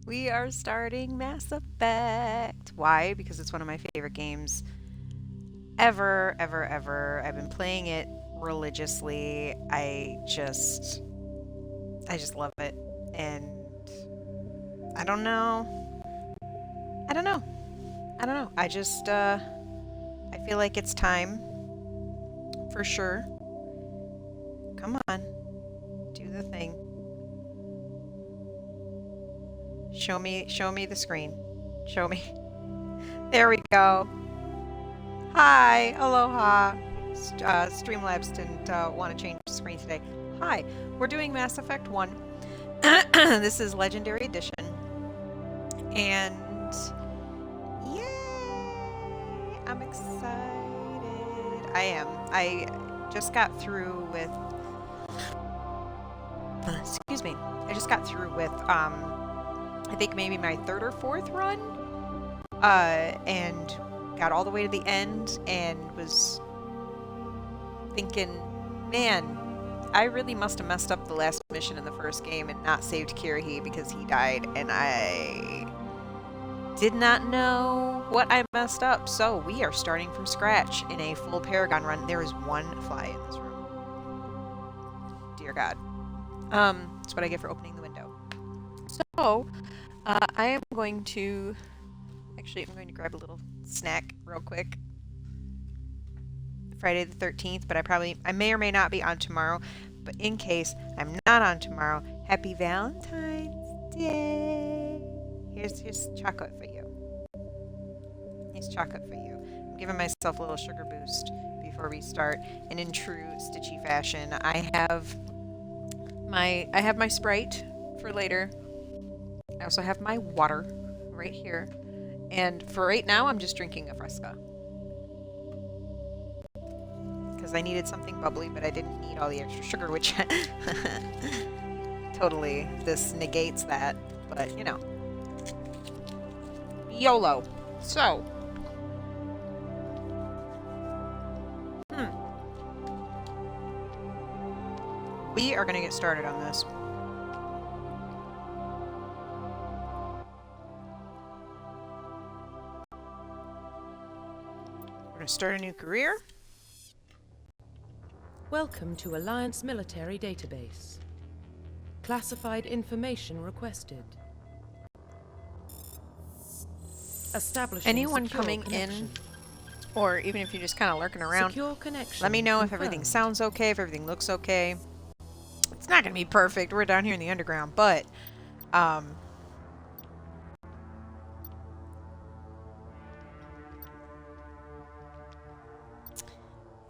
We are starting Mass Effect. Why? Because it's one of my favorite games ever, ever, ever. I've been playing it religiously. I just love it. And I don't know. I don't know. I don't know. I feel like it's time for sure. Come on. Do the thing. Show me the screen. Show me. There we go. Hi, aloha. Streamlabs didn't want to change the screen today. Hi, we're doing Mass Effect 1. This is Legendary Edition. And yay! I'm excited. I am. I just got through with excuse me. I just got through with I think maybe my third or fourth run. And got all the way to the end and was thinking, man, I really must have messed up the last mission in the first game and not saved Kirrahe because he died, and I did not know what I messed up. So we are starting from scratch in a full Paragon run. There is one fly in this room. Dear God. That's what I get for opening the window. So, I am going to... Actually, I'm going to grab a little snack real quick. Friday the 13th, but I may or may not be on tomorrow. But in case I'm not on tomorrow, happy Valentine's Day. Here's chocolate for you. Here's chocolate for you. I'm giving myself a little sugar boost before we start. And in true Stitchy fashion, I have my Sprite for later. I also have my water right here. And for right now, I'm just drinking a Fresca. Because I needed something bubbly, but I didn't need all the extra sugar, which totally this negates that. But, you know. YOLO. So. We are going to get started on this. We're going to start a new career. Welcome to Alliance Military Database. Classified information requested. Establishing anyone secure coming connection. in, or even if you're just kind of lurking around, Secure connection let me know if confirmed. everything sounds okay, if everything looks okay. It's not going to be perfect. We're down here in the underground, but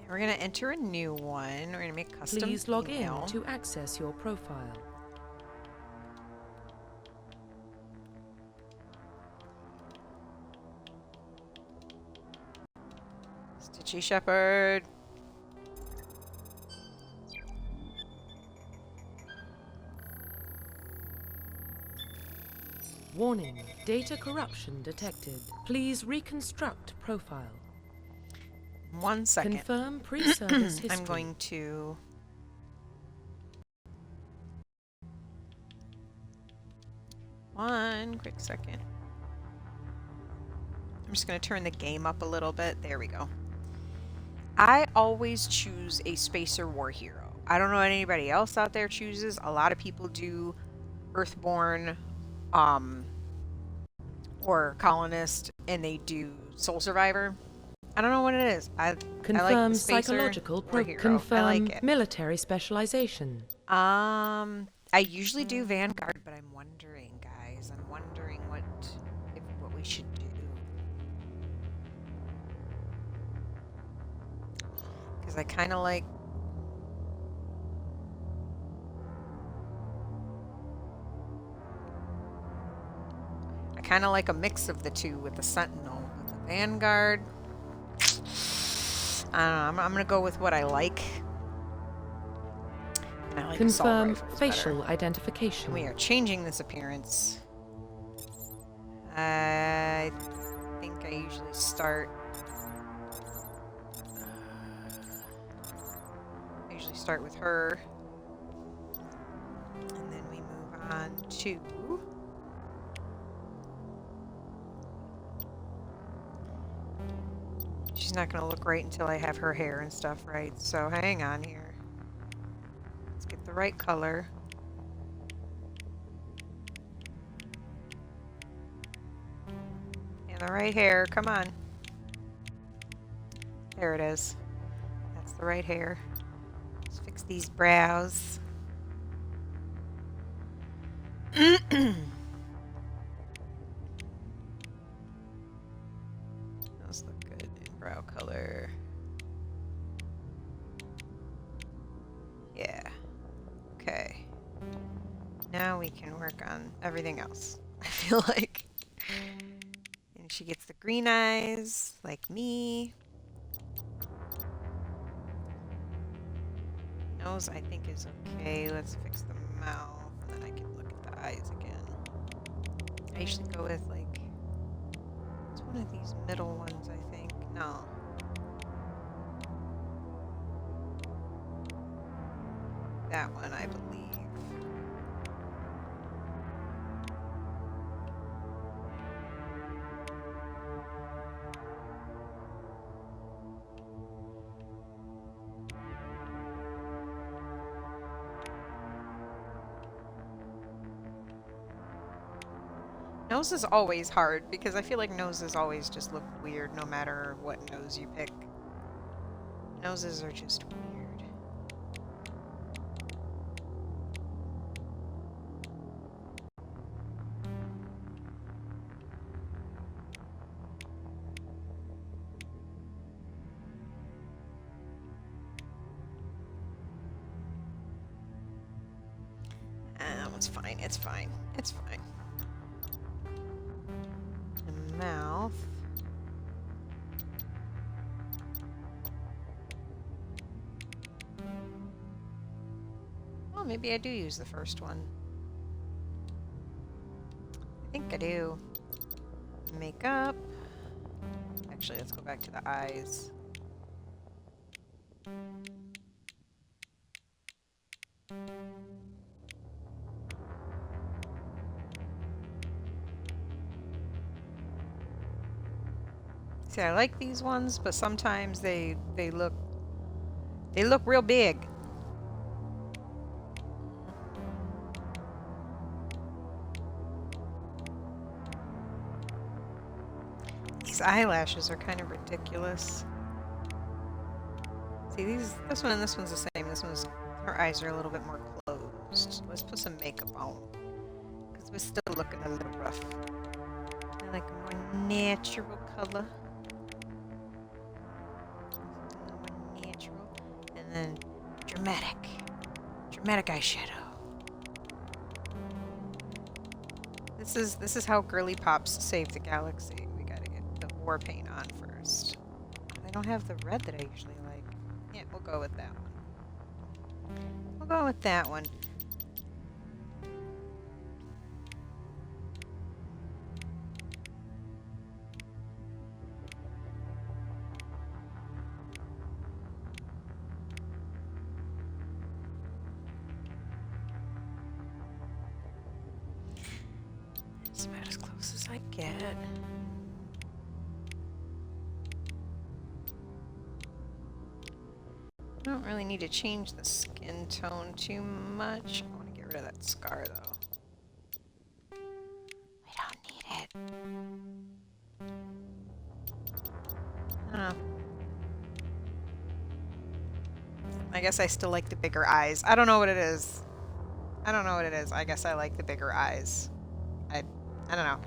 we're going to enter a new one. We're going to make custom Please log email. in to access your profile. Stitchy Shepherd. Warning, data corruption detected. Please reconstruct profile. 1 second. Confirm pre-service history. I'm going to... One quick second. I'm just going to turn the game up a little bit. There we go. I always choose a spacer war hero. I don't know what anybody else out there chooses. A lot of people do Earthborn or Colonist, and they do Soul Survivor. I don't know what it is. I like Confirm the spacer psychological war hero. confirm I like it. military specialization. I usually do Vanguard, but I'm wondering, guys. I'm wondering what we should do. Because I kind of like... I kind of like a mix of the two with the Sentinel. With the Vanguard... I don't know. I'm going to go with what I like. And I like Confirm assault rifles facial better. identification. We are changing this appearance. I think I usually start... I usually start with her. And then we move on to... She's not going to look right until I have her hair and stuff right, so hang on here. Let's get the right color. And the right hair, come on. There it is. That's the right hair. Let's fix these brows. Those look good in brow color. Yeah. Okay. Now we can work on everything else, I feel like. And she gets the green eyes, like me. Nose, I think, is okay. Let's fix the mouth, and then I can look at the eyes again. I usually go with, like, it's one of these middle ones, I think. No. That one, I believe. Nose is always hard because I feel like noses always just look weird no matter what nose you pick. Noses are just weird. It's fine, it's fine, it's fine. Mouth. Oh, maybe I do use the first one. I think I do. Makeup. Actually, let's go back to the eyes. See, I like these ones, but sometimes they look real big. These eyelashes are kind of ridiculous. See, this one and this one's the same. This one's, her eyes are a little bit more closed. Let's put some makeup on, because we're still looking a little rough. I like a more natural color. And then dramatic eyeshadow. This is how Girly Pops saved the galaxy. We gotta get the war paint on first. I don't have the red that I usually like. Yeah, we'll go with that one. We'll go with that one. It's about as close as I get. I don't really need to change the skin tone too much. I want to get rid of that scar, though. We don't need it. I don't know. I guess I still like the bigger eyes. I don't know what it is. I don't know what it is. I guess I like the bigger eyes. I don't know.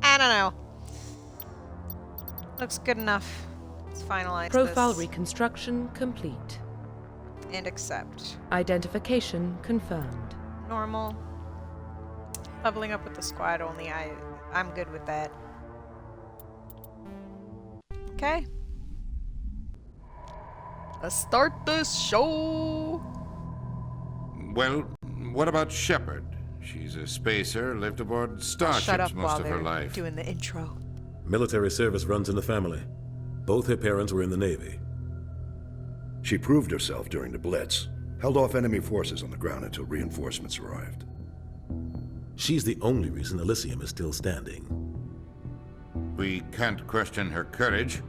I don't know. Looks good enough. Let's finalize Profile this. reconstruction complete. And accept. Identification confirmed. Normal. Leveling up with the squad only. I'm good with that. Okay. Let's start this show. Well, what about Shepard? She's a spacer, lived aboard Shut up starships while most of her they're life. doing the intro. Military service runs in the family. Both her parents were in the Navy. She proved herself during the Blitz, held off enemy forces on the ground until reinforcements arrived. She's the only reason Elysium is still standing. We can't question her courage.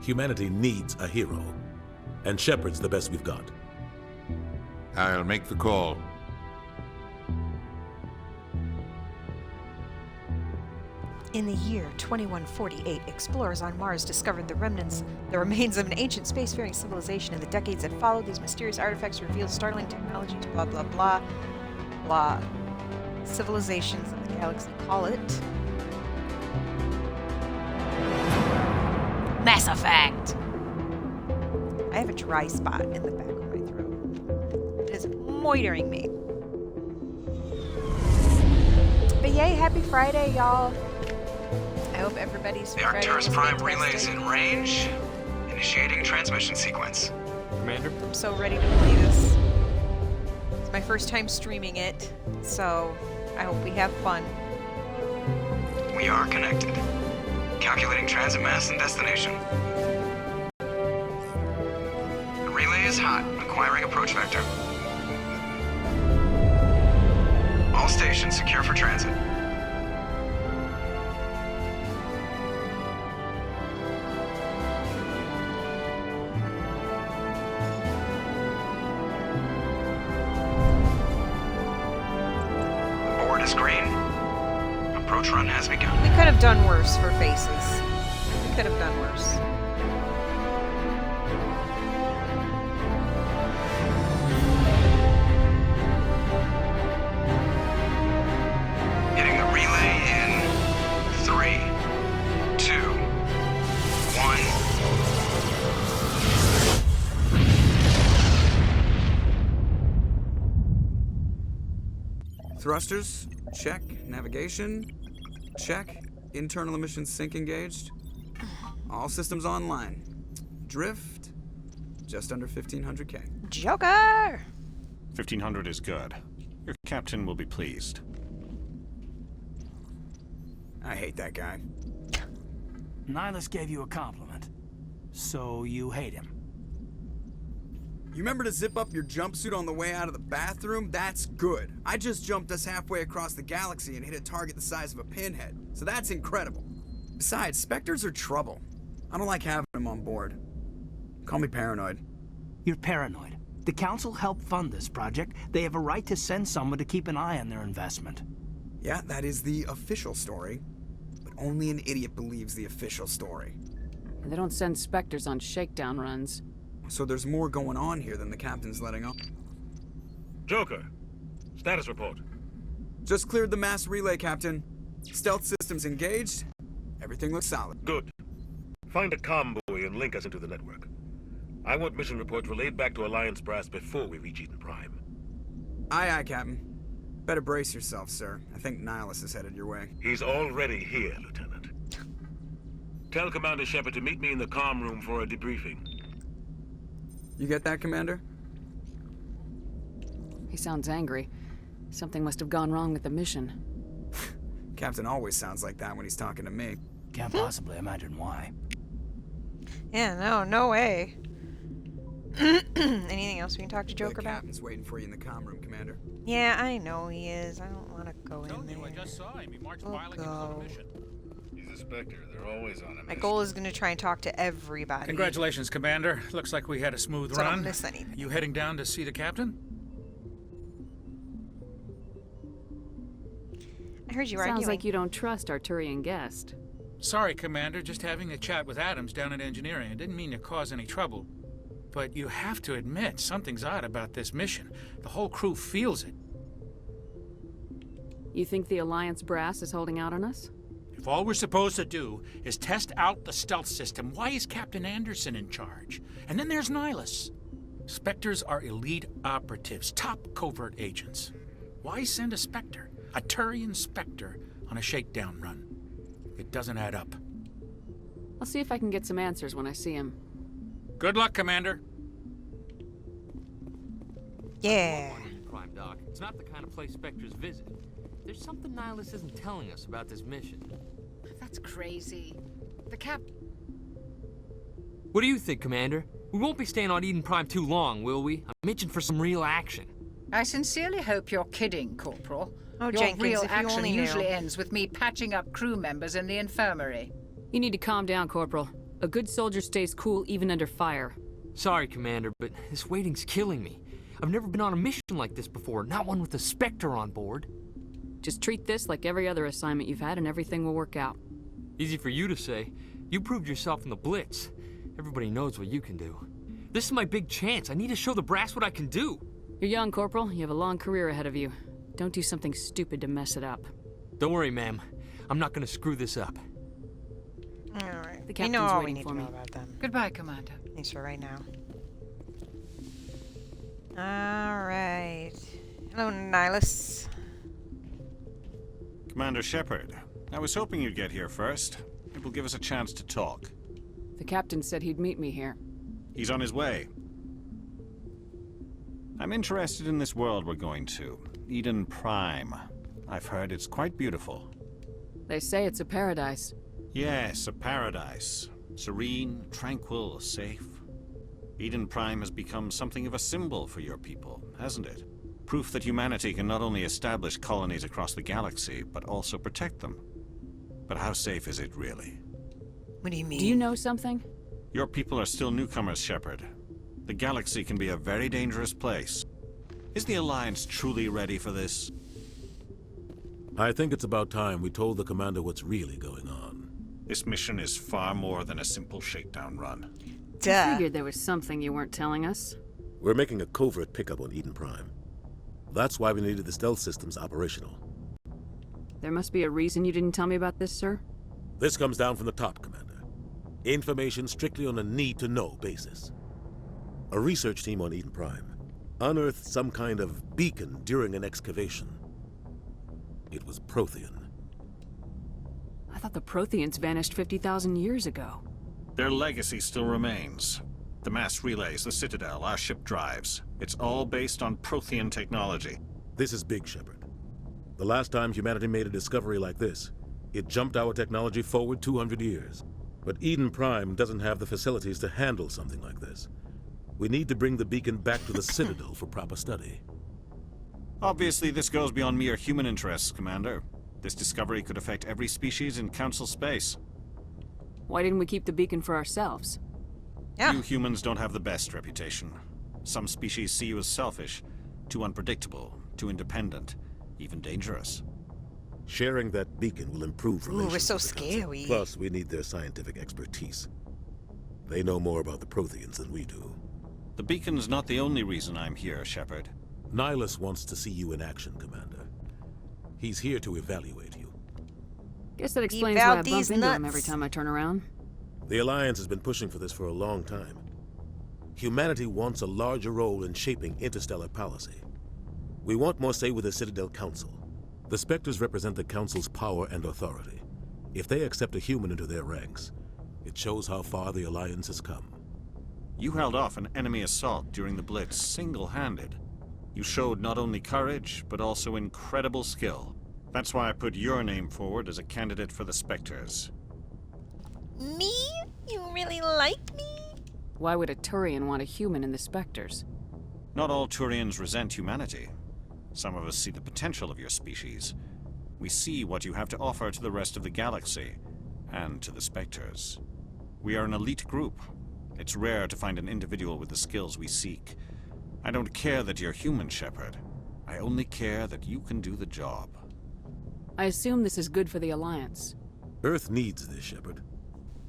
Humanity needs a hero, and Shepard's the best we've got. I'll make the call. In the year 2148, explorers on Mars discovered the remains of an ancient spacefaring civilization. In the decades that followed, these mysterious artifacts revealed startling technology to blah blah blah blah civilizations in the galaxy. Call it Mass Effect. I have a dry spot in the back of my throat. It is moitering me. But yay, happy Friday, y'all. I hope everybody's The Friday Arcturus was Prime fantastic. relay is in range. Initiating transmission sequence. Commander? I'm so ready to play this. It's my first time streaming it, so I hope we have fun. We are connected. Calculating transit mass and destination. The relay is hot, acquiring approach vector. All stations secure for transit. The board is green. Approach run has begun. We could have done worse for faces. We could have done worse. Hitting the relay in 3, 2, 1. Thrusters, check. Navigation, check. Internal emissions sync engaged. All systems online. Drift, just under 1500K. Joker! 1500 is good. Your captain will be pleased. I hate that guy. Nihilus gave you a compliment. So you hate him. You remember to zip up your jumpsuit on the way out of the bathroom? That's good. I just jumped us halfway across the galaxy and hit a target the size of a pinhead. So that's incredible. Besides, Spectres are trouble. I don't like having them on board. Call me paranoid. You're paranoid. The Council helped fund this project. They have a right to send someone to keep an eye on their investment. Yeah, that is the official story. But only an idiot believes the official story. They don't send Spectres on shakedown runs. So there's more going on here than the captain's letting on. Joker, status report. Just cleared the mass relay, Captain. Stealth systems engaged. Everything looks solid. Good. Find a comm buoy and link us into the network. I want mission reports relayed back to Alliance Brass before we reach Eden Prime. Aye, aye, Captain. Better brace yourself, sir. I think Nihilus is headed your way. He's already here, Lieutenant. Tell Commander Shepard to meet me in the comm room for a debriefing. You get that, Commander? He sounds angry. Something must have gone wrong with the mission. Captain always sounds like that when he's talking to me. Can't possibly imagine why. Yeah, no way. Anything else we can talk to Joker The about? captain's waiting for you in the comm room, Commander. Yeah, I know he is. I don't want to go in there. I just saw him. He marched We'll violently on a go. mission. He's a Spectre. They're always on a My goal is going to try and talk to everybody. Congratulations, Commander. Looks like we had a smooth So I run. don't miss anything. You heading down to see the captain? I heard you Sounds arguing. like you don't trust Arturian guest. Sorry, Commander. Just having a chat with Adams down at engineering. I didn't mean to cause any trouble. But you have to admit, something's odd about this mission. The whole crew feels it. You think the Alliance brass is holding out on us? If all we're supposed to do is test out the stealth system, why is Captain Anderson in charge? And then there's Nihilus. Spectres are elite operatives, top covert agents. Why send a Spectre, a Turian Spectre, on a shakedown run? It doesn't add up. I'll see if I can get some answers when I see him. Good luck, Commander. Yeah. Prime Doc. It's not the kind of place Spectres visit. There's something Nihilus isn't telling us about this mission. That's crazy. The cap... What do you think, Commander? We won't be staying on Eden Prime too long, will we? I'm itching for some real action. I sincerely hope you're kidding, Corporal. Oh, Your Jenkins, real if you action only usually knew. ends with me patching up crew members in the infirmary. You need to calm down, Corporal. A good soldier stays cool even under fire. Sorry, Commander, but this waiting's killing me. I've never been on a mission like this before, not one with a Spectre on board. Just treat this like every other assignment you've had and everything will work out. Easy for you to say. You proved yourself in the Blitz. Everybody knows what you can do. This is my big chance. I need to show the brass what I can do. You're young, Corporal. You have a long career ahead of you. Don't do something stupid to mess it up. Don't worry, ma'am. I'm not gonna screw this up. Alright. The We know captain's all we waiting need for to me. know about them. Goodbye, Commander. At least for right now. Alright. Hello, Nihilus. Commander Shepard, I was hoping you'd get here first. It will give us a chance to talk. The captain said he'd meet me here. He's on his way. I'm interested in this world we're going to, Eden Prime. I've heard it's quite beautiful. They say it's a paradise. Yes, a paradise. Serene, tranquil, safe. Eden Prime has become something of a symbol for your people, hasn't it? Proof that humanity can not only establish colonies across the galaxy, but also protect them. But how safe is it really? What do you mean? Do you know something? Your people are still newcomers, Shepard. The galaxy can be a very dangerous place. Is the Alliance truly ready for this? I think it's about time we told the commander what's really going on. This mission is far more than a simple shakedown run. Duh. I figured there was something you weren't telling us. We're making a covert pickup on Eden Prime. That's why we needed the stealth systems operational. There must be a reason you didn't tell me about this, sir? This comes down from the top, Commander. Information strictly on a need-to-know basis. A research team on Eden Prime unearthed some kind of beacon during an excavation. It was Prothean. I thought the Protheans vanished 50,000 years ago. Their legacy still remains. The mass relays, the Citadel, our ship drives. It's all based on Prothean technology. This is big, Shepard. The last time humanity made a discovery like this, it jumped our technology forward 200 years. But Eden Prime doesn't have the facilities to handle something like this. We need to bring the beacon back to the Citadel for proper study. Obviously, this goes beyond mere human interests, Commander. This discovery could affect every species in Council space. Why didn't we keep the beacon for ourselves? Yeah. You humans don't have the best reputation. Some species see you as selfish, too unpredictable, too independent, even dangerous. Sharing that beacon will improve relations. Ooh, we're so with the Council. scary. Plus, we need their scientific expertise. They know more about the Protheans than we do. The beacon's not the only reason I'm here, Shepard. Nihilus wants to see you in action, Commander. He's here to evaluate you. Guess that explains why I bump these into him nuts. every time I turn around. The Alliance has been pushing for this for a long time. Humanity wants a larger role in shaping interstellar policy. We want more say with the Citadel Council. The Spectres represent the Council's power and authority. If they accept a human into their ranks, it shows how far the Alliance has come. You held off an enemy assault during the Blitz single-handed. You showed not only courage, but also incredible skill. That's why I put your name forward as a candidate for the Spectres. Me? You really like me? Why would a Turian want a human in the Spectres? Not all Turians resent humanity. Some of us see the potential of your species. We see what you have to offer to the rest of the galaxy, and to the Spectres. We are an elite group. It's rare to find an individual with the skills we seek. I don't care that you're human, Shepard. I only care that you can do the job. I assume this is good for the Alliance. Earth needs this, Shepard.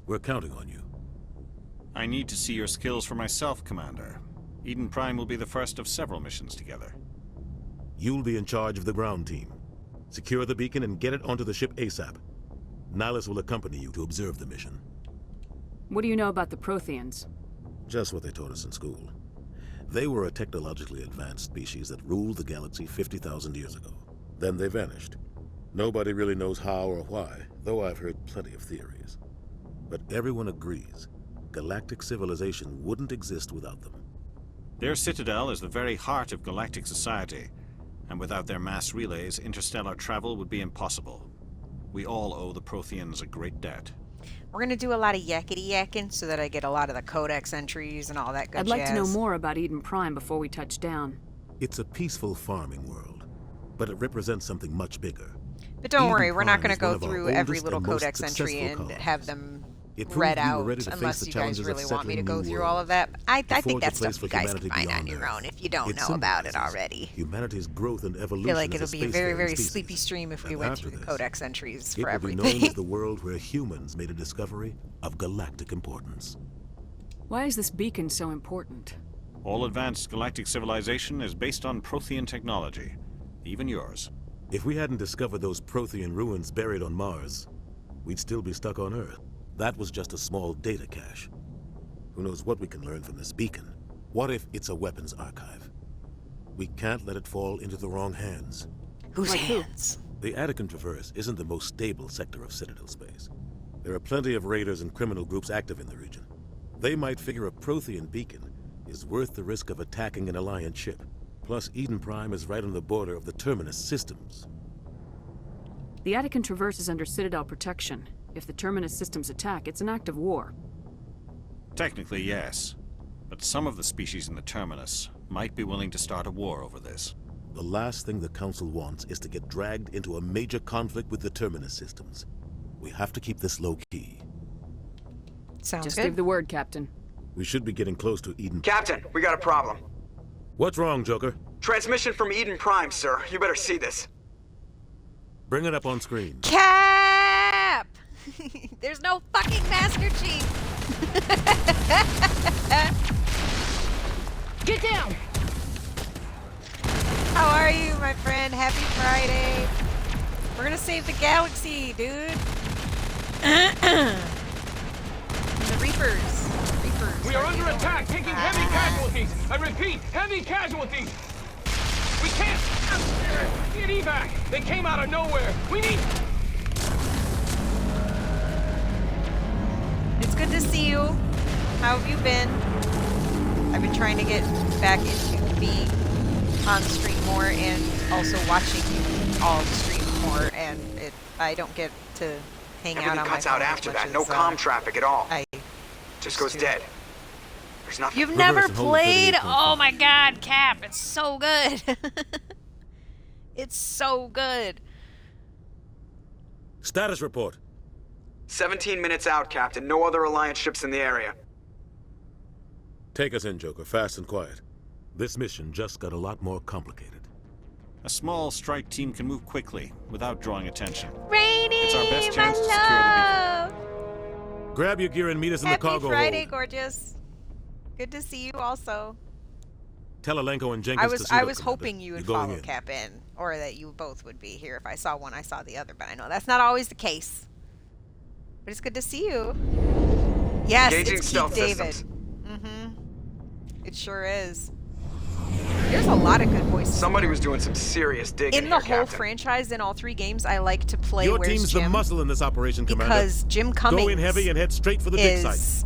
We're counting on you. I need to see your skills for myself, Commander. Eden Prime will be the first of several missions together. You'll be in charge of the ground team. Secure the beacon and get it onto the ship ASAP. Nihilus will accompany you to observe the mission. What do you know about the Protheans? Just what they taught us in school. They were a technologically advanced species that ruled the galaxy 50,000 years ago. Then they vanished. Nobody really knows how or why, though I've heard plenty of theories. But everyone agrees, galactic civilization wouldn't exist without them. Their citadel is the very heart of galactic society, and without their mass relays, interstellar travel would be impossible. We all owe the Protheans a great debt. We're gonna do a lot of yakety yakking so that I get a lot of the codex entries and all that good I'd like to know jazz. more about Eden Prime before we touch down. It's a peaceful farming world. but it represents something much bigger. But don't Eden worry, we're not Prime going to is go one of our through every oldest little and most codex entry successful and colonies. have them It proved read we were out ready to face unless the you guys challenges of really want me to settling go new through all of worlds. that. I To think forge a that's place stuff for you guys can humanity find on beyond your Earth. own if you don't It know about it symbolizes already. humanity's growth and I evolution feel like as it'll a be a very, spacefaring very species. sleepy stream if we And went after through the this, codex entries it for will be known everything. as the world where humans made a discovery of galactic importance. Why is this beacon so important? All advanced galactic civilization is based on Prothean technology, even yours. If we hadn't discovered those Prothean ruins buried on Mars, we'd still be stuck on Earth. That was just a small data cache. Who knows what we can learn from this beacon? What if it's a weapons archive? We can't let it fall into the wrong hands. Whose hands? The Attican Traverse isn't the most stable sector of Citadel space. There are plenty of raiders and criminal groups active in the region. They might figure a Prothean beacon is worth the risk of attacking an Alliance ship. Plus, Eden Prime is right on the border of the Terminus systems. The Attican Traverse is under Citadel protection. If the Terminus systems attack, it's an act of war. Technically, yes. But some of the species in the Terminus might be willing to start a war over this. The last thing the Council wants is to get dragged into a major conflict with the Terminus systems. We have to keep this low-key. Sounds Just good. give the word, Captain. We should be getting close to Eden. Captain, we got a problem. What's wrong, Joker? Transmission from Eden Prime, sir. You better see this. Bring it up on screen. Cap! There's no fucking Master Chief! Get down! How are you, my friend? Happy Friday. We're gonna save the galaxy, dude. The Reapers. We are under attack, taking heavy casualties. I repeat, heavy casualties. We can't get evac. They came out of nowhere. We need. It's good to see you. How have you been? I've been trying to get back into being on the stream more and also watching you all stream more, and I don't get to hang out on my phone. Everything cuts out after as much that. No as, comm traffic at all. I just goes dead. There's nothing. You've never played? Oh my god, Cap, it's so good. It's so good. Status report. 17 minutes out, Captain. No other Alliance ships in the area. Take us in, Joker, fast and quiet. This mission just got a lot more complicated. A small strike team can move quickly without drawing attention. Rainy, It's our best chance to secure the beacon. Grab your gear and meet us in the cargo Happy Friday, hold. gorgeous. Good to see you also. Tell Alenko and Jenkins to suit I up, was Commander. hoping you would You're going follow in. Cap in, or that you both would be here. If I saw one, I saw the other, but I know that's not always the case. But it's good to see you. Yes, Engaging it's stealth Keith David. systems. It sure is. There's a lot of good voices. Somebody was doing some serious digging In the here, whole Captain. franchise, in all 3 games, I like to play Your Where's team's Jim, the muscle in this operation, Commander. because Jim Cummings Go in heavy and head straight for the dig site. is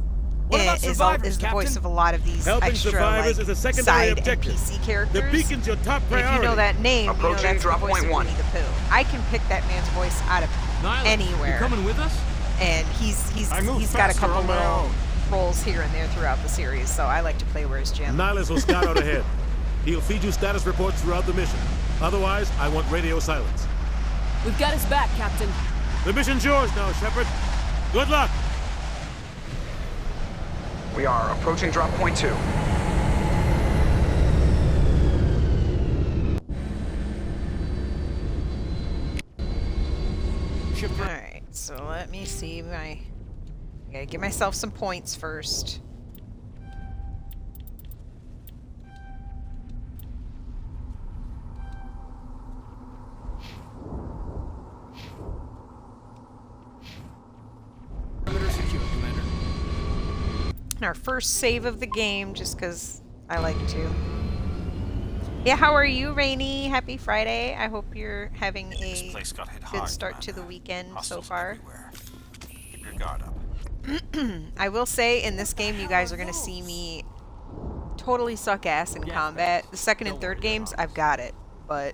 survivors, the voice Captain? of a lot of these Helping extra survivors like, is a secondary side objective. NPC characters. The beacon's your top And priority. if you know that name, you know Approaching that's the drop voice point of 1. Winnie the Pooh. I can pick that man's voice out of Nyla, anywhere. You coming with us? And he's got a faster couple on my little own. roles here and there throughout the series, so I like to play Where's Jim. Nihilus will scout out ahead. He'll feed you status reports throughout the mission. Otherwise, I want radio silence. We've got his back, Captain. The mission's yours now, Shepard. Good luck. We are approaching drop point 2. Alright, so let me see I gotta give myself some points first. Our first save of the game, just because I like to. Yeah, how are you, Rainy? Happy Friday. I hope you're having a place got hit good hard, start to the weekend so Hostiles far. everywhere. Keep your guard up. I will say, in this game, you guys are going to see me totally suck ass in combat. The second and third games, I've got it, but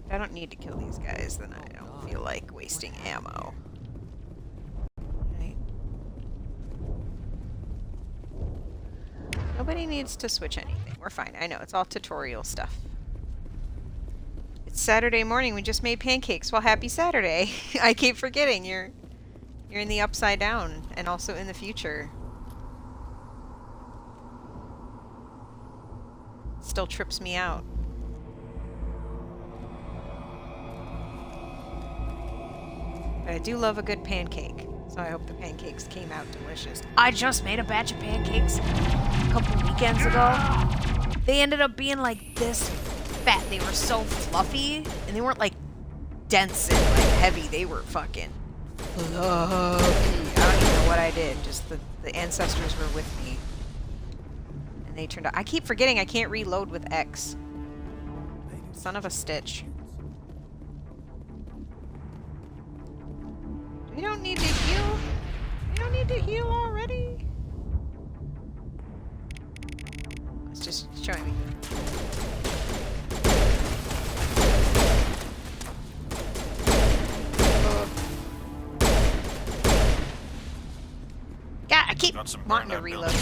if I don't need to kill these guys, then I don't feel like wasting ammo. Nobody needs to switch anything. We're fine. I know, it's all tutorial stuff. It's Saturday morning. We just made pancakes. Well, happy Saturday. I keep forgetting you're in the upside down and also in the future. Still trips me out. But I do love a good pancake. So I hope the pancakes came out delicious. I just made a batch of pancakes a couple weekends ago. They ended up being like this fat. They were so fluffy, and they weren't like dense and like heavy. They were fucking fluffy. I don't even know what I did. Just the ancestors were with me. And they turned out. I keep forgetting I can't reload with X. Son of a stitch. We don't need to heal. We don't need to heal already. It's just showing me. God, I keep wanting to reload.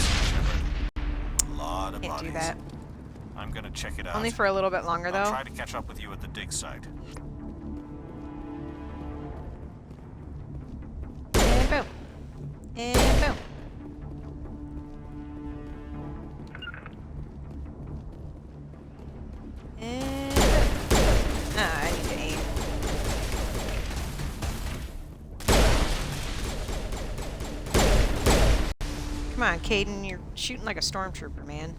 A lot of Can't do bodies. that. I'm gonna check it out. Only for a little bit longer, though. I'll try to catch up with you at the dig site. And boom. And boom. And boom. Ah, I need to aim. Come on, Caden, you're shooting like a stormtrooper, man.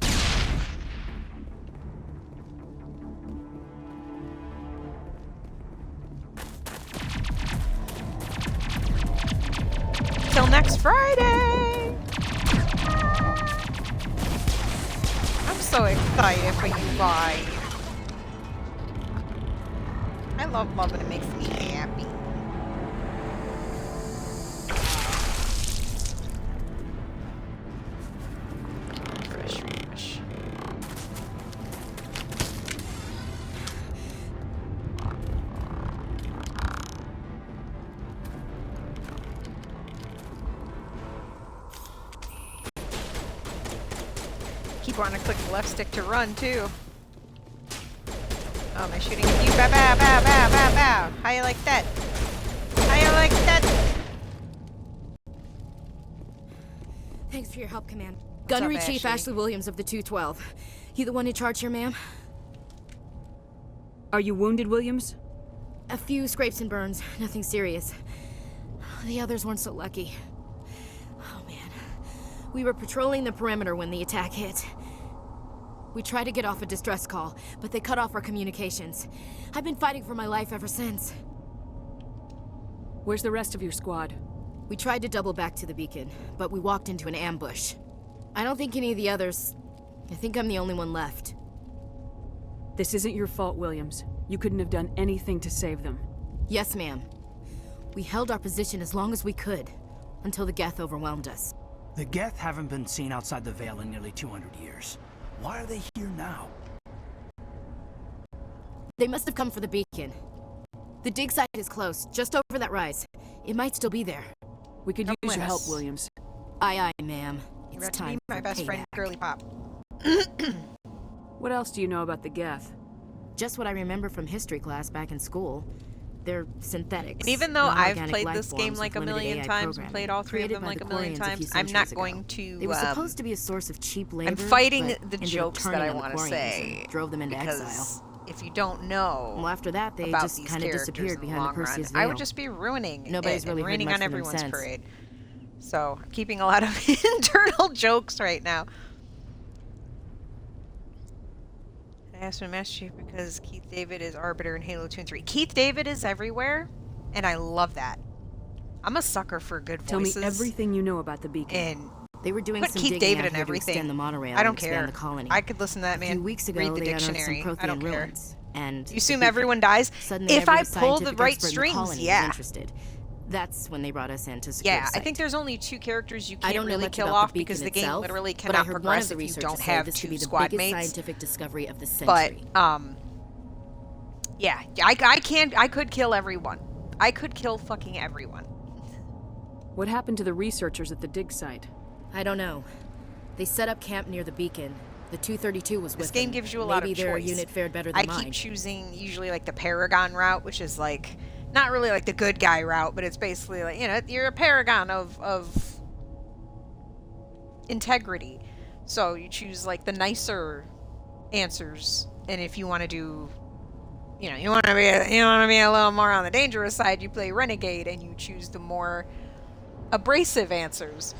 Till next Friday! I'm so excited for you guys. I love love and it makes me happy. Refresh, refresh. Keep wanting to click the left stick to run too. Oh, am I shooting at you? Bow, bow, bow, bow, bow, bow. How you like that? How you like that? Thanks for your help, Command. What's Gunnery up, Chief Ashley? Ashley Williams of the 212. You the one in charge here, ma'am? Are you wounded, Williams? A few scrapes and burns. Nothing serious. The others weren't so lucky. Oh, man. We were patrolling the perimeter when the attack hit. We tried to get off a distress call, but they cut off our communications. I've been fighting for my life ever since. Where's the rest of your squad? We tried to double back to the beacon, but we walked into an ambush. I don't think any of the others... I think I'm the only one left. This isn't your fault, Williams. You couldn't have done anything to save them. Yes, ma'am. We held our position as long as we could, until the Geth overwhelmed us. The Geth haven't been seen outside the Veil in nearly 200 years. Why are they here now? They must have come for the beacon. The dig site is close, just over that rise. It might still be there. We could use your help, Williams. Aye, aye, ma'am. You're It's about to time be my for best friend, payback. Girly Pop. What else do you know about the Geth? Just what I remember from history class back in school. They're synthetics. And even though I've non-organic played life this game forms like with a million limited AI times and programming, played all three of created them by like the a million Quarians a few times, I'm not centuries ago. going to... They were supposed to be a source of cheap labor. I'm fighting but the ended up jokes that turning I on the want to Quarians say. and drove them into because exile. if you don't know Well, after that, they about just these kind of characters disappeared in the behind the long run, Perseus I Veil. would just be ruining Nobody's it really and heard raining much on from them everyone's since. parade. So, I'm keeping a lot of internal jokes right now. I asked my Master Chief because Keith David is Arbiter in Halo 2 and 3. Keith David is everywhere, and I love that. I'm a sucker for good voices. Tell me everything you know about the beacon. And They were doing put some Keith digging David out in here to everything. extend the monorail I don't and expand care. the colony. I could listen to that A man few weeks ago, read the they unearthed some dictionary. I Prothean don't care. ruins, and You assume everyone dies? Suddenly If every I pull the scientific right expert in the strings, colony was yeah. interested. That's when they brought us in to secure Yeah, the I site. think there's only 2 characters you I can't don't know really much kill about off the because beacon the game itself, literally but I cannot heard one of progress the if you researchers don't say have this could 2 be the squad biggest mates. scientific discovery of the But century. yeah, I could kill everyone. I could kill fucking everyone. What happened to the researchers at the dig site? I don't know. They set up camp near the beacon. The 232 was with This game them. gives you a lot of Maybe their choice. unit fared better than I mine. keep choosing usually like the Paragon route, which is like not really like the good guy route, but it's basically like, you know, you're a paragon of integrity. So you choose like the nicer answers, and if you want to do, you know, you want to be a little more on the dangerous side, you play renegade and you choose the more abrasive answers.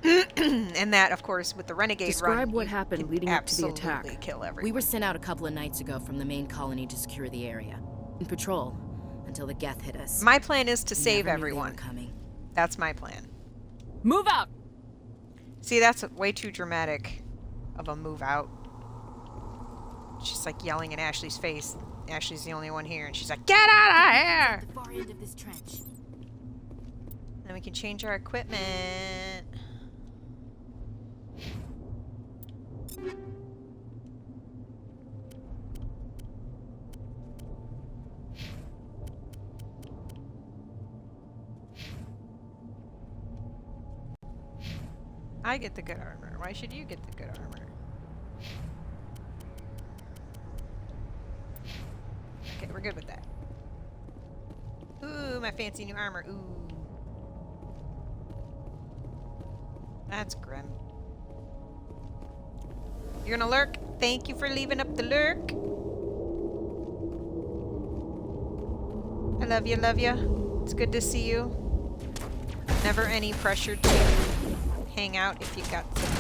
And that, of course, with the renegade Describe run, what happened leading up to the attack. Kill everyone. We were sent out a couple of nights ago from the main colony to secure the area. In patrol until the Geth hit us. My plan is to We save never knew they everyone. were coming. That's my plan. Move out! See, that's way too dramatic of a move out. She's like yelling in Ashley's face. Ashley's the only one here, and she's like, "Get out of here!" The far end of this trench. Then we can change our equipment. I get the good armor. Why should you get the good armor? Okay, we're good with that. Ooh, my fancy new armor. Ooh. That's grim. You're gonna lurk? Thank you for leaving up the lurk. I love you, love you. It's good to see you. Never any pressure to hang out if you got some.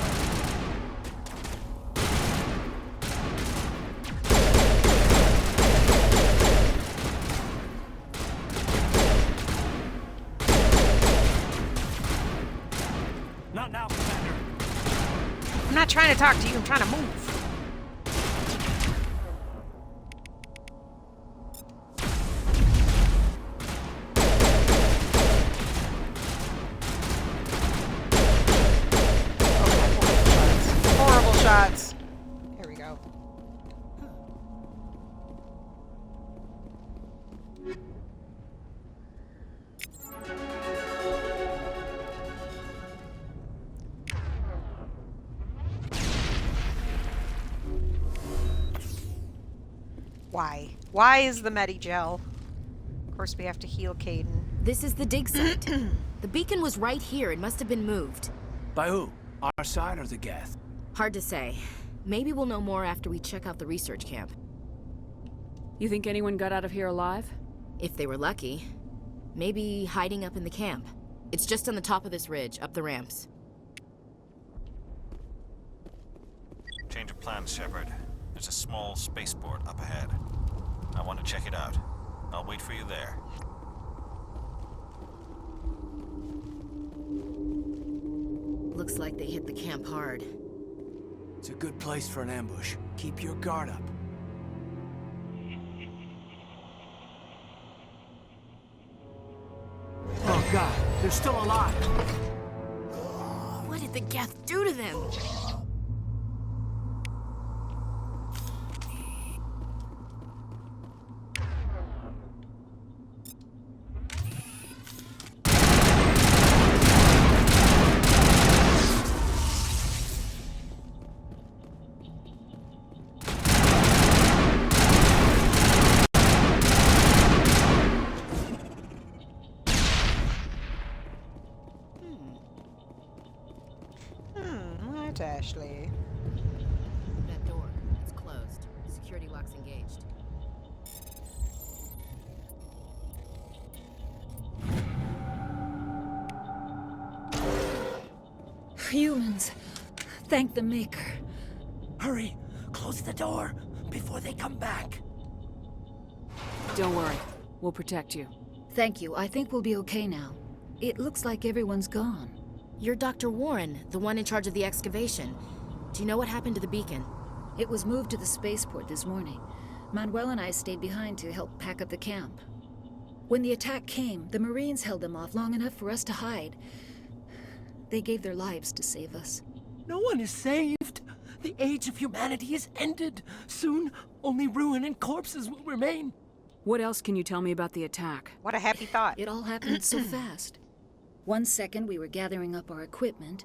Not now, Commander. I'm not trying to talk to you, I'm trying to move. Horrible shots. Here we go. Why? Why is the Medigel? Of course, we have to heal Caden. This is the dig site. The beacon was right here. It must have been moved. By who? Our side or the Geth? Hard to say. Maybe we'll know more after we check out the research camp. You think anyone got out of here alive? If they were lucky. Maybe hiding up in the camp. It's just on the top of this ridge, up the ramps. Change of plans, Shepard. There's a small spaceport up ahead. I want to check it out. I'll wait for you there. Looks like they hit the camp hard. It's a good place for an ambush. Keep your guard up. Oh God, they're still alive. What did the Geth do to them? What, Ashley? That door, it's closed. Security lock's engaged. Humans. Thank the Maker. Hurry! Close the door before they come back. Don't worry. We'll protect you. Thank you. I think we'll be okay now. It looks like everyone's gone. You're Dr. Warren, the one in charge of the excavation. Do you know what happened to the beacon? It was moved to the spaceport this morning. Manuel and I stayed behind to help pack up the camp. When the attack came, the Marines held them off long enough for us to hide. They gave their lives to save us. No one is saved. The age of humanity is ended. Soon, only ruin and corpses will remain. What else can you tell me about the attack? What a happy thought. It all happened so fast. 1 second we were gathering up our equipment.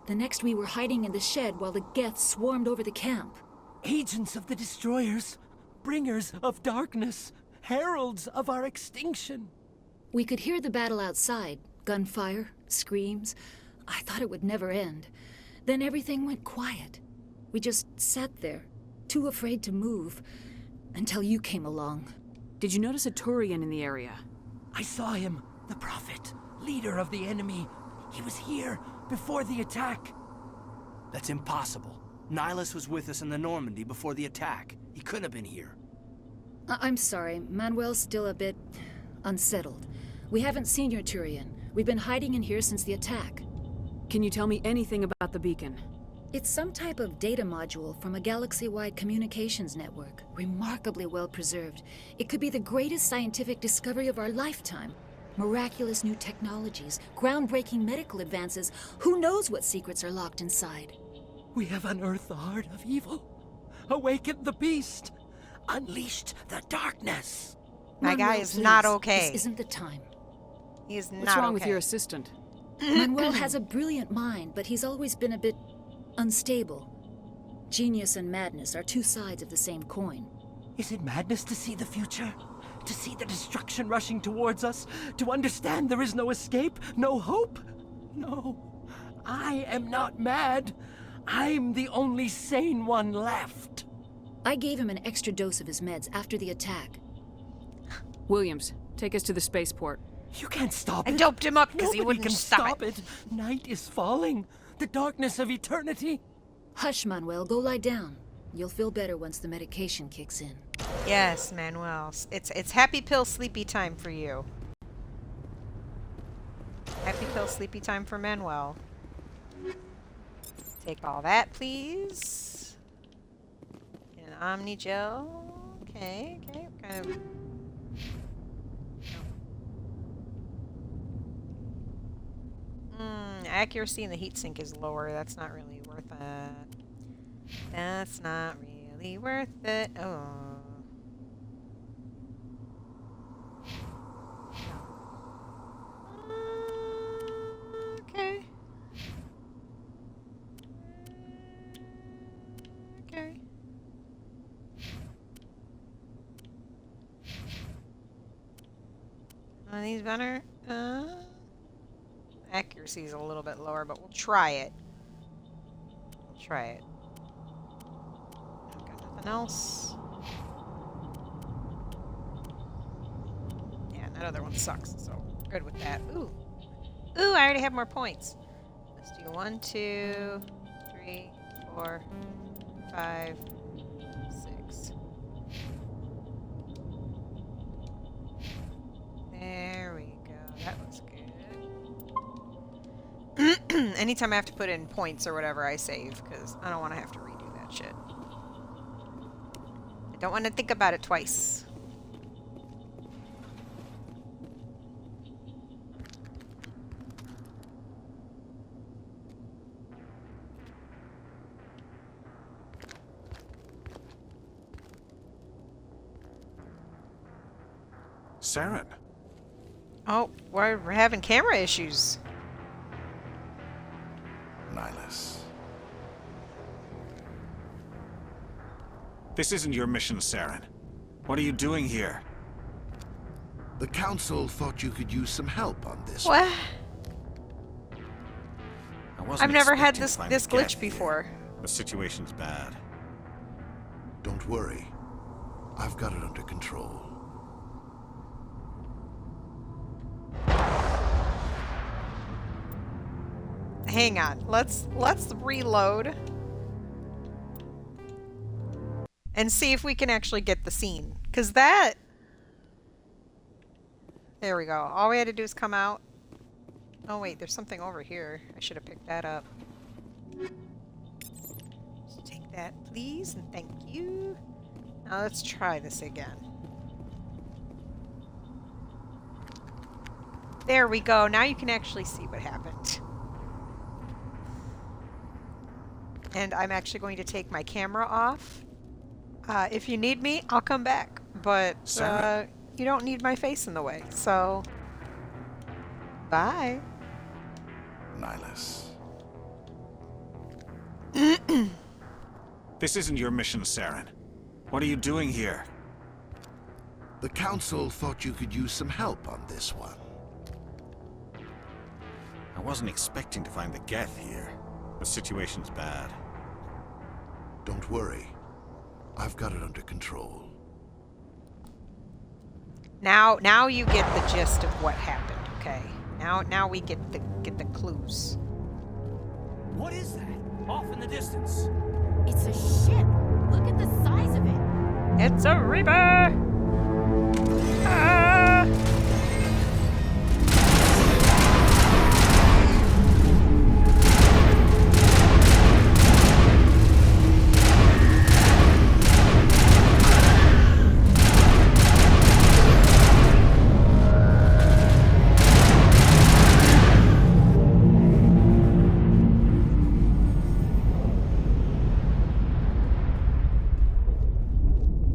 The next we were hiding in the shed while the Geth swarmed over the camp. Agents of the Destroyers, bringers of darkness, heralds of our extinction. We could hear the battle outside. Gunfire, screams. I thought it would never end. Then everything went quiet. We just sat there, too afraid to move, until you came along. Did you notice a Turian in the area? I saw him, the Prophet, leader of the enemy. He was here before the attack. That's impossible. Nihilus was with us in the Normandy before the attack. He couldn't have been here. I'm sorry, Manuel's still a bit unsettled. We haven't seen your Turian. We've been hiding in here since the attack. Can you tell me anything about the beacon? It's some type of data module from a galaxy-wide communications network. Remarkably well preserved. It could be the greatest scientific discovery of our lifetime. Miraculous new technologies, groundbreaking medical advances. Who knows what secrets are locked inside? We have unearthed the heart of evil, awakened the beast, unleashed the darkness. My guy is not okay. This isn't the time. He is not okay. What's wrong with your assistant? Manuel has a brilliant mind, but he's always been a bit unstable. Genius and madness are two sides of the same coin. Is it madness to see the future? To see the destruction rushing towards us? To understand there is no escape? No hope? No. I am not mad. I'm the only sane one left. I gave him an extra dose of his meds after the attack. Williams, take us to the spaceport. You can't stop it. I doped him up because he wouldn't can stop it. Night is falling. The darkness of eternity. Hush, Manuel. Go lie down. You'll feel better once the medication kicks in. Yes, Manuel. It's happy pill sleepy time for you. Happy pill sleepy time for Manuel. Take all that, please. An Omni gel. Okay, kind of. Accuracy in the heatsink is lower. That's not really worth it. That's not really worth it. Oh. Okay. Okay. Are these better? Accuracy is a little bit lower, but we'll try it. We'll try it. Got nothing else. Yeah, that other one sucks, so good with that. Ooh. Ooh, I already have more points. Let's do 1, 2, 3, 4, 5, 6. There we go. That looks good. Anytime I have to put in points or whatever, I save, because I don't want to have to redo that shit. I don't want to think about it twice. Saren. Oh, we're having camera issues. Nihilus. This isn't your mission, Saren. What are you doing here? The Council thought you could use some help on this. What? I've never had this glitch before. The situation's bad. Don't worry. I've got it under control. Hang on. Let's reload and see if we can actually get the scene. 'Cause that... There we go. All we had to do is come out. Oh wait, there's something over here. I should have picked that up. Just take that, please, and thank you. Now let's try this again. There we go. Now you can actually see what happened. And I'm actually going to take my camera off. If you need me, I'll come back. But you don't need my face in the way. So, bye. Nihilus. This isn't your mission, Saren. What are you doing here? The Council thought you could use some help on this one. I wasn't expecting to find the Geth here. The situation's bad. Don't worry. I've got it under control. Now you get the gist of what happened, okay? Now we get the clues. What is that? Off in the distance. It's a ship. Look at the size of it. It's a Reaper! Ah!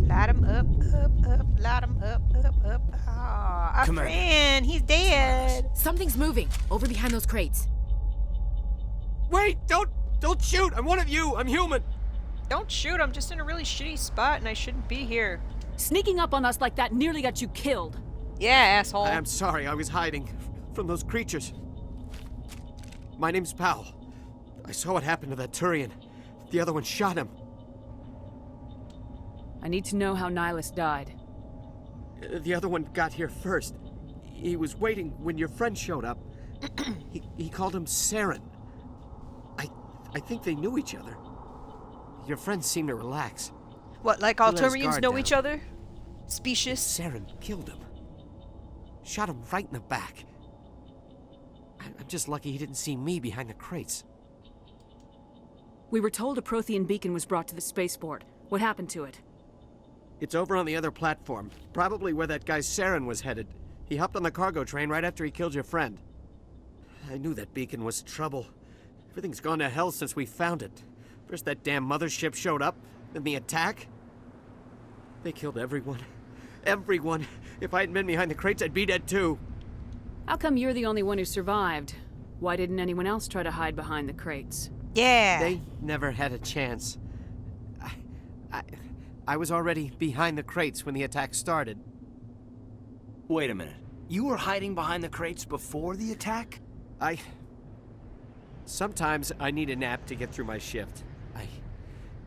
Light him up, light him up. Ah, our friend, he's dead. Something's moving over behind those crates. Wait! Don't shoot! I'm one of you! I'm human! Don't shoot, I'm just in a really shitty spot and I shouldn't be here. Sneaking up on us like that nearly got you killed. Yeah, asshole. I'm sorry, I was hiding from those creatures. My name's Powell. I saw what happened to that Turian. The other one shot him. I need to know how Nihilus died. The other one got here first. He was waiting when your friend showed up. he called him Saren. I think they knew each other. Your friend seemed to relax. What, like all He let his Turians guard know down. each other? Specious? Saren killed him. Shot him right in the back. I'm just lucky he didn't see me behind the crates. We were told a Prothean beacon was brought to the spaceport. What happened to it? It's over on the other platform. Probably where that guy Saren was headed. He hopped on the cargo train right after he killed your friend. I knew that beacon was trouble. Everything's gone to hell since we found it. First that damn mothership showed up, then the attack. They killed everyone. Everyone. If I hadn't been behind the crates, I'd be dead too. How come you're the only one who survived? Why didn't anyone else try to hide behind the crates? Yeah. They never had a chance. I was already behind the crates when the attack started. Wait a minute. You were hiding behind the crates before the attack? Sometimes I need a nap to get through my shift.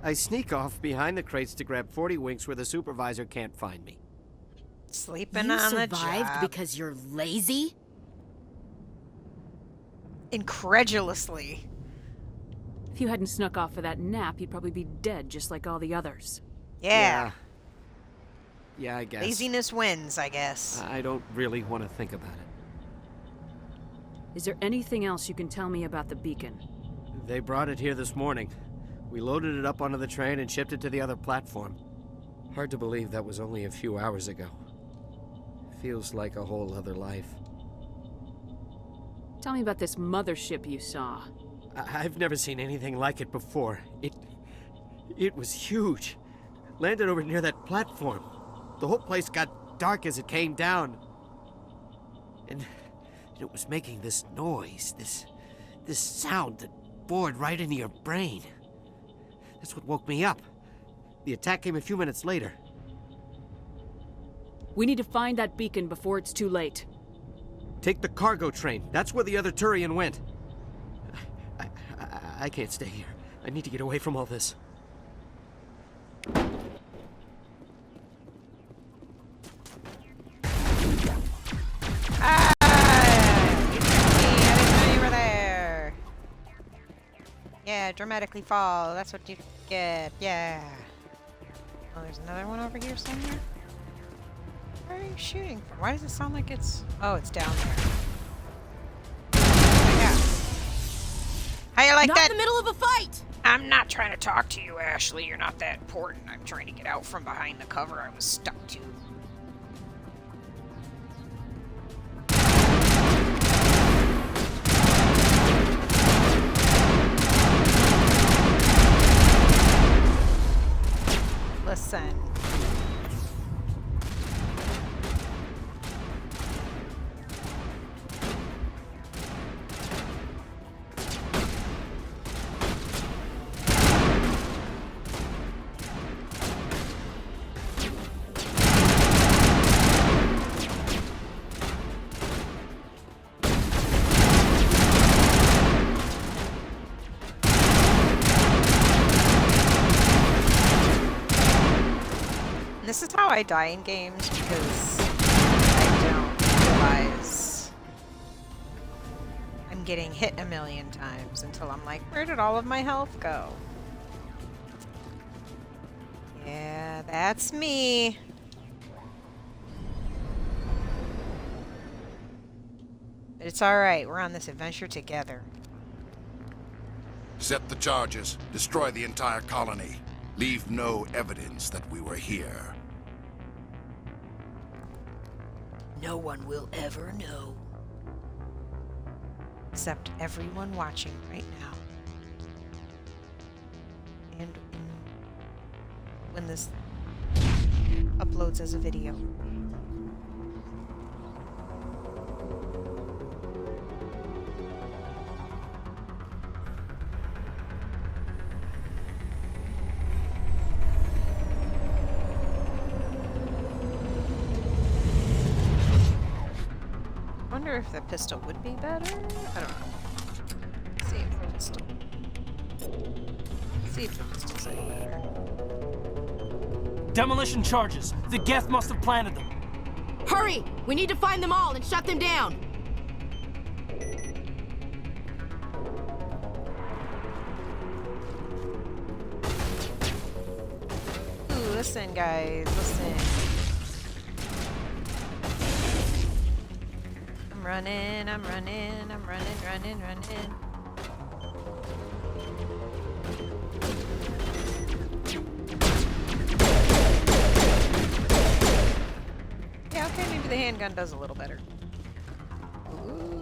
I sneak off behind the crates to grab 40 winks where the supervisor can't find me. Sleeping You on the survived job. because you're lazy? Incredulously. If you hadn't snuck off for that nap, you'd probably be dead just like all the others. Yeah. Yeah, I guess. Laziness wins, I guess. I don't really want to think about it. Is there anything else you can tell me about the beacon? They brought it here this morning. We loaded it up onto the train and shipped it to the other platform. Hard to believe that was only a few hours ago. Feels like a whole other life. Tell me about this mothership you saw. I've never seen anything like it before. It was huge. Landed over near that platform. The whole place got dark as it came down. And it was making this noise, this sound that bored right into your brain. That's what woke me up. The attack came a few minutes later. We need to find that beacon before it's too late. Take the cargo train. That's where the other Turian went. I can't stay here. I need to get away from all this. Yeah, dramatically fall. That's what you get. Yeah. Oh, there's another one over here somewhere. Where are you shooting from? Why does it sound like it's... Oh, it's down there. Yeah. How you like Not that? in the middle of a fight! I'm not trying to talk to you, Ashley. You're not that important. I'm trying to get out from behind the cover I was stuck to. Listen. how I die in games because I don't realize I'm getting hit a million times until I'm like, where did all of my health go? Yeah, that's me. But it's alright, we're on this adventure together. Set the charges. Destroy the entire colony. Leave no evidence that we were here. No one will ever know. Except everyone watching right now. And when this uploads as a video. I wonder if the pistol would be better? I don't know. Let's see if the pistol. Let's see if the pistol's any better. Demolition charges. The Geth must have planted them. Hurry! We need to find them all and shut them down! Ooh, listen, guys, listen. I'm running, running. Yeah, okay, maybe the handgun does a little better. Ooh.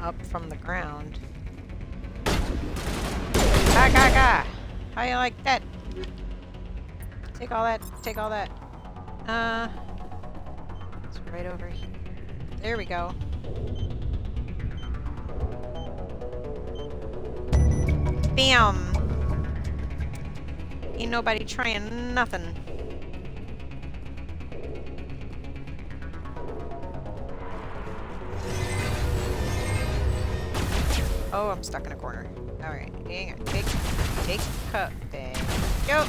Up from the ground. How you like that? Take all that, take all that. It's right over here. There we go. Bam! Ain't nobody trying nothing. Oh, I'm stuck in a corner. Alright, hang on. Take cut. There we go.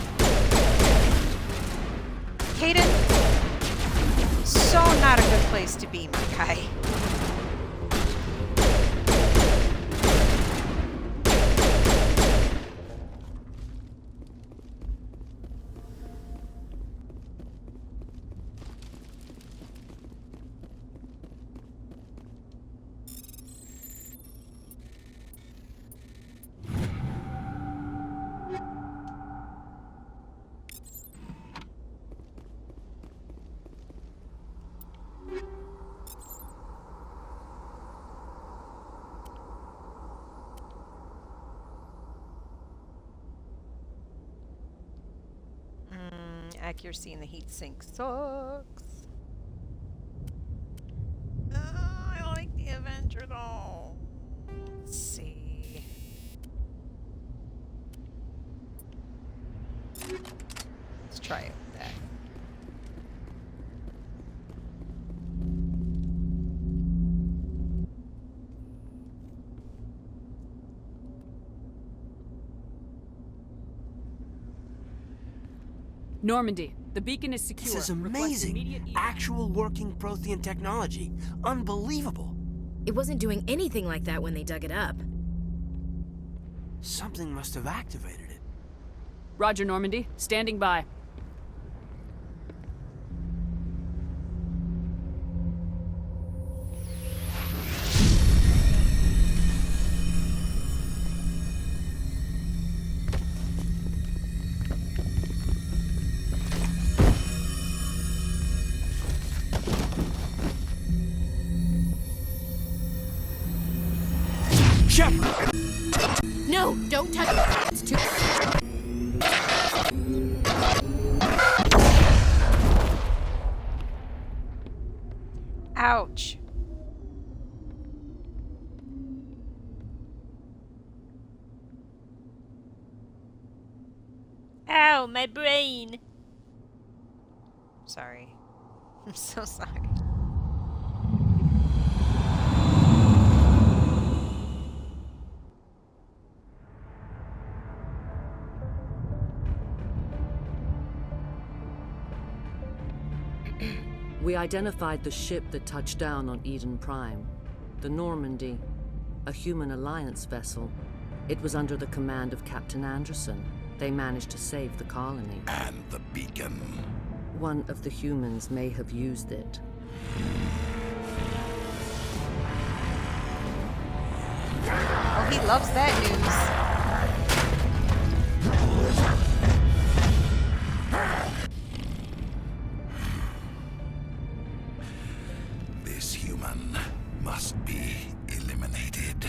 Caden, so not a good place to be, my guy. Accuracy in the heat sink sucks. I like the Avenger though. Let's see. Let's try it with that. Normandy, the beacon is secure. This is amazing. Actual working Prothean technology. Unbelievable. It wasn't doing anything like that when they dug it up. Something must have activated it. Roger, Normandy. Standing by. No, don't touch it. It's too... my brain. Sorry. I'm so sorry. We identified the ship that touched down on Eden Prime. The Normandy. A human alliance vessel. It was under the command of Captain Anderson. They managed to save the colony. And the beacon. One of the humans may have used it. Oh, he loves that news. This human must be eliminated.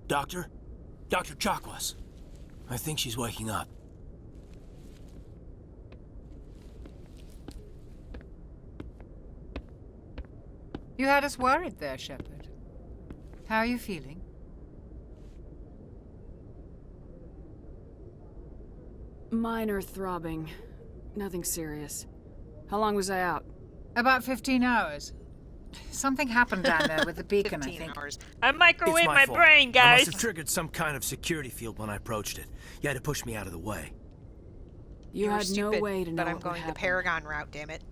Doctor? Dr. Chakwas. I think she's waking up. You had us worried there, Shepard. How are you feeling? Minor throbbing. Nothing serious. How long was I out? About 15 hours. Something happened down there with the beacon, I think. Hours. I microwaved It's my fault. brain, I guys. must have triggered some kind of security field when I approached it. You had to push me out of the way. You were had stupid, no way to know but I'm what would going the happen. Paragon route, damn it.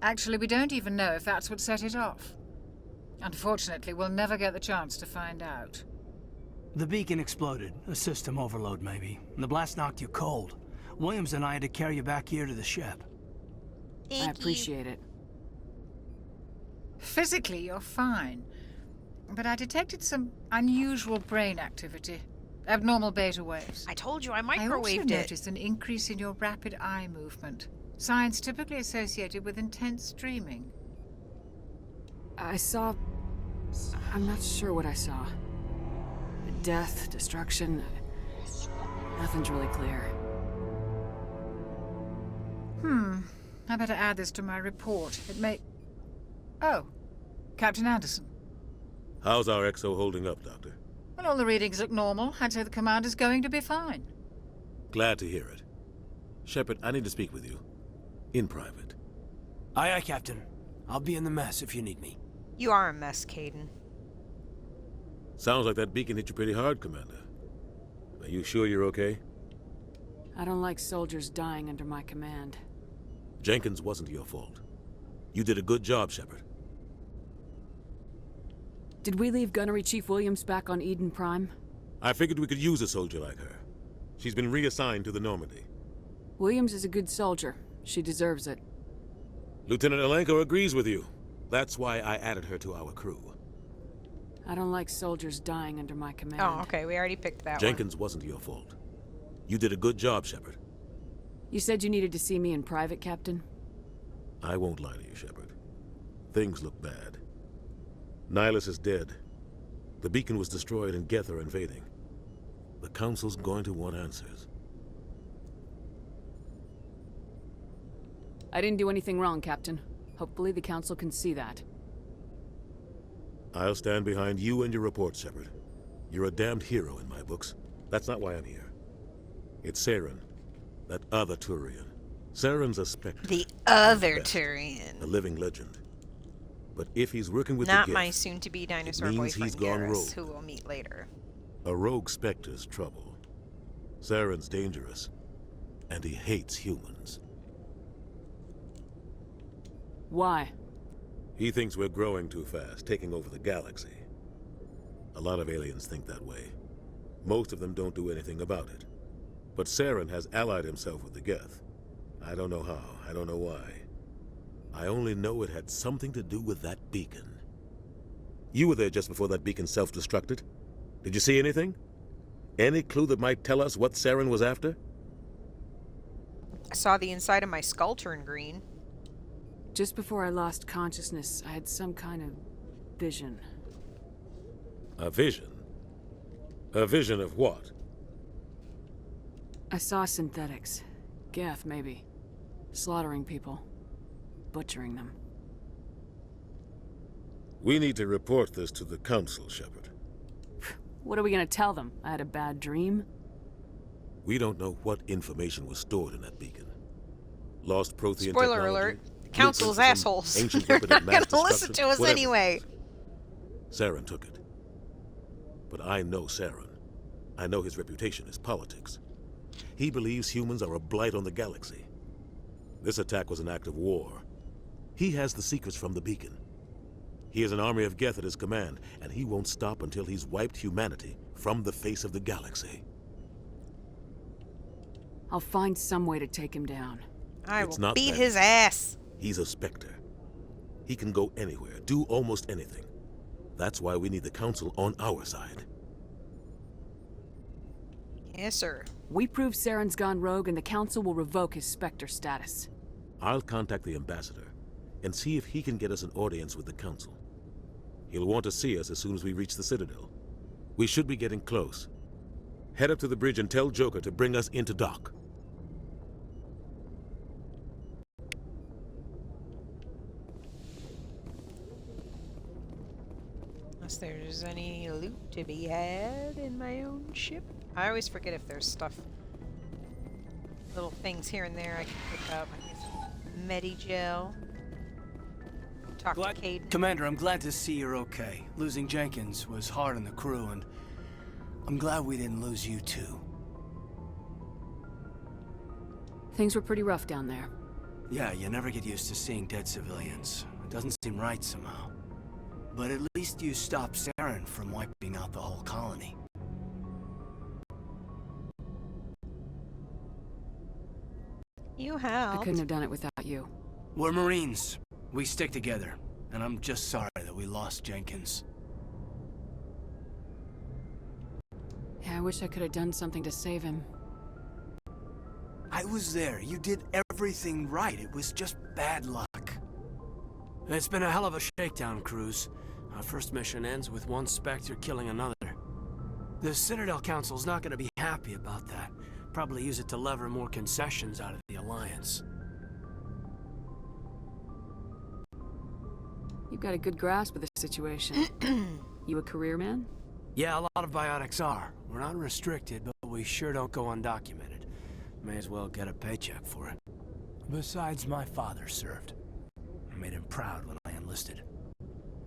Actually, we don't even know if that's what set it off. Unfortunately, we'll never get the chance to find out. The beacon exploded. A system overload, maybe. The blast knocked you cold. Williams and I had to carry you back here to the ship. I appreciate it. Physically, you're fine. But I detected some unusual brain activity. Abnormal beta waves. I told you I I also microwaved it. noticed an increase in your rapid eye movement. Signs typically associated with intense dreaming. I saw... I'm not sure what I saw. Death, destruction... Nothing's really clear. I better add this to my report. It may... Oh, Captain Anderson. How's our XO holding up, Doctor? Well, all the readings look normal. I'd say the commander's going to be fine. Glad to hear it. Shepard, I need to speak with you. In private. Aye, aye, Captain. I'll be in the mess if you need me. You are a mess, Caden. Sounds like that beacon hit you pretty hard, Commander. Are you sure you're okay? I don't like soldiers dying under my command. Jenkins wasn't your fault. You did a good job, Shepard. Did we leave Gunnery Chief Williams back on Eden Prime? I figured we could use a soldier like her. She's been reassigned to the Normandy. Williams is a good soldier. She deserves it. Lieutenant Alenko agrees with you. That's why I added her to our crew. I don't like soldiers dying under my command. Oh, okay. We already picked that Jenkins wasn't your fault. You did a good job, Shepard. You said you needed to see me in private, Captain? I won't lie to you, Shepard. Things look bad. Nihilus is dead. The beacon was destroyed and Geth are invading. The Council's going to want answers. I didn't do anything wrong, Captain. Hopefully the Council can see that. I'll stand behind you and your report, Shepard. You're a damned hero in my books. That's not why I'm here. It's Saren, that other Turian. Saren's a Spectre. The other Turian. A living legend. But if he's working with Not the my Geth, soon-to-be dinosaur it means boyfriend, he's gone Garrus, rogue. who we'll meet later. A rogue Spectre's trouble. Saren's dangerous, and he hates humans. Why? He thinks we're growing too fast, taking over the galaxy. A lot of aliens think that way. Most of them don't do anything about it. But Saren has allied himself with the Geth. I don't know how, I don't know why. I only know it had something to do with that beacon. You were there just before that beacon self-destructed. Did you see anything? Any clue that might tell us what Saren was after? I saw the inside of my skull turn green. Just before I lost consciousness, I had some kind of vision. A vision? A vision of what? I saw synthetics. Geth, maybe. Slaughtering people. butchering them. We need to report this to the Council, Shepard. What are we gonna tell them? I had a bad dream? We don't know what information was stored in that beacon. Lost Prothean Spoiler technology, alert. The Council's blueprints of some assholes. ancient They're weapon of not mass gonna listen to destruction, us whatever. anyway. Saren took it. But I know Saren. I know his reputation is politics. He believes humans are a blight on the galaxy. This attack was an act of war. He has the secrets from the beacon. He has an army of Geth at his command, and he won't stop until he's wiped humanity from the face of the galaxy. I'll find some way to take him down. I It's will not beat that his easy. ass. He's a Spectre. He can go anywhere, do almost anything. That's why we need the Council on our side. Yes, sir. We prove Saren's gone rogue and the Council will revoke his Spectre status. I'll contact the Ambassador and see if he can get us an audience with the Council. He'll want to see us as soon as we reach the Citadel. We should be getting close. Head up to the bridge and tell Joker to bring us into dock. Unless there's any loot to be had in my own ship. I always forget if there's stuff. Little things here and there I can pick up. I guess Medigel. Talk to Caden. Commander, I'm glad to see you're okay. Losing Jenkins was hard on the crew, and I'm glad we didn't lose you too. Things were pretty rough down there. Yeah, you never get used to seeing dead civilians. It doesn't seem right somehow. But at least you stopped Saren from wiping out the whole colony. You I helped. couldn't have done it without you. We're Marines. We stick together. And I'm just sorry that we lost Jenkins. Yeah, I wish I could have done something to save him. I was there. You did everything right. It was just bad luck. It's been a hell of a shakedown, Cruz. Our first mission ends with one Spectre killing another. The Citadel Council's not going to be happy about that. Probably use it to lever more concessions out of the Alliance. You've got a good grasp of the situation. You a career man? Yeah, a lot of biotics are. We're not restricted, but we sure don't go undocumented. May as well get a paycheck for it. Besides, my father served. I made him proud when I enlisted.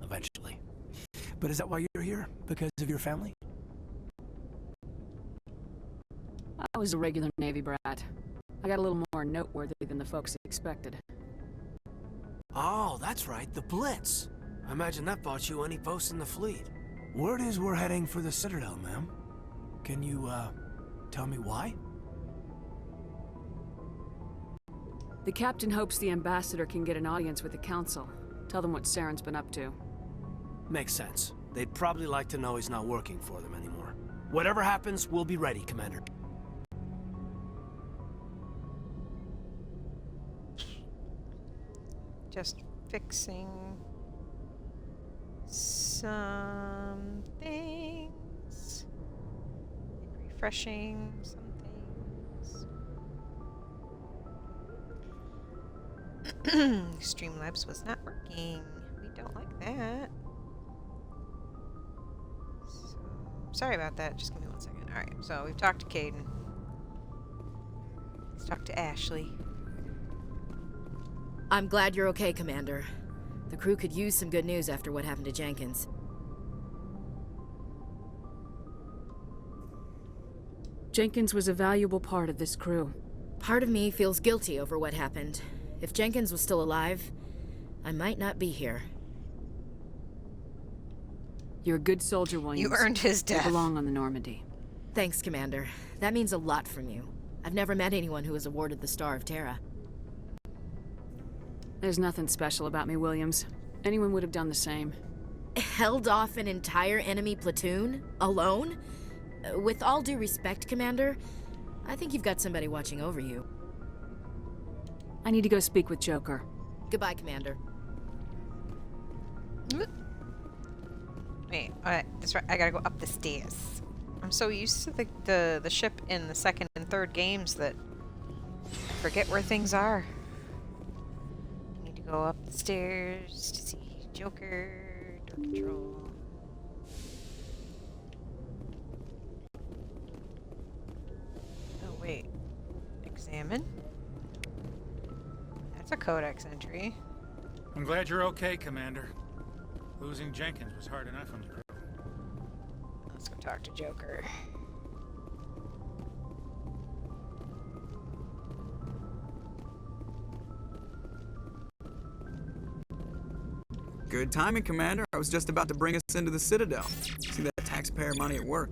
Eventually. But is that why you're here? Because of your family? I was a regular Navy brat. I got a little more noteworthy than the folks expected. Oh, that's right, the Blitz. I imagine that bought you any post in the fleet. Word is we're heading for the Citadel, ma'am. Can you, tell me why? The captain hopes the ambassador can get an audience with the council. Tell them what Saren's been up to. Makes sense. They'd probably like to know he's not working for them anymore. Whatever happens, we'll be ready, Commander. Just fixing some things. Refreshing some things. Streamlabs was not working. We don't like that. So, sorry about that. Just give me 1 second. Alright, so we've talked to Caden. Let's talk to Ashley. I'm glad you're okay, Commander. The crew could use some good news after what happened to Jenkins. Jenkins was a valuable part of this crew. Part of me feels guilty over what happened. If Jenkins was still alive, I might not be here. You're a good soldier, Williams. You earned his death. You belong on the Normandy. Thanks, Commander. That means a lot from you. I've never met anyone who was awarded the Star of Terra. There's nothing special about me, Williams. Anyone would have done the same. Held off an entire enemy platoon? Alone? With all due respect, Commander, I think you've got somebody watching over you. I need to go speak with Joker. Goodbye, Commander. Wait, that's right. I gotta go up the stairs. I'm so used to the ship in the second and third games that I forget where things are. I need to go up the stairs to see Joker, door control. Oh, wait. Examine? That's a codex entry. I'm glad you're okay, Commander. Losing Jenkins was hard enough on the crew. Let's go talk to Joker. Good timing, Commander. I was just about to bring us into the Citadel. See that taxpayer money at work.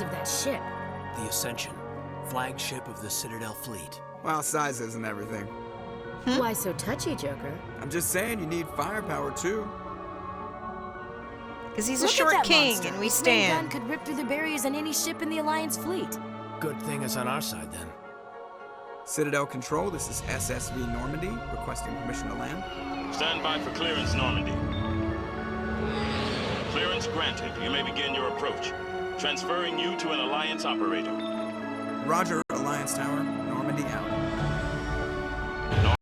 Of that ship. The Ascension, flagship of the Citadel fleet. Well, size isn't everything. Why so touchy, Joker? I'm just saying you need firepower too. Because he's a short king and we stand. Gun could rip through the barriers in any ship in the Alliance fleet. Good thing it's on our side then. Citadel Control, this is SSV Normandy, requesting permission to land. Stand by for clearance, Normandy. Clearance granted. You may begin your approach. Transferring you to an Alliance operator. Roger, Alliance Tower. Normandy out.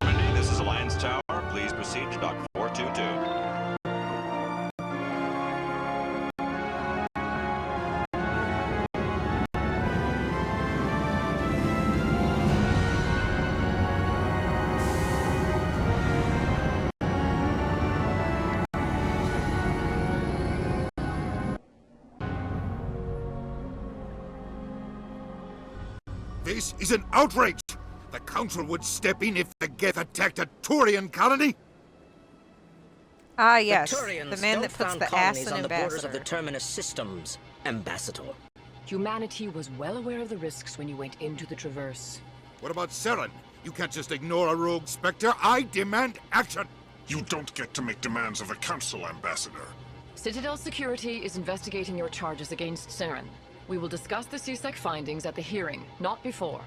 Normandy, this is Alliance Tower. Please proceed to Dock 422. This is an outrage! The Council would step in if the Geth attacked a Turian colony? Ah, yes. The Turians The man don't that puts found the colonies ass in on the borders of ambassador. the Terminus systems, Ambassador. Humanity was well aware of the risks when you went into the Traverse. What about Saren? You can't just ignore a rogue Spectre. I demand action! You don't get to make demands of the Council, Ambassador. Citadel Security is investigating your charges against Saren. We will discuss the CSEC findings at the hearing, not before.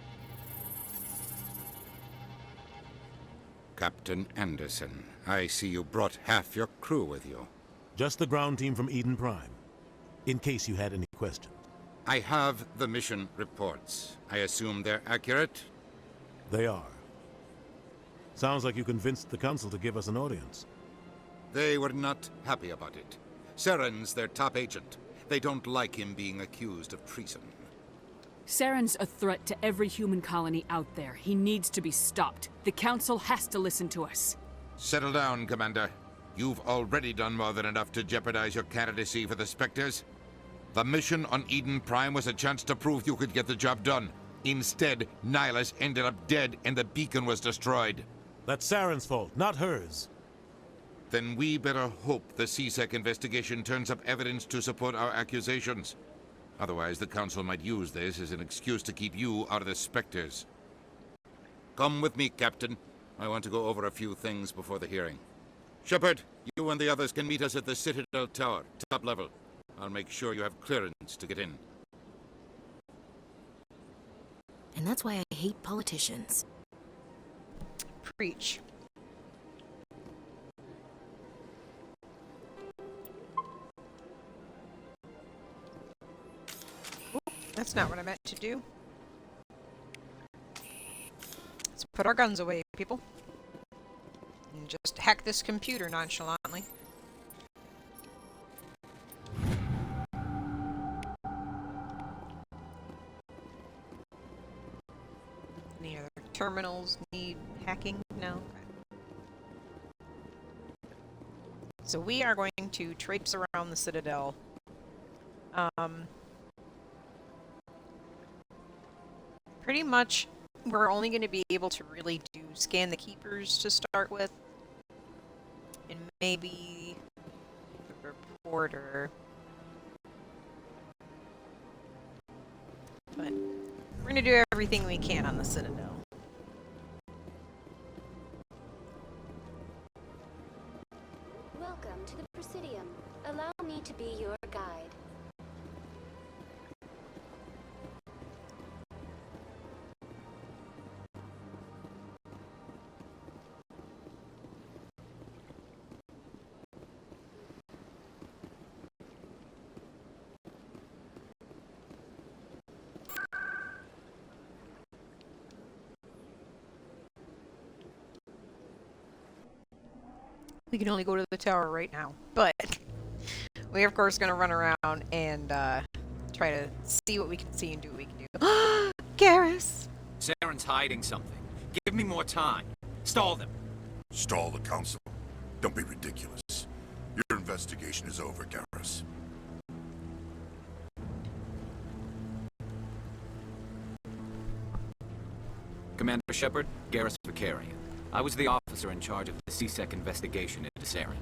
Captain Anderson, I see you brought half your crew with you. Just the ground team from Eden Prime, in case you had any questions. I have the mission reports. I assume they're accurate? They are. Sounds like you convinced the Council to give us an audience. They were not happy about it. Saren's their top agent. They don't like him being accused of treason. Saren's a threat to every human colony out there. He needs to be stopped. The Council has to listen to us. Settle down, Commander. You've already done more than enough to jeopardize your candidacy for the Spectres. The mission on Eden Prime was a chance to prove you could get the job done. Instead, Nihilus ended up dead and the beacon was destroyed. That's Saren's fault, not hers. Then we better hope the CSEC investigation turns up evidence to support our accusations. Otherwise, the Council might use this as an excuse to keep you out of the Spectres. Come with me, Captain. I want to go over a few things before the hearing. Shepard, you and the others can meet us at the Citadel Tower, top level. I'll make sure you have clearance to get in. And that's why I hate politicians. Preach. That's not what I meant to do. Let's put our guns away, people. And just hack this computer nonchalantly. Any other terminals need hacking? No? Okay. So we are going to traipse around the Citadel. Pretty much, we're only going to be able to really scan the keepers to start with. And maybe the reporter. But We're gonna do everything we can on the Citadel. Welcome to the Presidium. Allow me to be your guide. We can only go to the tower right now, but we are of course going to run around and try to see what we can see and do what we can do. Garrus! Saren's hiding something. Give me more time. Stall them. Stall the council? Don't be ridiculous. Your investigation is over, Garrus. Commander Shepard, Garrus Vicarian. I was the officer in charge of the CSEC investigation into Saren.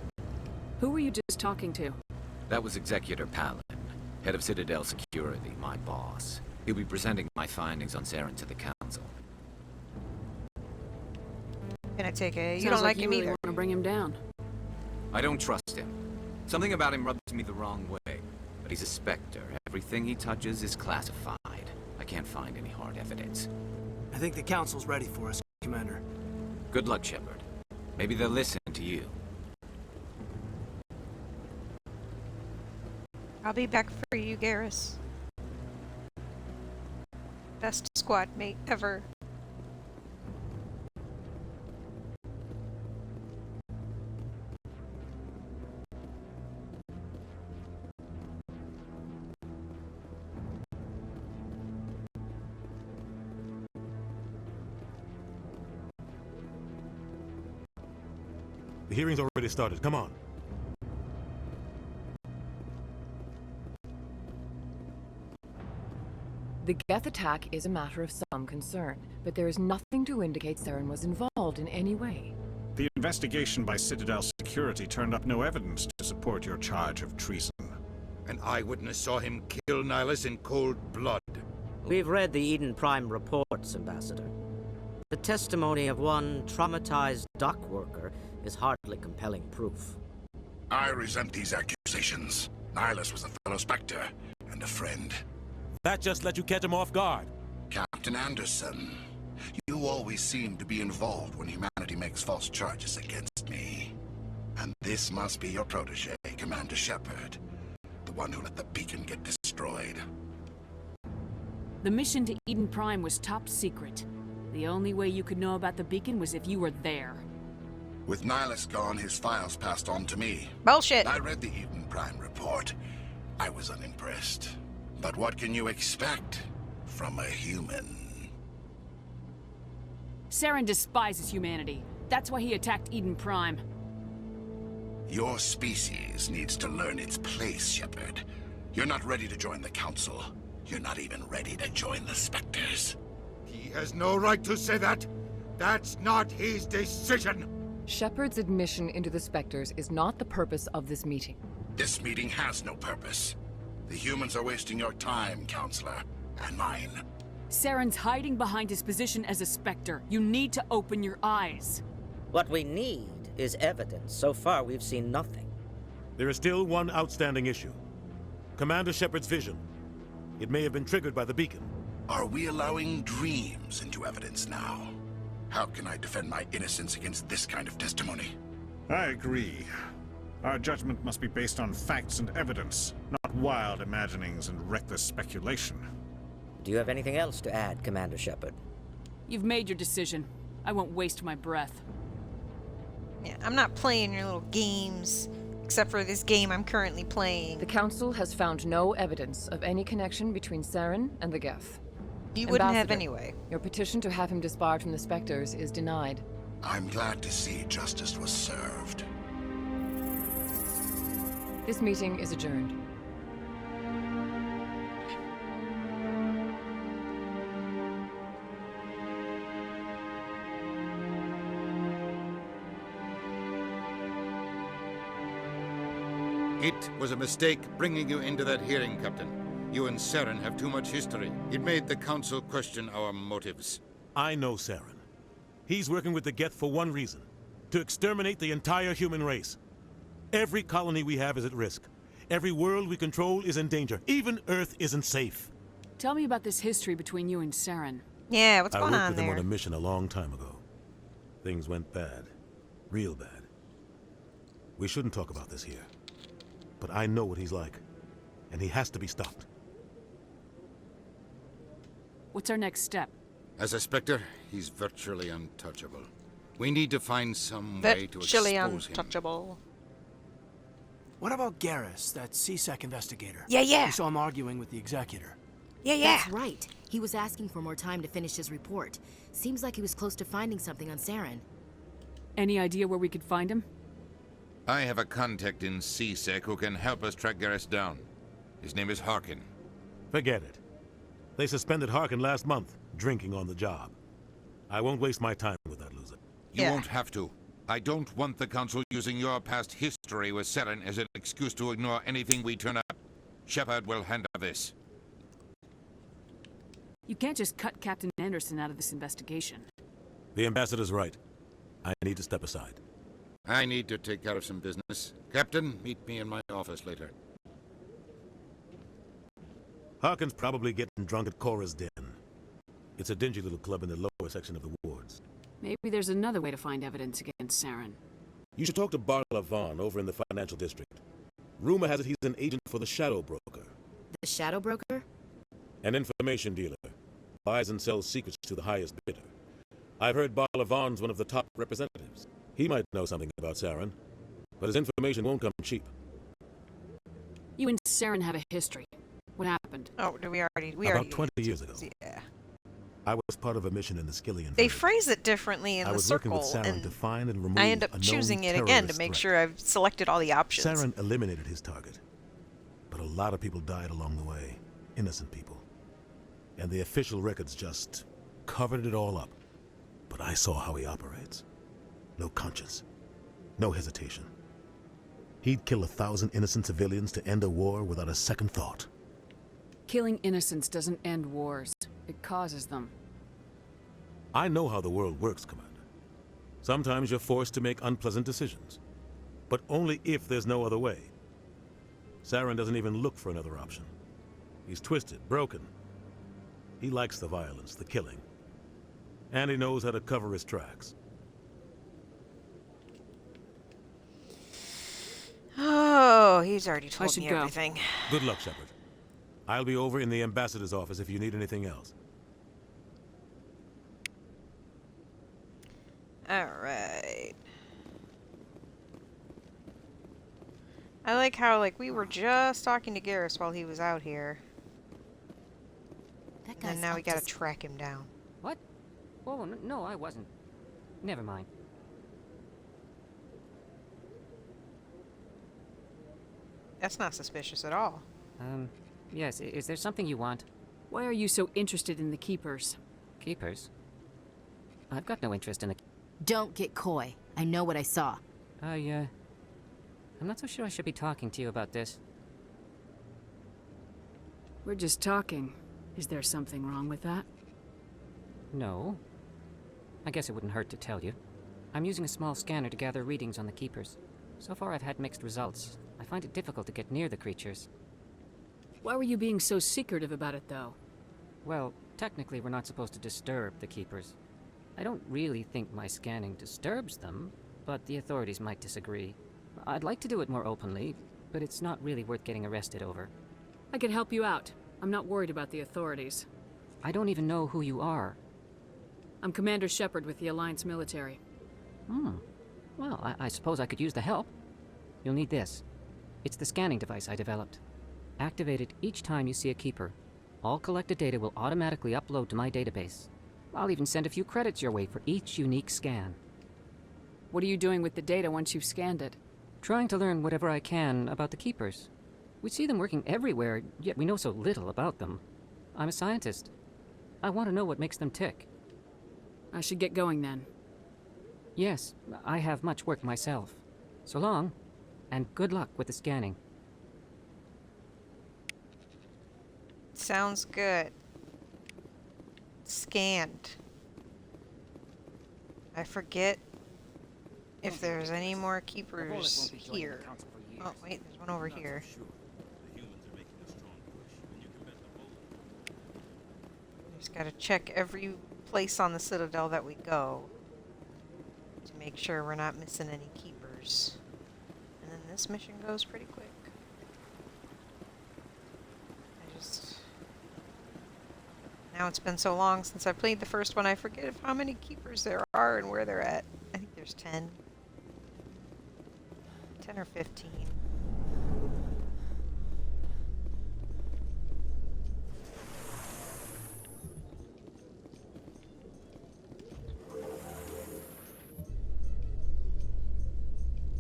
Who were you just talking to? That was Executor Palin, head of Citadel Security, my boss. He'll be presenting my findings on Saren to the council. Can I take it? You Sounds don't like him you really either. want to bring him down. I don't trust him. Something about him rubs me the wrong way. But he's a Spectre. Everything he touches is classified. I can't find any hard evidence. I think the council's ready for us, Commander. Good luck, Shepard. Maybe they'll listen to you. I'll be back for you, Garrus. Best squad mate ever. The hearing's already started. Come on. The Geth attack is a matter of some concern, but there is nothing to indicate Saren was involved in any way. The investigation by Citadel Security turned up no evidence to support your charge of treason. An eyewitness saw him kill Nihilus in cold blood. We've read the Eden Prime reports, Ambassador. The testimony of one traumatized dock worker is hardly compelling proof. I resent these accusations. Nihilus was a fellow Spectre and a friend. That just let you catch him off guard. Captain Anderson, you always seem to be involved when humanity makes false charges against me. And this must be your protege, Commander Shepard. The one who let the beacon get destroyed. The mission to Eden Prime was top secret. The only way you could know about the beacon was if you were there. With Nihilus gone, his files passed on to me. Bullshit! I read the Eden Prime report. I was unimpressed. But what can you expect from a human? Saren despises humanity. That's why he attacked Eden Prime. Your species needs to learn its place, Shepard. You're not ready to join the Council. You're not even ready to join the Spectres. He has no right to say that. That's not his decision. Shepard's admission into the Spectres is not the purpose of this meeting. This meeting has no purpose. The humans are wasting your time, Counselor, and mine. Saren's hiding behind his position as a Spectre. You need to open your eyes. What we need is evidence. So far, we've seen nothing. There is still one outstanding issue. Commander Shepard's vision. It may have been triggered by the beacon. Are we allowing dreams into evidence now? How can I defend my innocence against this kind of testimony? I agree. Our judgment must be based on facts and evidence, not wild imaginings and reckless speculation. Do you have anything else to add, Commander Shepard? You've made your decision. I won't waste my breath. Yeah, I'm not playing your little games, except for this game I'm currently playing. The Council has found no evidence of any connection between Saren and the Geth. You wouldn't have Ambassador, anyway. Your petition to have him disbarred from the Spectres is denied. I'm glad to see justice was served. This meeting is adjourned. It was a mistake bringing you into that hearing, Captain. You and Saren have too much history. It made the Council question our motives. I know Saren. He's working with the Geth for one reason. To exterminate the entire human race. Every colony we have is at risk. Every world we control is in danger. Even Earth isn't safe. Tell me about this history between you and Saren. Yeah, what's going on there? I worked with him on a mission a long time ago. Things went bad. Real bad. We shouldn't talk about this here. But I know what he's like. And he has to be stopped. What's our next step? As a Spectre, he's virtually untouchable. We need to find some way to Virtually expose him. untouchable. What about Garrus, that CSEC investigator? Yeah. We saw him arguing with the executor. Yeah. That's right. He was asking for more time to finish his report. Seems like he was close to finding something on Saren. Any idea where we could find him? I have a contact in CSEC who can help us track Garrus down. His name is Harkin. Forget it. They suspended Harkin last month, drinking on the job. I won't waste my time with that loser. You won't have to. I don't want the Council using your past history with Saren as an excuse to ignore anything we turn up. Shepard will handle this. You can't just cut Captain Anderson out of this investigation. The ambassador's right. I need to step aside. I need to take care of some business. Captain, meet me in my office later. Harkin's probably getting drunk at Cora's Den. It's a dingy little club in the lower section of the wards. Maybe there's another way to find evidence against Saren. You should talk to Barla Vaughn over in the financial district. Rumor has it he's an agent for the Shadow Broker. The Shadow Broker? An information dealer. Buys and sells secrets to the highest bidder. I've heard Barla Vaughn's one of the top representatives. He might know something about Saren, but his information won't come cheap. You and Saren have a history. What happened? Oh, we already About 20 years ago. Yeah. I was part of a mission in the Skillian. They phrase it differently in I the was circle, working with Saren and to find and remove I end up a known choosing it again to terrorist make threat. sure I've selected all the options. Saren eliminated his target, but a lot of people died along the way. Innocent people. And the official records just covered it all up. But I saw how he operates. No conscience. No hesitation. He'd kill 1,000 innocent civilians to end a war without a second thought. Killing innocents doesn't end wars. It causes them. I know how the world works, Commander. Sometimes you're forced to make unpleasant decisions. But only if there's no other way. Saren doesn't even look for another option. He's twisted, broken. He likes the violence, the killing. And he knows how to cover his tracks. Oh, he's already told should me go. everything. Good luck, Shepard. I'll be over in the ambassador's office if you need anything else. Alright. I like how, we were just talking to Garrus while he was out here. And now we gotta track him down. What? Oh, no, I wasn't. Never mind. That's not suspicious at all. Yes, is there something you want? Why are you so interested in the Keepers? Keepers? I've got no interest in the... Don't get coy. I know what I saw. I'm not so sure I should be talking to you about this. We're just talking. Is there something wrong with that? No. I guess it wouldn't hurt to tell you. I'm using a small scanner to gather readings on the Keepers. So far I've had mixed results. I find it difficult to get near the creatures. Why were you being so secretive about it, though? Well, technically we're not supposed to disturb the Keepers. I don't really think my scanning disturbs them, but the authorities might disagree. I'd like to do it more openly, but it's not really worth getting arrested over. I can help you out. I'm not worried about the authorities. I don't even know who you are. I'm Commander Shepard with the Alliance military. Well, I suppose I could use the help. You'll need this. It's the scanning device I developed. Activate it each time you see a Keeper. All collected data will automatically upload to my database. I'll even send a few credits your way for each unique scan. What are you doing with the data once you've scanned it? Trying to learn whatever I can about the Keepers. We see them working everywhere, yet we know so little about them. I'm a scientist. I want to know what makes them tick. I should get going then. Yes, I have much work myself. So long, and good luck with the scanning. Sounds good. Scanned. I forget if there's any more keepers here. Oh, wait, there's one over here. Just gotta check every place on the Citadel that we go to make sure we're not missing any keepers. And then this mission goes pretty quick. Now it's been so long since I played the first one, I forget how many keepers there are and where they're at. I think there's 10. 10 or 15.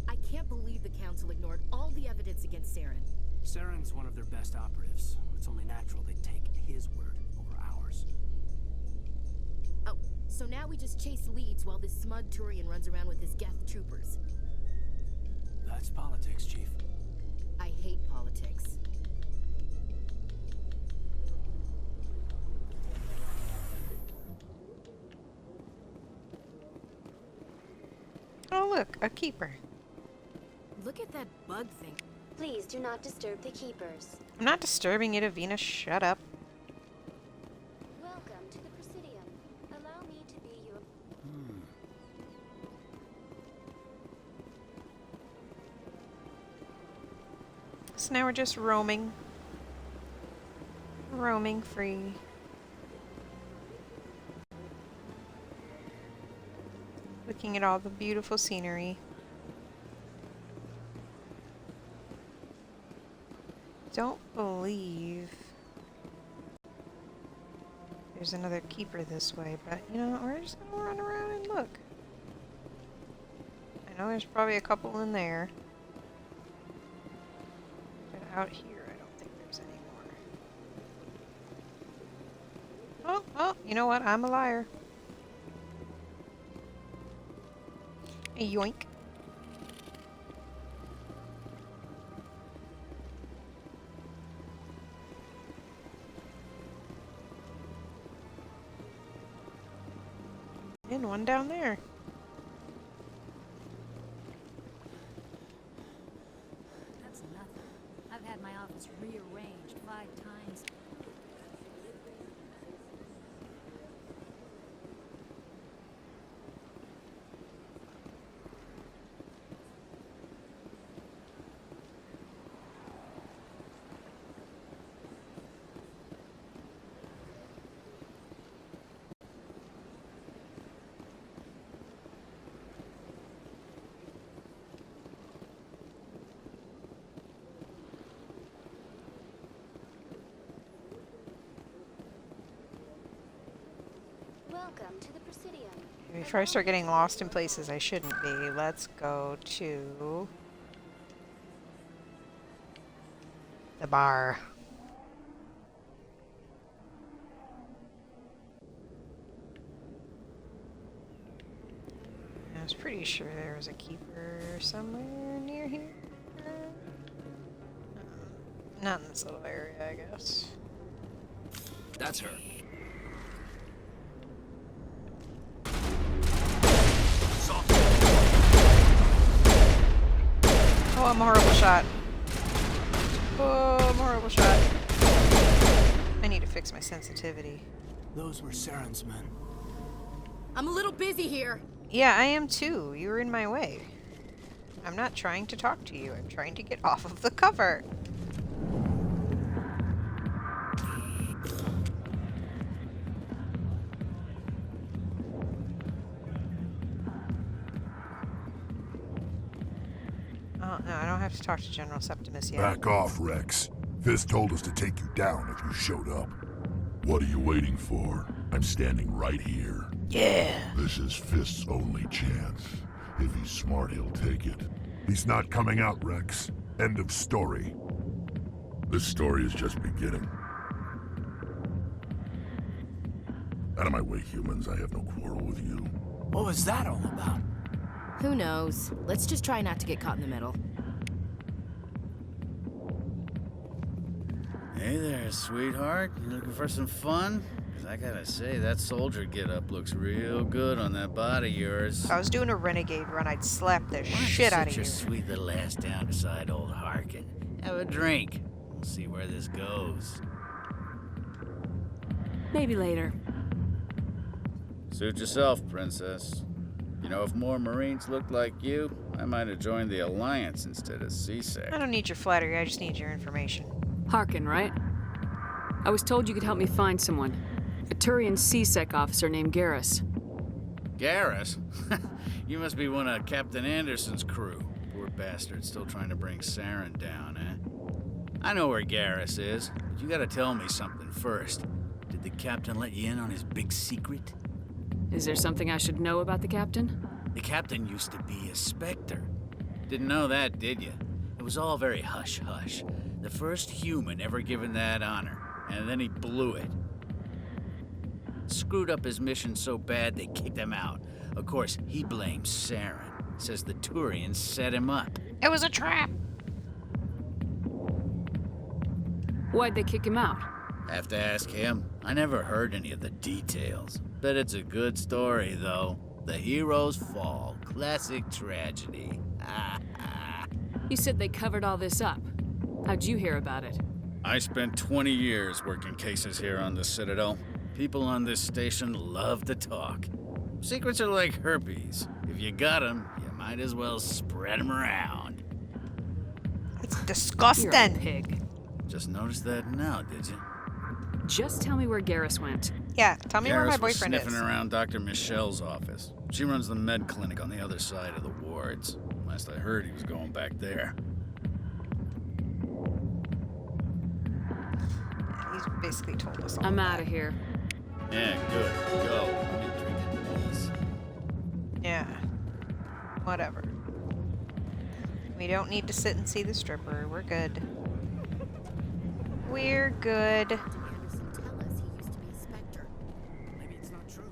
I can't believe the Council ignored all the evidence against Saren. Saren's one of their best operatives. It's only natural they'd take his word over ours. Oh, so now we just chase leads while this smug Turian runs around with his Geth troopers. That's politics, Chief. I hate politics. Oh look, a keeper. Look at that bug thing. Please do not disturb the keepers. I'm not disturbing it, Avina. Shut up. Welcome to the Presidium. Allow me to be your... So now we're just roaming. Roaming free. Looking at all the beautiful scenery. Don't believe there's another keeper this way, but you know, we're just gonna run around and look. I know there's probably a couple in there. But out here, I don't think there's any more. Oh, you know what? I'm a liar. A yoink. And one down there. That's nothing. I've had my office rearranged 5 times. Welcome to the Presidium. Before I start getting lost in places I shouldn't be, let's go to the bar. I was pretty sure there was a keeper somewhere near here. Not in this little area, I guess. That's her. Oh, I'm a horrible shot. Oh, I'm a horrible shot. I need to fix my sensitivity. Those were Saren's men. I'm a little busy here. Yeah, I am too. You were in my way. I'm not trying to talk to you. I'm trying to get off of the cover. Oh, no, I don't have to talk to General Septimus yet. Back off, Rex. Fist told us to take you down if you showed up. What are you waiting for? I'm standing right here. Yeah. This is Fist's only chance. If he's smart, he'll take it. He's not coming out, Rex. End of story. This story is just beginning. Out of my way, humans. I have no quarrel with you. What was that all about? Who knows? Let's just try not to get caught in the middle. Hey there, sweetheart. You looking for some fun? 'Cause I gotta say, that soldier get-up looks real good on that body of yours. If I was doing a renegade run, I'd slap the shit out of Sit you. your sweet little ass down beside old Harkin. Have a drink. We'll see where this goes. Maybe later. Suit yourself, princess. You know, if more Marines looked like you, I might have joined the Alliance instead of CSEC. I don't need your flattery, I just need your information. Harkin, right? I was told you could help me find someone. A Turian CSEC officer named Garrus. Garrus? You must be one of Captain Anderson's crew. Poor bastard, still trying to bring Saren down, eh? I know where Garrus is, but you gotta tell me something first. Did the captain let you in on his big secret? Is there something I should know about the captain? The captain used to be a Spectre. Didn't know that, did you? It was all very hush-hush. The first human ever given that honor, and then he blew it. Screwed up his mission so bad they kicked him out. Of course, he blames Saren. Says the Turians set him up. It was a trap! Why'd they kick him out? Have to ask him. I never heard any of the details. Bet it's a good story, though. The heroes fall. Classic tragedy. You said they covered all this up. How'd you hear about it? I spent 20 years working cases here on the Citadel. People on this station love to talk. Secrets are like herpes. If you got them, you might as well spread them around. It's disgusting. You're a pig. Just noticed that now, did you? Just tell me where Garrus went. Yeah, tell me where my Garrus was boyfriend sniffing is. around Dr. Michelle's office. She runs the med clinic on the other side of the wards. Last I heard, he was going back there. He's basically told us all I'm that. out of here. Yeah, good. Go. Get drinking this. Yeah. Whatever. We don't need to sit and see the stripper. We're good. We're good. Anderson tell us he used to be a Spectre. Maybe it's not true.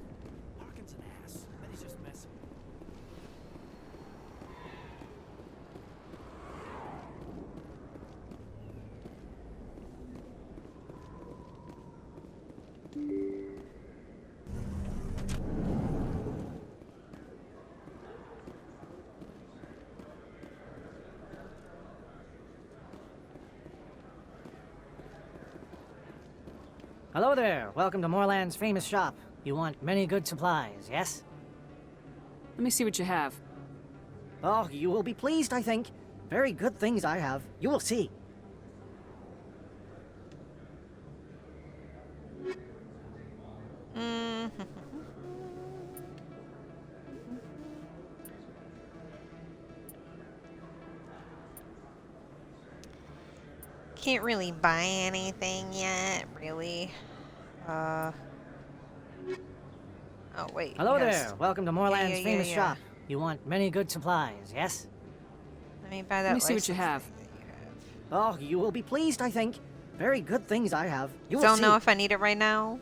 Harkin's an ass. Then he's just messing. Hello there. Welcome to Moorland's famous shop. You want many good supplies, yes? Let me see what you have. Oh, you will be pleased, I think. Very good things I have. You will see. Can't really buy anything yet, really. Oh, wait. Hello yes. there. Welcome to Moorland's yeah, famous yeah. shop. You want many good supplies, yes? Let me buy that. Let me see what you have. Oh, you will be pleased, I think. Very good things I have. You will Don't see. know if I need it right now,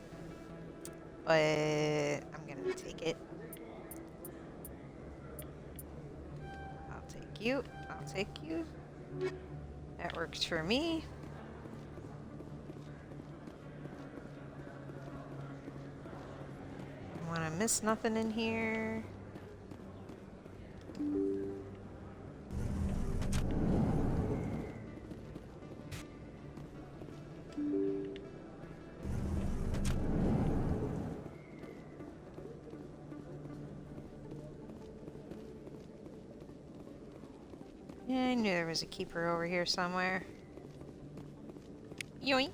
but I'm gonna take it. I'll take you. I'll take you. That works for me. Don't want to miss nothing in here. Yeah, I knew there was a keeper over here somewhere. Yoink.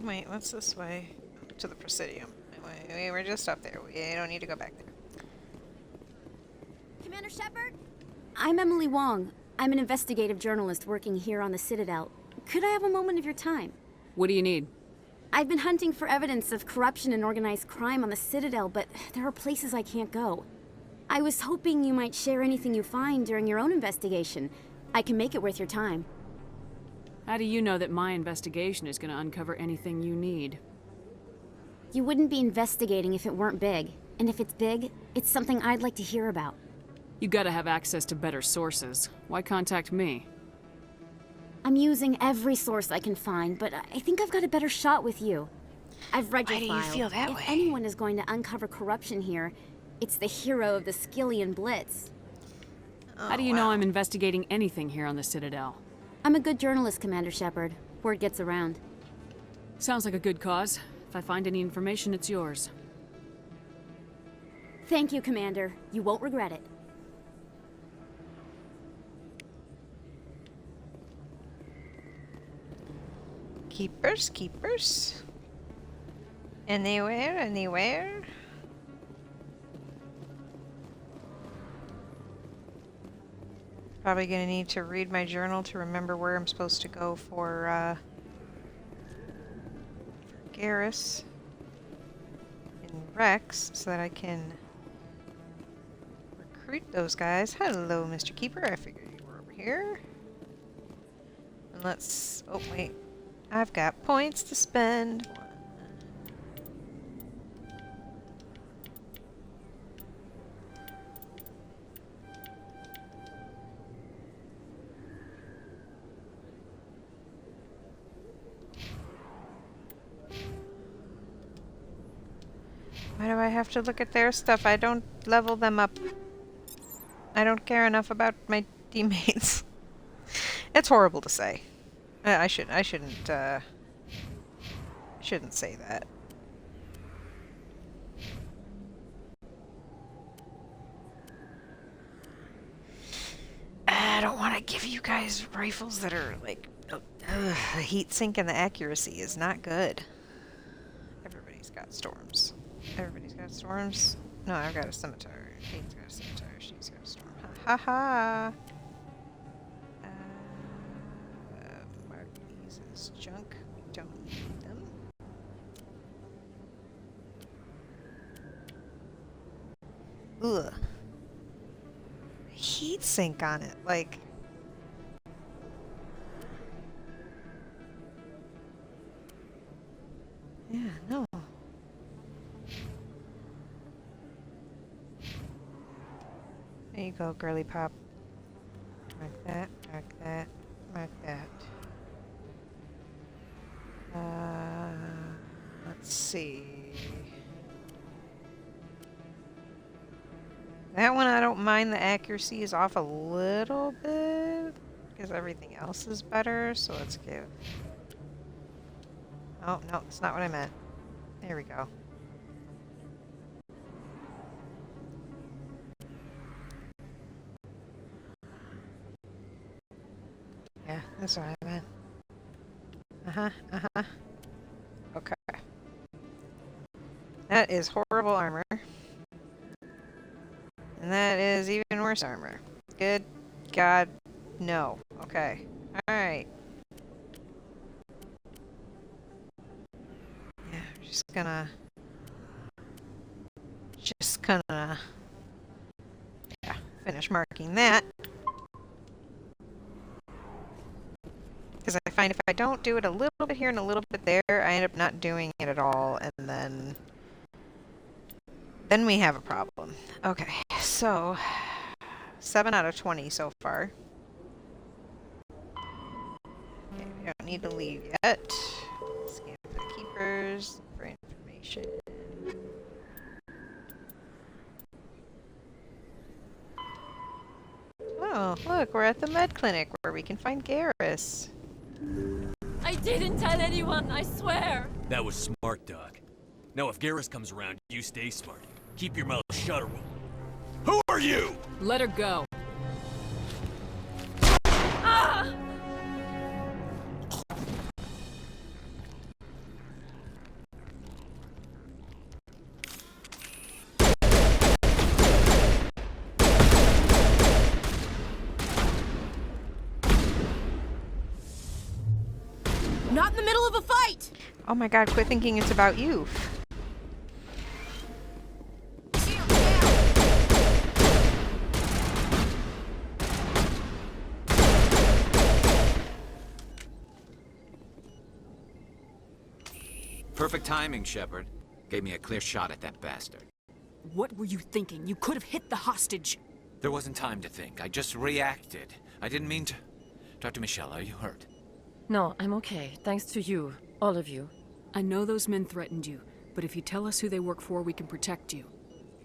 Wait, what's this way? To the Presidium. We were just up there. We don't need to go back there. Commander Shepard? I'm Emily Wong. I'm an investigative journalist working here on the Citadel. Could I have a moment of your time? What do you need? I've been hunting for evidence of corruption and organized crime on the Citadel, but there are places I can't go. I was hoping you might share anything you find during your own investigation. I can make it worth your time. How do you know that my investigation is going to uncover anything you need? You wouldn't be investigating if it weren't big. And if it's big, it's something I'd like to hear about. You gotta have access to better sources. Why contact me? I'm using every source I can find, but I think I've got a better shot with you. I've read your Why do file. you feel that if way? anyone is going to uncover corruption here, it's the hero of the Skillian Blitz. How do you know I'm investigating anything here on the Citadel? I'm a good journalist, Commander Shepard. Word gets around. Sounds like a good cause. If I find any information, it's yours. Thank you, Commander. You won't regret it. Keepers, keepers. Anywhere, anywhere. Probably gonna need to read my journal to remember where I'm supposed to go for Garrus and Rex so that I can recruit those guys. Hello, Mr. Keeper. I figured you were over here. And let's... Oh, wait. I've got points to spend. Why do I have to look at their stuff? I don't level them up. I don't care enough about my teammates. It's horrible to say. I shouldn't say that. I don't want to give you guys rifles that are like the heat sink and the accuracy is not good. Everybody's got storms. Everybody's got storms. No, I've got a scimitar. Kate's got a scimitar. She's got a storm. Ha ha ha! Mark these as junk. We don't need them. Ugh. Heat sink on it, like. Yeah, no. There you go, girly pop. Mark that, mark that, mark that. Let's see. That one I don't mind, the accuracy is off a little bit because everything else is better, so let's give... Oh, no, that's not what I meant. There we go. Yeah, that's what I meant. Uh-huh, uh-huh. Okay. That is horrible armor. And that is even worse armor. Good God, no. Okay. Alright. Yeah, we're just gonna yeah, finish marking that. Because I find if I don't do it a little bit here and a little bit there, I end up not doing it at all, and then we have a problem. Okay, so 7 out of 20 so far. Okay, we don't need to leave yet. Scan for the keepers, for information. Oh, look, we're at the med clinic where we can find Garrus. I didn't tell anyone, I swear. That was smart, Doc. Now if Garrus comes around, you stay smart. Keep your mouth shut or we'll... Who are you? Let her go. Ah! Not in the middle of a fight! Oh my god, quit thinking it's about you. Perfect timing, Shepard. Gave me a clear shot at that bastard. What were you thinking? You could have hit the hostage. There wasn't time to think. I just reacted. I didn't mean to... Dr. Michelle, are you hurt? No, I'm okay. Thanks to you. All of you. I know those men threatened you, but if you tell us who they work for, we can protect you.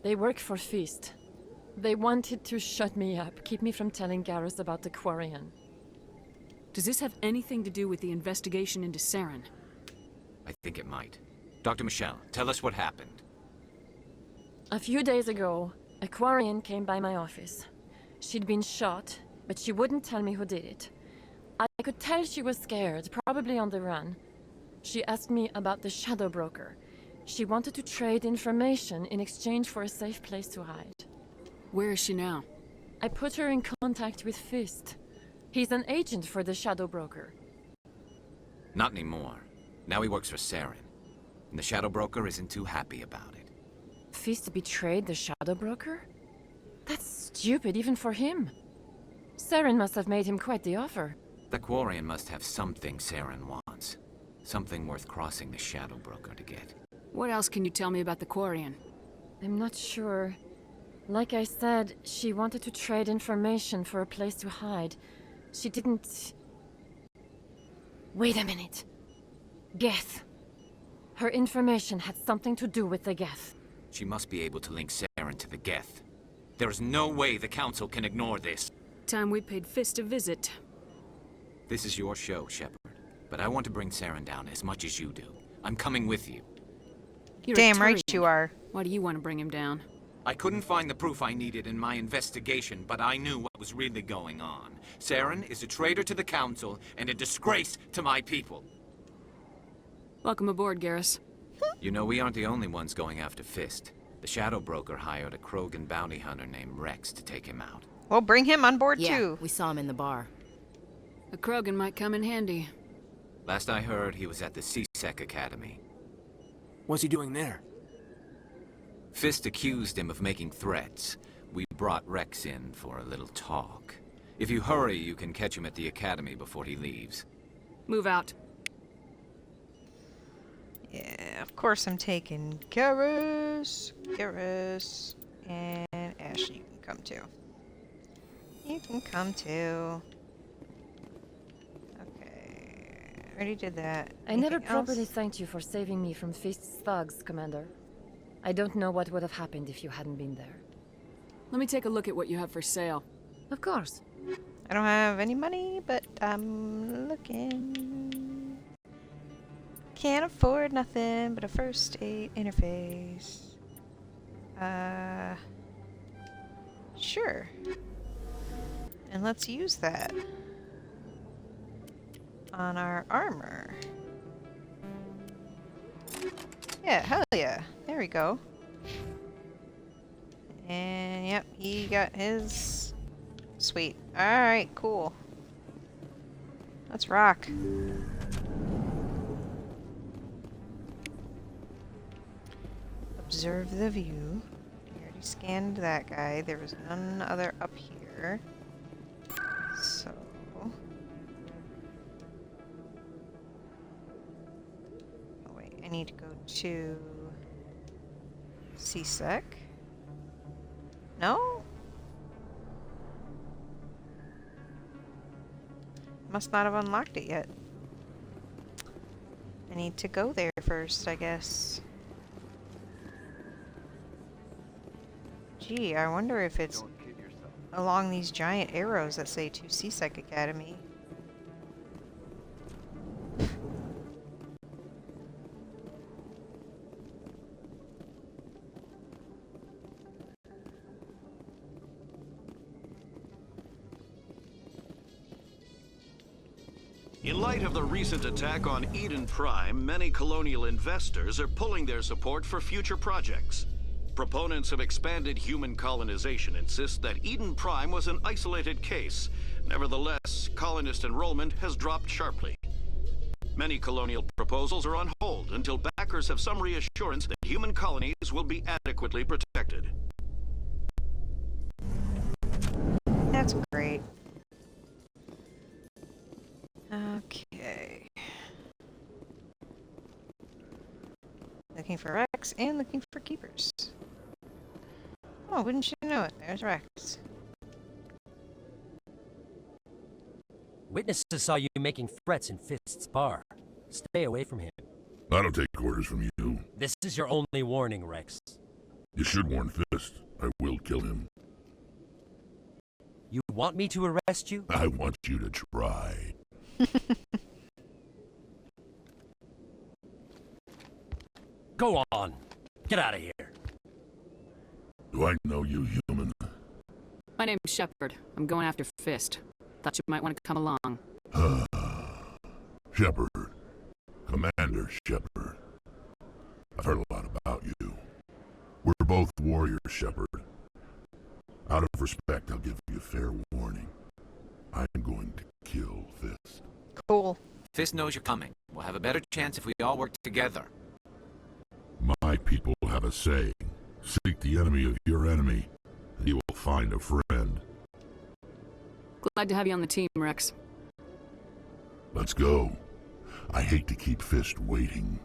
They work for Feast. They wanted to shut me up, keep me from telling Garrus about the Quarian. Does this have anything to do with the investigation into Saren? I think it might. Dr. Michelle, tell us what happened. A few days ago, a Quarian came by my office. She'd been shot, but she wouldn't tell me who did it. I could tell she was scared, probably on the run. She asked me about the Shadow Broker. She wanted to trade information in exchange for a safe place to hide. Where is she now? I put her in contact with Fist. He's an agent for the Shadow Broker. Not anymore. Now he works for Saren. And the Shadow Broker isn't too happy about it. Fist betrayed the Shadow Broker? That's stupid, even for him. Saren must have made him quite the offer. The Quarian must have something Saren wants. Something worth crossing the Shadow Broker to get. What else can you tell me about the Quarian? I'm not sure. Like I said, she wanted to trade information for a place to hide. She didn't... Wait a minute. Geth. Her information had something to do with the Geth. She must be able to link Saren to the Geth. There is no way the Council can ignore this. Time we paid Fist a visit. This is your show, Shepard. But I want to bring Saren down as much as you do. I'm coming with you. You're Damn right you are. Why do you want to bring him down? I couldn't find the proof I needed in my investigation, but I knew what was really going on. Saren is a traitor to the Council and a disgrace to my people. Welcome aboard, Garrus. You know, we aren't the only ones going after Fist. The Shadow Broker hired a Krogan bounty hunter named Rex to take him out. Well, bring him on board Yeah, too. we saw him in the bar. A Krogan might come in handy. Last I heard, he was at the C-Sec Academy. What's he doing there? Fist accused him of making threats. We brought Rex in for a little talk. If you hurry, you can catch him at the Academy before he leaves. Move out. Yeah, of course I'm taking Garrus, and Ashley, you can come too. You can come too. Okay, I already did that. I never Anything properly else? thanked you for saving me from Fist's thugs, Commander. I don't know what would have happened if you hadn't been there. Let me take a look at what you have for sale. Of course. I don't have any money, but I'm looking. Can't afford nothing but a first aid interface. Sure. And let's use that on our armor. Yeah, hell yeah. There we go. And yep, he got his. Sweet. Alright, cool. Let's rock. Observe the view. We already scanned that guy. There was none other up here. So... oh wait, I need to go to... C-Sec? No? Must not have unlocked it yet. I need to go there first, I guess. Gee, I wonder if it's along these giant arrows that say to C-Sec Academy. In light of the recent attack on Eden Prime, many colonial investors are pulling their support for future projects. Proponents of expanded human colonization insist that Eden Prime was an isolated case. Nevertheless, colonist enrollment has dropped sharply. Many colonial proposals are on hold until backers have some reassurance that human colonies will be adequately protected. That's great. Okay. Looking for Rex and looking for keepers. Oh, wouldn't you know it? There's Rex. Witnesses saw you making threats in Fist's bar. Stay away from him. I don't take orders from you. This is your only warning, Rex. You should warn Fist. I will kill him. You want me to arrest you? I want you to try. Go on. Get out of here. Do I know you, human? My name's Shepard. I'm going after Fist. Thought you might want to come along. Shepard. Commander Shepard. I've heard a lot about you. We're both warriors, Shepard. Out of respect, I'll give you fair warning. I'm going to kill Fist. Cool. Fist knows you're coming. We'll have a better chance if we all work together. My people have a saying. Seek the enemy of your enemy, and you will find a friend. Glad to have you on the team, Rex. Let's go. I hate to keep Fist waiting.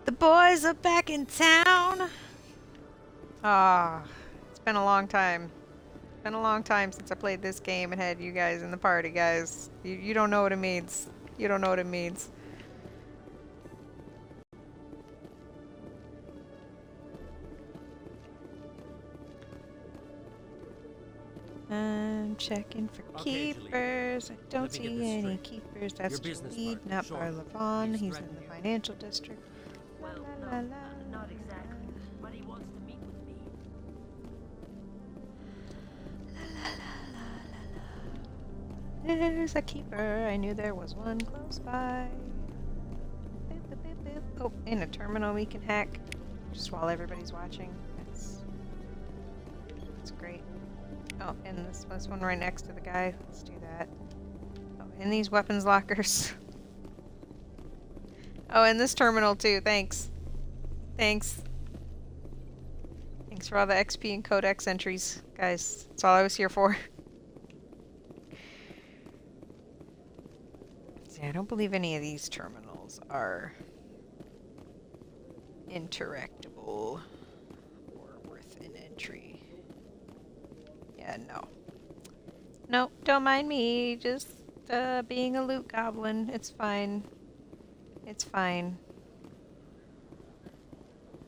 The boys are back in town. Ah, it's been a long time. Been a long time since I played this game and had you guys in the party, guys. You don't know what it means. You don't know what it means. I'm checking for keepers. I don't see any keepers. That's Tweed, not Barlavon. He's in the financial district. Well, no, not exactly. But he wants to meet with me. There's a keeper. I knew there was one close by. Boop, boop, boop, boop. Oh, in a terminal we can hack just while everybody's watching. That's great. Oh, and this was one right next to the guy. Let's do that. Oh, and these weapons lockers. Oh, and this terminal too. Thanks. Thanks. Thanks for all the XP and codex entries, guys. That's all I was here for. See, I don't believe any of these terminals are interactable or worth an entry. Yeah, no. Nope, don't mind me. Just being a loot goblin. It's fine. It's fine.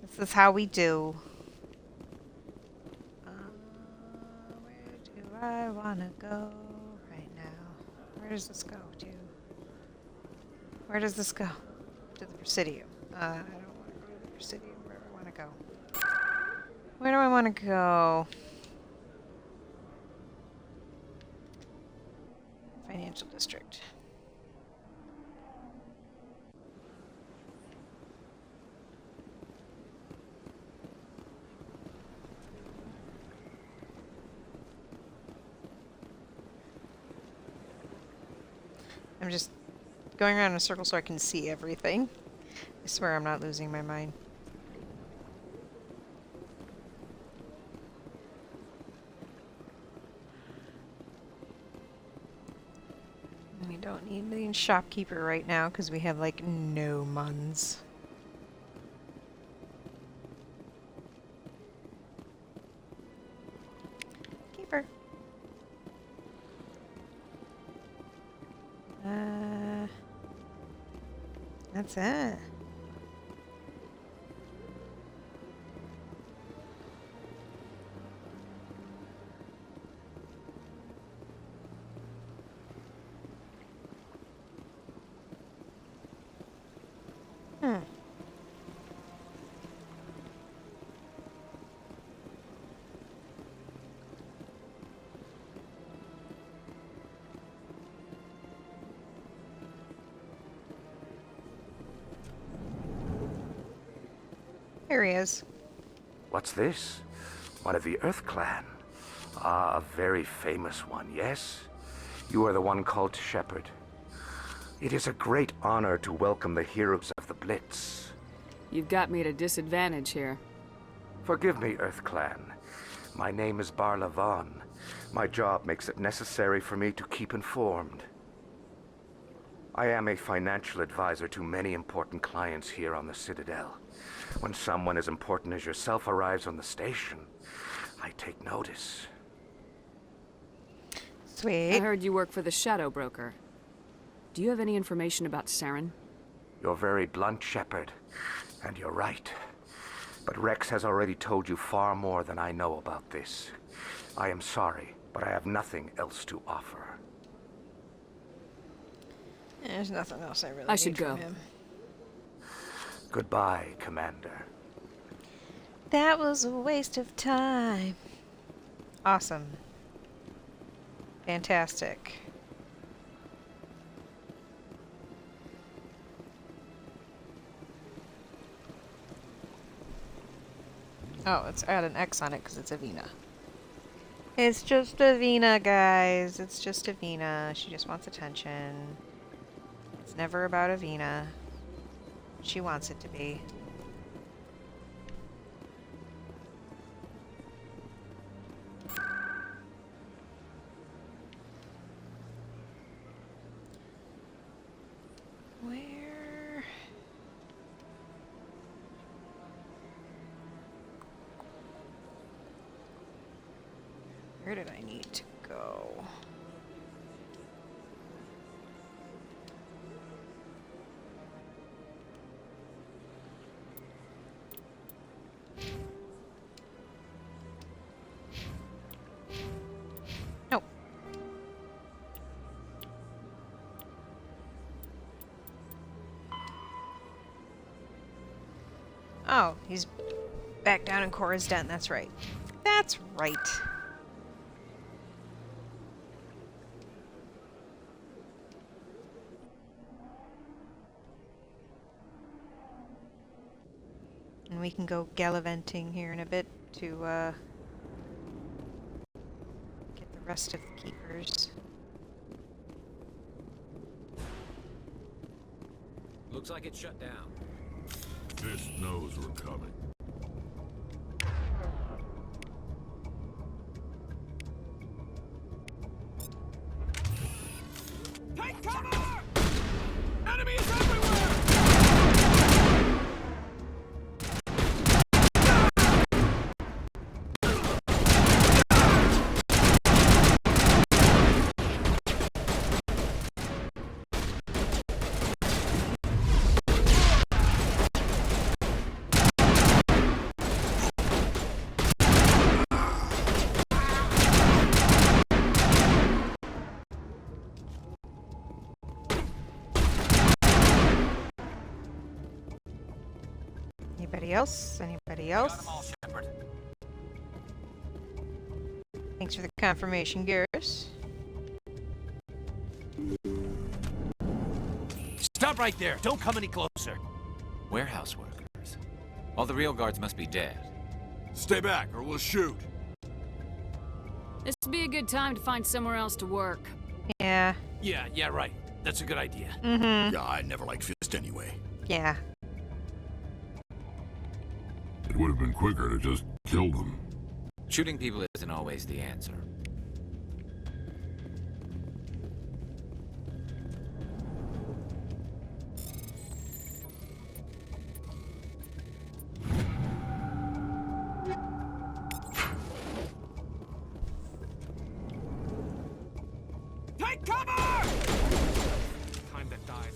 This is how we do. Where do I want to go right now? Where does this go to? Where does this go? To the Presidium. I don't want to go to the Presidium. Where do I want to go? Where do I want to go? Financial district. I'm just going around in a circle so I can see everything. I swear I'm not losing my mind. We don't need the shopkeeper right now because we have like no muns. Keeper. That's it. Here he is. What's this? One of the Earth Clan. Ah, a very famous one, yes? You are the one called Shepard. It is a great honor to welcome the heroes of the Blitz. You've got me at a disadvantage here. Forgive me, Earth Clan. My name is Barlavon. My job makes it necessary for me to keep informed. I am a financial advisor to many important clients here on the Citadel. When someone as important as yourself arrives on the station, I take notice. Sweet. I heard you work for the Shadow Broker. Do you have any information about Saren? You're very blunt, Shepard, and you're right. But Rex has already told you far more than I know about this. I am sorry, but I have nothing else to offer. There's nothing else I really I need should from go. him. Goodbye, Commander. That was a waste of time. Awesome. Fantastic. Oh, it's add an X on it because it's Avina. It's just Avina, guys. It's just Avina. She just wants attention. It's never about Avina. She wants it to be. Where? Where did I need to go? Nope. Oh, he's back down in Cora's den. That's right. That's right. And we can go gallivanting here in a bit to get the rest of the keepers. Looks like it's shut down. This knows we're coming. Take cover! Enemies everywhere! Anybody else? Anybody else? Thanks for the confirmation, Garrus. Stop right there! Don't come any closer! Warehouse workers. All the real guards must be dead. Stay back, or we'll shoot! This would be a good time to find somewhere else to work. Yeah. Yeah, right. That's a good idea. Mm-hmm. Yeah, I never liked Fist anyway. Yeah. It would have been quicker to just kill them. Shooting people isn't always the answer. Take cover! Time to die.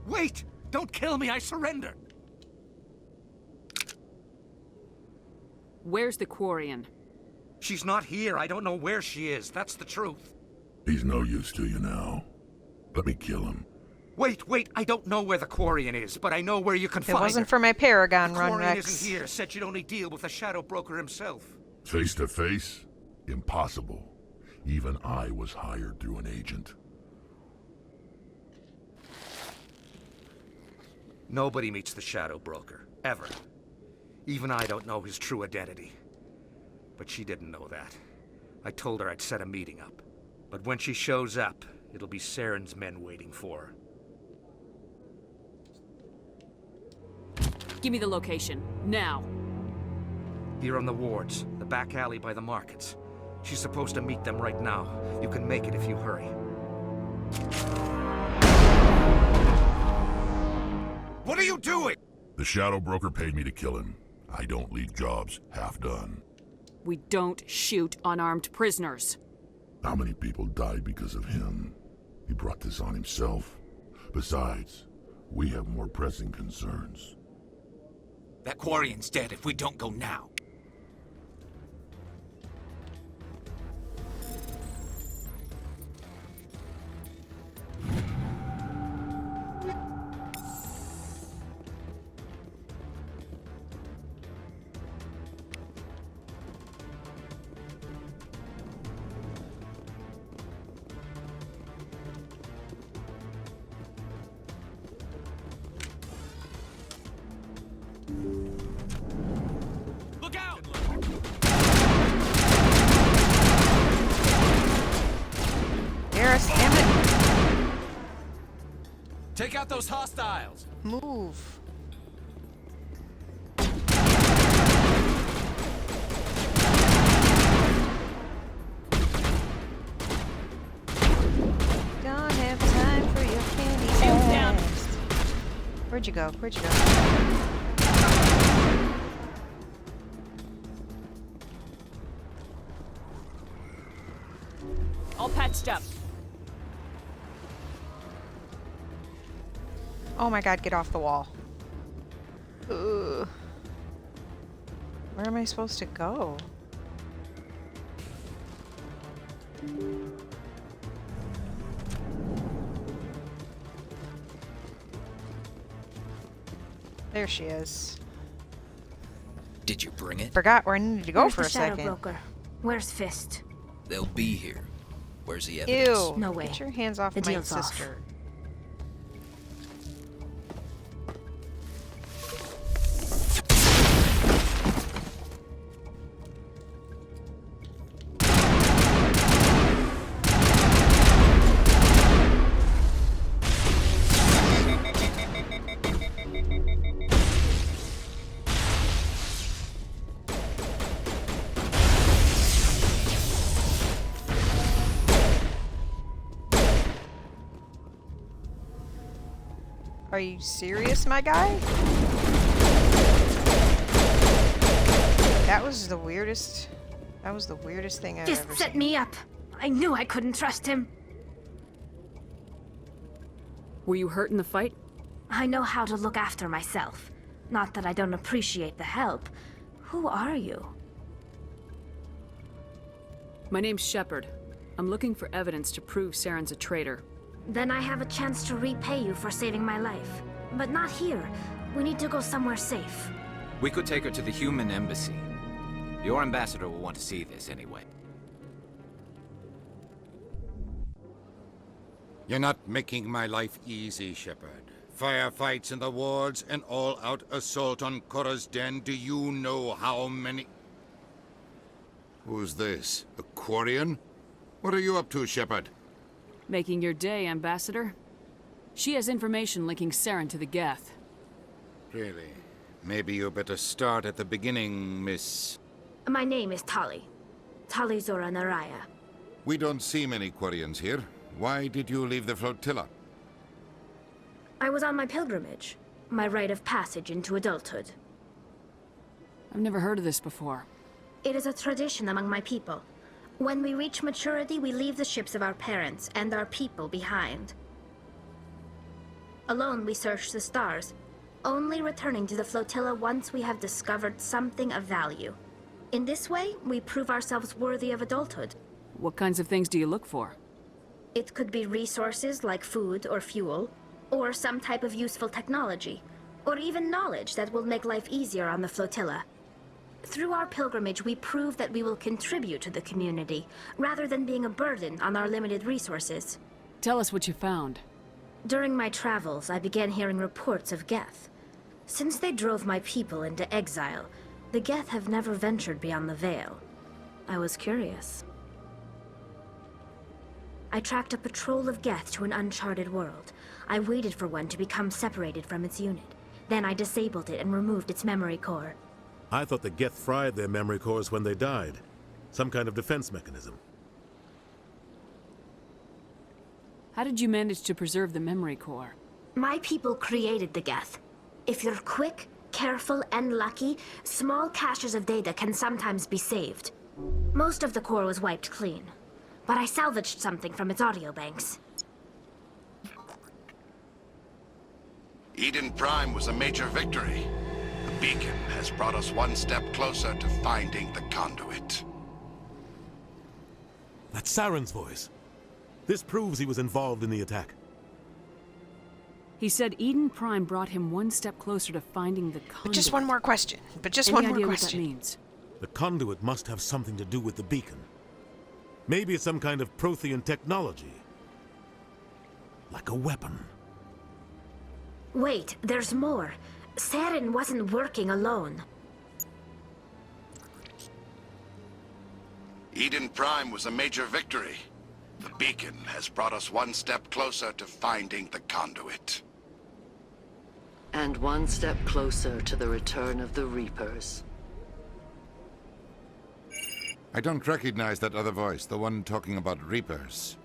Go! Wait! Don't kill me, I surrender! Where's the Quarian? She's not here. I don't know where she is. That's the truth. He's no use to you now. Let me kill him. Wait. I don't know where the Quarian is, but I know where you can If it find wasn't her. for my Paragon The run, Quarian Rex. isn't here. Said you'd only deal with the Shadow Broker himself. Face to face? Impossible. Even I was hired through an agent. Nobody meets the Shadow Broker. Ever. Even I don't know his true identity. But she didn't know that. I told her I'd set a meeting up. But when she shows up, it'll be Saren's men waiting for her. Give me the location. Now. Here on the wards, the back alley by the markets. She's supposed to meet them right now. You can make it if you hurry. What are you doing? The Shadow Broker paid me to kill him. I don't leave jobs half done. We don't shoot unarmed prisoners. How many people died because of him? He brought this on himself. Besides, we have more pressing concerns. That Quarian's dead if we don't go now. Look out! Garrus, damn it! Take out those hostiles! Move. Don't have time for your candy. Shoot down. Where'd you go? Where'd you go? All patched up. Oh my god, get off the wall. Ugh. Where am I supposed to go? There she is. Did you bring it? Forgot where I needed to go Where's for the a Shadow second. Broker? Where's Fist? They'll be here. Where's the evidence? Ew. No way. Get your hands off The my deal's off. sister. Are you serious, my guy? That was the weirdest. That was the weirdest thing I've Fist ever set seen. me up. I knew I couldn't trust him. Were you hurt in the fight? I know how to look after myself. Not that I don't appreciate the help. Who are you? My name's Shepard. I'm looking for evidence to prove Saren's a traitor. Then I have a chance to repay you for saving my life. But not here. We need to go somewhere safe. We could take her to the human embassy. Your ambassador will want to see this anyway. You're not making my life easy, Shepard. Firefights in the wards, an all-out assault on Korra's den. Do you know how many... Who's this? A Quarian? What are you up to, Shepard? Making your day, Ambassador. She has information linking Saren to the Geth. Really? Maybe you better start at the beginning, Miss... My name is Tali. Tali Zora Naraya. We don't see many Quarians here. Why did you leave the flotilla? I was on my pilgrimage. My rite of passage into adulthood. I've never heard of this before. It is a tradition among my people. When we reach maturity, we leave the ships of our parents and our people behind. Alone, we search the stars, only returning to the flotilla once we have discovered something of value. In this way, we prove ourselves worthy of adulthood. What kinds of things do you look for? It could be resources like food or fuel, or some type of useful technology, or even knowledge that will make life easier on the flotilla. Through our pilgrimage, we prove that we will contribute to the community, rather than being a burden on our limited resources. Tell us what you found. During my travels, I began hearing reports of Geth. Since they drove my people into exile, the Geth have never ventured beyond the Veil. I was curious. I tracked a patrol of Geth to an uncharted world. I waited for one to become separated from its unit. Then I disabled it and removed its memory core. I thought the Geth fried their memory cores when they died. Some kind of defense mechanism. How did you manage to preserve the memory core? My people created the Geth. If you're quick, careful, and lucky, small caches of data can sometimes be saved. Most of the core was wiped clean, but I salvaged something from its audio banks. Eden Prime was a major victory. The beacon has brought us one step closer to finding the conduit. That's Saren's voice. This proves he was involved in the attack. He said Eden Prime brought him one step closer to finding the conduit. But just one more question. Any idea what that means? The conduit must have something to do with the beacon. Maybe it's some kind of Prothean technology. Like a weapon. Wait, there's more. Saren wasn't working alone. Eden Prime was a major victory. The beacon has brought us one step closer to finding the conduit. And one step closer to the return of the Reapers. I don't recognize that other voice, the one talking about Reapers.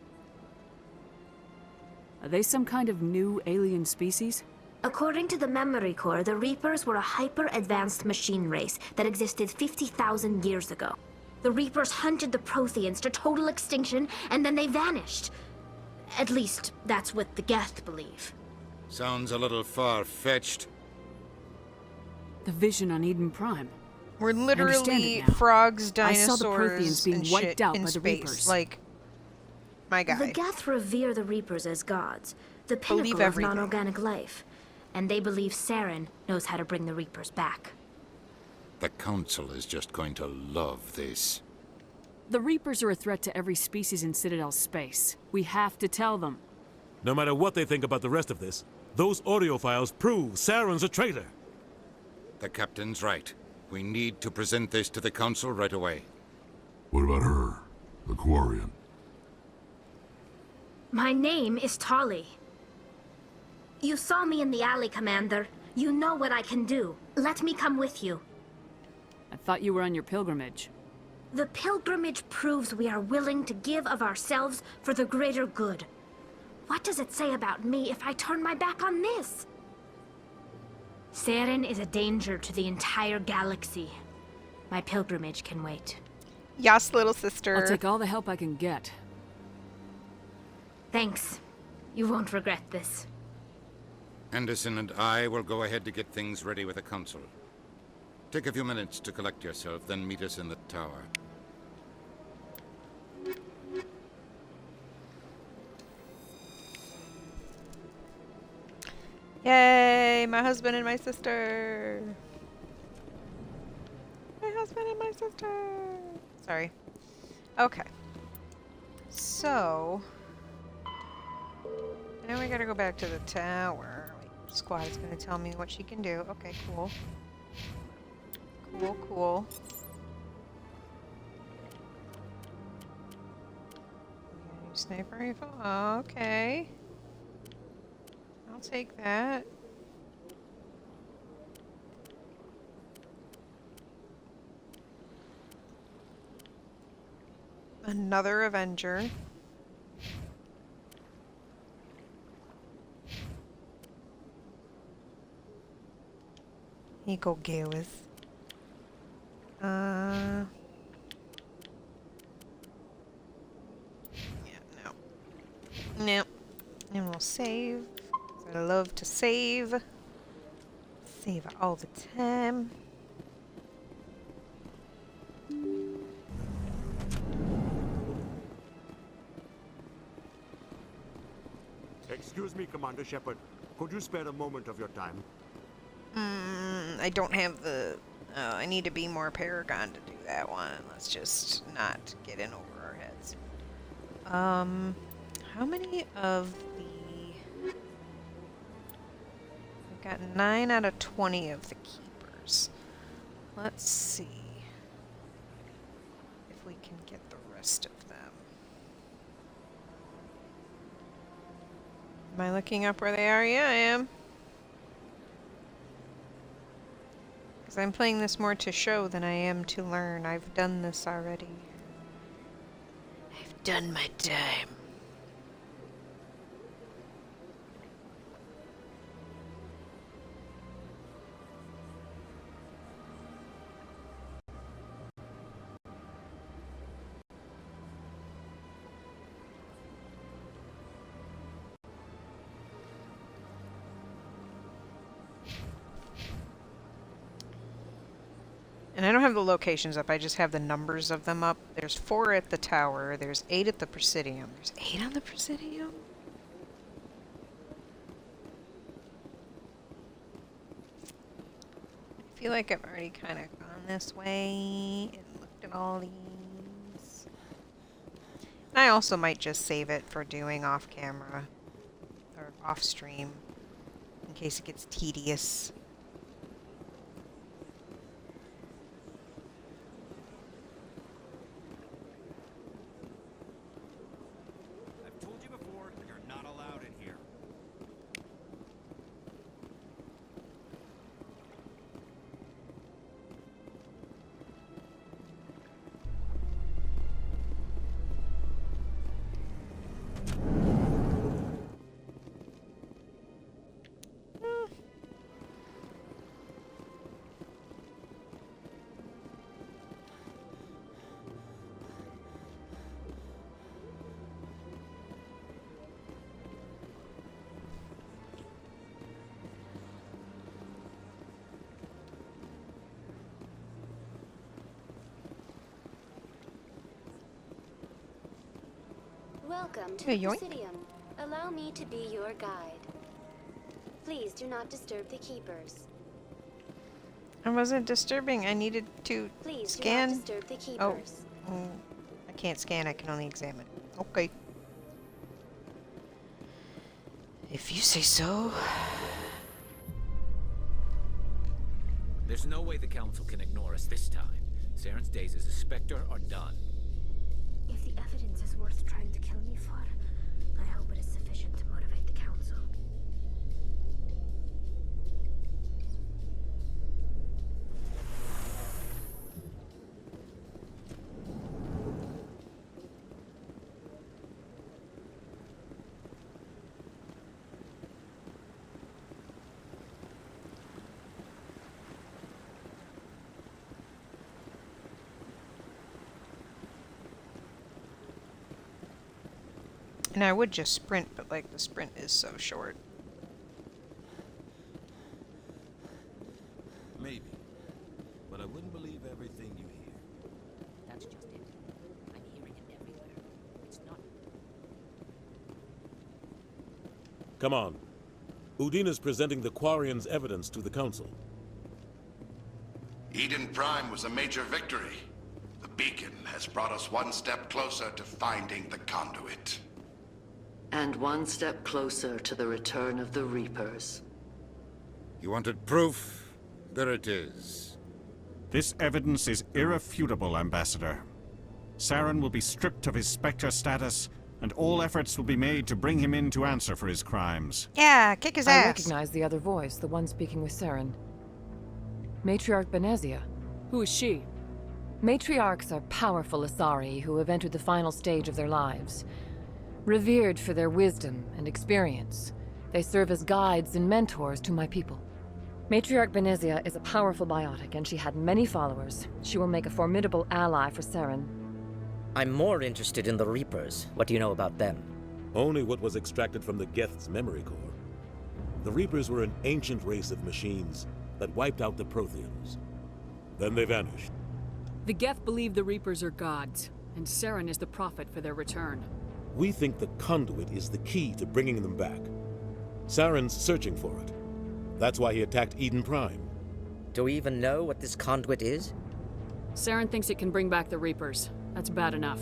Are they some kind of new alien species? According to the memory core, the Reapers were a hyper-advanced machine race that existed 50,000 years ago. The Reapers hunted the Protheans to total extinction, and then they vanished. At least, that's what the Geth believe. Sounds a little far-fetched. The vision on Eden Prime. We're literally frogs, dinosaurs, and shit in space. Like, my guy. The Geth revere the Reapers as gods, the pinnacle of non-organic life. And they believe Saren knows how to bring the Reapers back. The Council is just going to love this. The Reapers are a threat to every species in Citadel space. We have to tell them. No matter what they think about the rest of this, those audio files prove Saren's a traitor. The Captain's right. We need to present this to the Council right away. What about her? The Quarian? My name is Tali. You saw me in the alley, Commander. You know what I can do. Let me come with you. I thought you were on your pilgrimage. The pilgrimage proves we are willing to give of ourselves for the greater good. What does it say about me if I turn my back on this? Saren is a danger to the entire galaxy. My pilgrimage can wait. Yes, little sister. I'll take all the help I can get. Thanks. You won't regret this. Anderson and I will go ahead to get things ready with the Council. Take a few minutes to collect yourself, then meet us in the tower. Yay, my husband and my sister. My husband and my sister. Sorry. Okay. So, now we gotta go back to the tower. Squad is gonna tell me what she can do. Okay, cool. Cool, cool. Sniper rifle. Okay. I'll take that. Another Avenger. Eagle Gales. Yeah, no. No. And we'll save. I love to save. Save all the time. Excuse me, Commander Shepard. Could you spare a moment of your time? I don't have the... I need to be more Paragon to do that one. Let's just not get in over our heads. How many of the... I've got 9 out of 20 of the keepers. Let's see if we can get the rest of them. Am I looking up where they are? Yeah, I am. Because I'm playing this more to show than I am to learn. I've done this already. done my time. And I don't have the locations up, I just have the numbers of them up. There's 4 at the tower, there's 8 at the Presidium. There's 8 on the Presidium? I feel like I've already kind of gone this way and looked at all these. And I also might just save it for doing off camera, or off stream, in case it gets tedious. Welcome to Hey, the yoink. Presidium. Allow me to be your guide. Please do not disturb the keepers. I wasn't disturbing. I needed to Please scan. do not disturb the keepers. Oh, I can't scan. I can only examine. Okay. If you say so. There's no way the Council can ignore us this time. Saren's days as a Spectre are done. If the evidence is worth trying to kill me for, I hope it is sufficient to motivate the Council. And I would just sprint, but like the sprint is so short. Maybe. But I wouldn't believe everything you hear. That's just it. I'm hearing it everywhere. It's not... Come on. Udina's presenting the Quarians' evidence to the Council. Eden Prime was a major victory. The beacon has brought us one step closer to finding the conduit. And one step closer to the return of the Reapers. You wanted proof? There it is. This evidence is irrefutable, Ambassador. Saren will be stripped of his Spectre status, and all efforts will be made to bring him in to answer for his crimes. Yeah, kick his I ass. recognize the other voice, the one speaking with Saren. Matriarch Benezia. Who is she? Matriarchs are powerful Asari who have entered the final stage of their lives. Revered for their wisdom and experience, they serve as guides and mentors to my people. Matriarch Benezia is a powerful biotic, and she had many followers. She will make a formidable ally for Saren. I'm more interested in the Reapers. What do you know about them? Only what was extracted from the Geth's memory core. The Reapers were an ancient race of machines that wiped out the Protheans. Then they vanished. The Geth believe the Reapers are gods, and Saren is the prophet for their return. We think the conduit is the key to bringing them back. Saren's searching for it. That's why he attacked Eden Prime. Do we even know what this conduit is? Saren thinks it can bring back the Reapers. That's bad enough.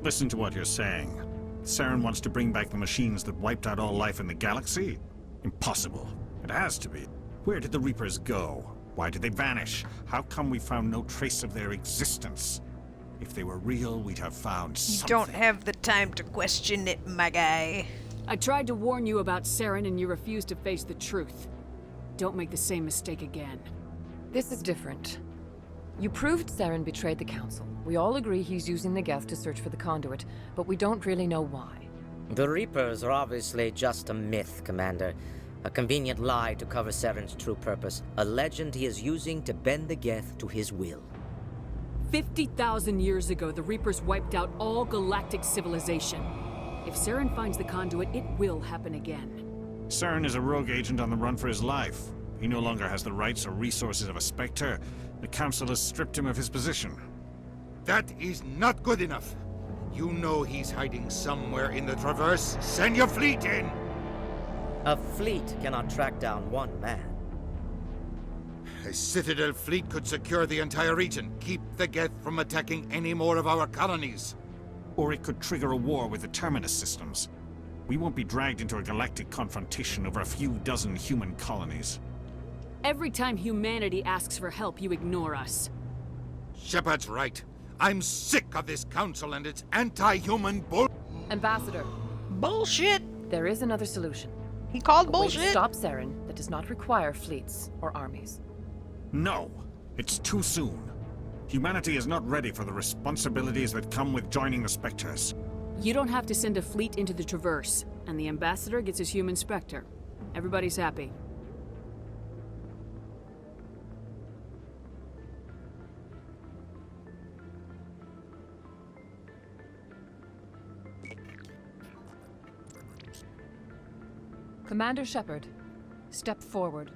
Listen to what you're saying. Saren wants to bring back the machines that wiped out all life in the galaxy? Impossible. It has to be. Where did the Reapers go? Why did they vanish? How come we found no trace of their existence? If they were real, we'd have found something. You don't have the time to question it, my guy. I tried to warn you about Saren and you refused to face the truth. Don't make the same mistake again. This is different. You proved Saren betrayed the Council. We all agree he's using the Geth to search for the conduit, but we don't really know why. The Reapers are obviously just a myth, Commander. A convenient lie to cover Saren's true purpose. A legend he is using to bend the Geth to his will. 50,000 years ago, the Reapers wiped out all galactic civilization. If Saren finds the conduit, it will happen again. Saren is a rogue agent on the run for his life. He no longer has the rights or resources of a Spectre. The Council has stripped him of his position. That is not good enough. You know he's hiding somewhere in the Traverse. Send your fleet in! A fleet cannot track down one man. A Citadel fleet could secure the entire region, keep the Geth from attacking any more of our colonies. Or it could trigger a war with the Terminus systems. We won't be dragged into a galactic confrontation over a few dozen human colonies. Every time humanity asks for help, you ignore us. Shepard's right. I'm sick of this council and its anti-human bull... Ambassador. Bullshit! There is another solution. He called A way bullshit! to stop Saren that does not require fleets or armies. No, it's too soon. Humanity is not ready for the responsibilities that come with joining the Spectres. You don't have to send a fleet into the Traverse, and the Ambassador gets his human Spectre. Everybody's happy. Commander Shepard, step forward.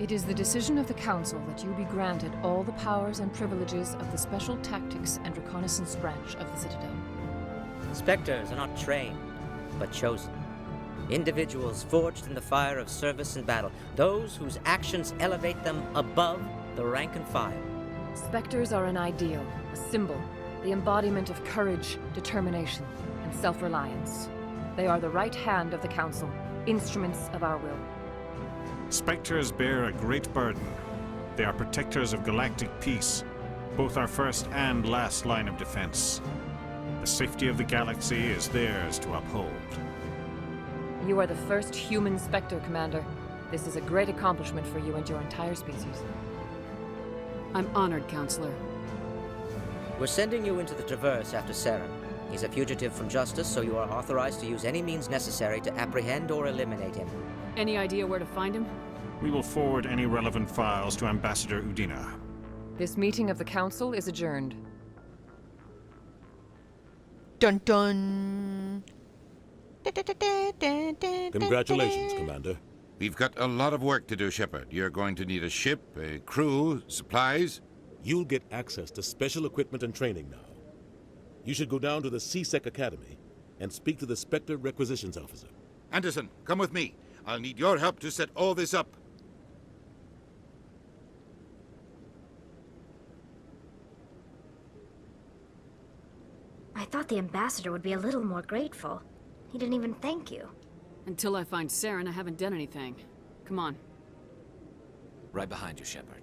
It is the decision of the Council that you be granted all the powers and privileges of the Special Tactics and Reconnaissance Branch of the Citadel. Spectres are not trained, but chosen. Individuals forged in the fire of service and battle. Those whose actions elevate them above the rank and file. Spectres are an ideal, a symbol, the embodiment of courage, determination, and self-reliance. They are the right hand of the Council, instruments of our will. Spectres bear a great burden. They are protectors of galactic peace, both our first and last line of defense. The safety of the galaxy is theirs to uphold. You are the first human Spectre, Commander. This is a great accomplishment for you and your entire species. I'm honored, Counselor. We're sending you into the Traverse after Saren. He's a fugitive from justice, so you are authorized to use any means necessary to apprehend or eliminate him. Any idea where to find him? We will forward any relevant files to Ambassador Udina. This meeting of the Council is adjourned. Dun dun! Congratulations, Commander. We've got a lot of work to do, Shepard. You're going to need a ship, a crew, supplies. You'll get access to special equipment and training now. You should go down to the C-Sec Academy and speak to the Spectre Requisitions Officer. Anderson, come with me. I'll need your help to set all this up. I thought the ambassador would be a little more grateful. He didn't even thank you. Until I find Saren, I haven't done anything. Come on. Right behind you, Shepard.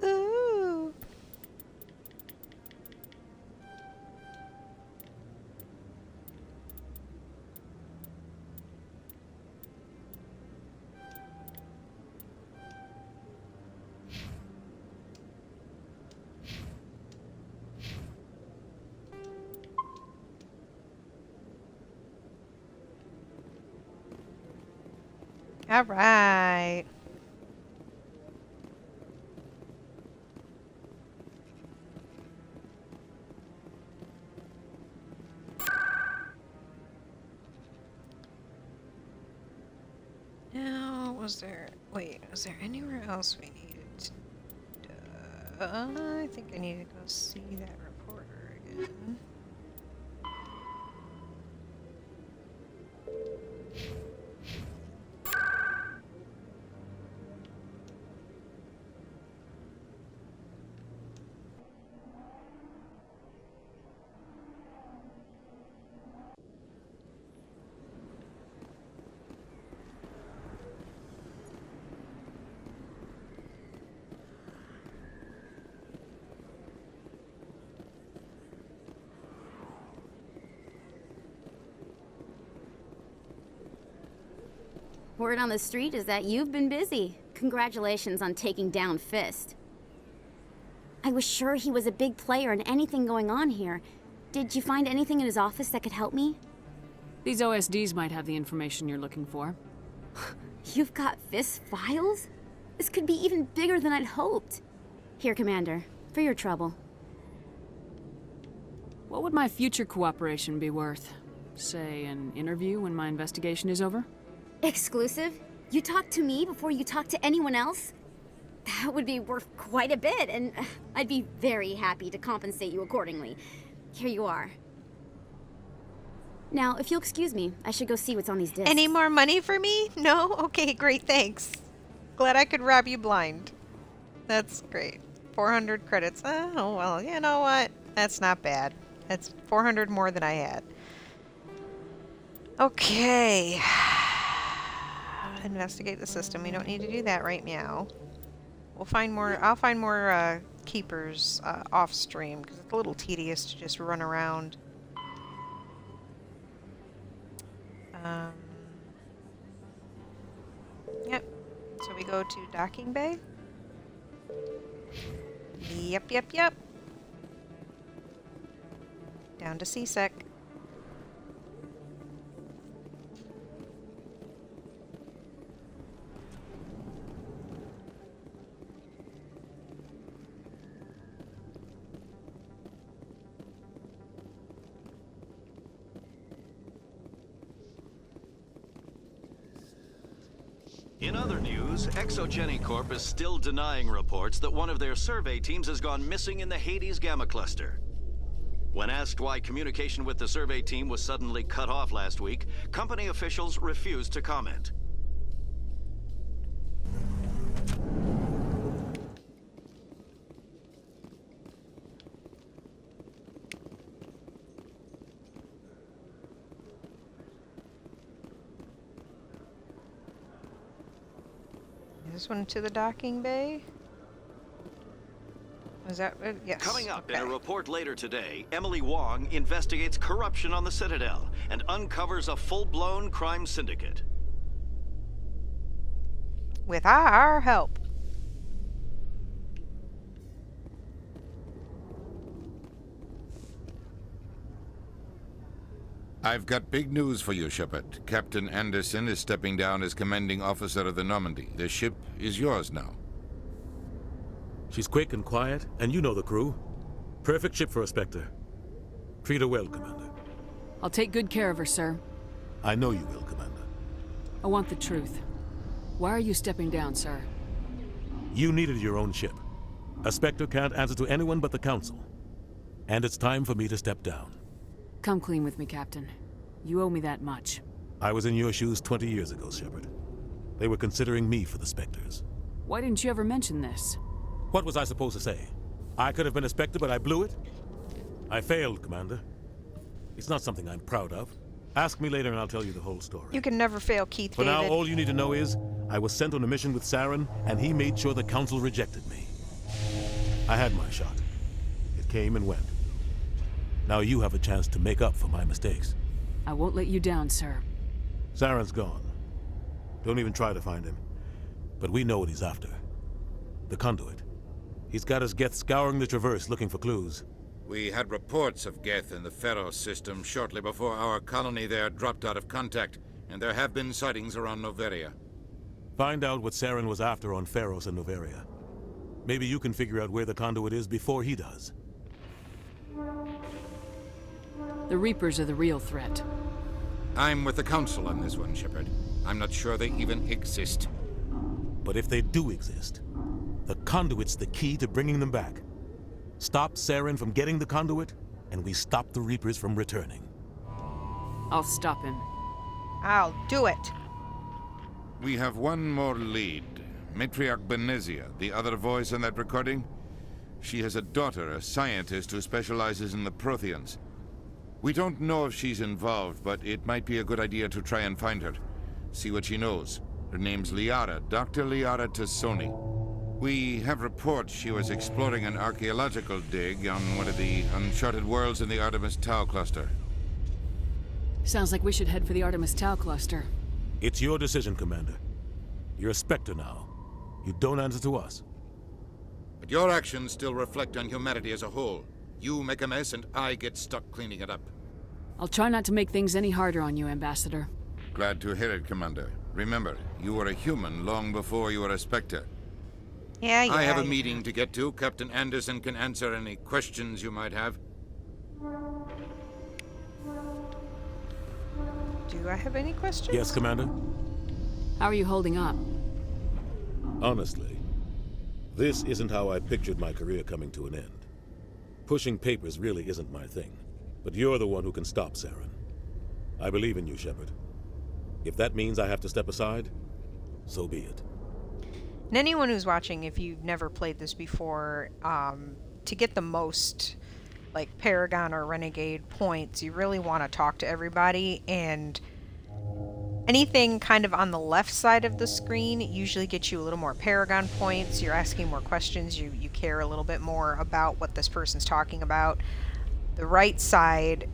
Ooh. All right. Now, was there anywhere else we needed to... I think I need to go see that reporter again. Word on the street is that you've been busy. Congratulations on taking down Fist. I was sure he was a big player in anything going on here. Did you find anything in his office that could help me? These OSDs might have the information you're looking for. You've got Fist's files? This could be even bigger than I'd hoped. Here, Commander, for your trouble. What would my future cooperation be worth? Say, an interview when my investigation is over? Exclusive? You talk to me before you talk to anyone else? That would be worth quite a bit, and I'd be very happy to compensate you accordingly. Here you are. Now, if you'll excuse me, I should go see what's on these discs. Any more money for me? No? Okay, great, thanks. Glad I could rob you blind. That's great. 400 credits. Oh, well, you know what? That's not bad. That's 400 more than I had. Okay. Investigate the system. We don't need to do that right now. We'll find more. I'll find more keepers off stream because it's a little tedious to just run around. Yep. So we go to docking bay. Yep. Down to CSEC. In other news, Exogeny Corp is still denying reports that one of their survey teams has gone missing in the Hades Gamma Cluster. When asked why communication with the survey team was suddenly cut off last week, company officials refused to comment. This one to the docking bay? Is that yes. Coming up in a report later today, Emily Wong investigates corruption on the Citadel and uncovers a full-blown crime syndicate. With our help. I've got big news for you, Shepard. Captain Anderson is stepping down as commanding officer of the Normandy. The ship is yours now. She's quick and quiet, and you know the crew. Perfect ship for a Spectre. Treat her well, Commander. I'll take good care of her, sir. I know you will, Commander. I want the truth. Why are you stepping down, sir? You needed your own ship. A Spectre can't answer to anyone but the Council. And it's time for me to step down. Come clean with me, Captain. You owe me that much. I was in your shoes 20 years ago, Shepard. They were considering me for the Spectres. Why didn't you ever mention this? What was I supposed to say? I could have been a Spectre, but I blew it? I failed, Commander. It's not something I'm proud of. Ask me later and I'll tell you the whole story. You can never fail, Keith For David. now, all you need to know is, I was sent on a mission with Saren, and he made sure the Council rejected me. I had my shot. It came and went. Now you have a chance to make up for my mistakes. I won't let you down, sir. Saren's gone. Don't even try to find him. But we know what he's after. The conduit. He's got us Geth scouring the Traverse looking for clues. We had reports of Geth in the Pharos system shortly before our colony there dropped out of contact, and there have been sightings around Noveria. Find out what Saren was after on Pharos and Noveria. Maybe you can figure out where the conduit is before he does. The Reapers are the real threat. I'm with the Council on this one, Shepard. I'm not sure they even exist. But if they do exist, the conduit's the key to bringing them back. Stop Saren from getting the conduit, and we stop the Reapers from returning. I'll stop him. I'll do it. We have one more lead. Matriarch Benezia, the other voice in that recording. She has a daughter, a scientist who specializes in the Protheans. We don't know if she's involved, but it might be a good idea to try and find her. See what she knows. Her name's Liara, Dr. Liara Tassoni. We have reports she was exploring an archaeological dig on one of the uncharted worlds in the Artemis Tau cluster. Sounds like we should head for the Artemis Tau cluster. It's your decision, Commander. You're a Spectre now. You don't answer to us. But your actions still reflect on humanity as a whole. You make a mess and I get stuck cleaning it up. I'll try not to make things any harder on you, Ambassador. Glad to hear it, Commander. Remember, you were a human long before you were a Spectre. Yeah. I have a meeting to get to. Captain Anderson can answer any questions you might have. Do I have any questions? Yes, Commander? How are you holding up? Honestly, this isn't how I pictured my career coming to an end. Pushing papers really isn't my thing. But you're the one who can stop Saren. I believe in you, Shepard. If that means I have to step aside, so be it. And anyone who's watching, if you've never played this before, to get the most like Paragon or Renegade points, you really want to talk to everybody, and anything kind of on the left side of the screen usually gets you a little more Paragon points. You're asking more questions, you care a little bit more about what this person's talking about. The right side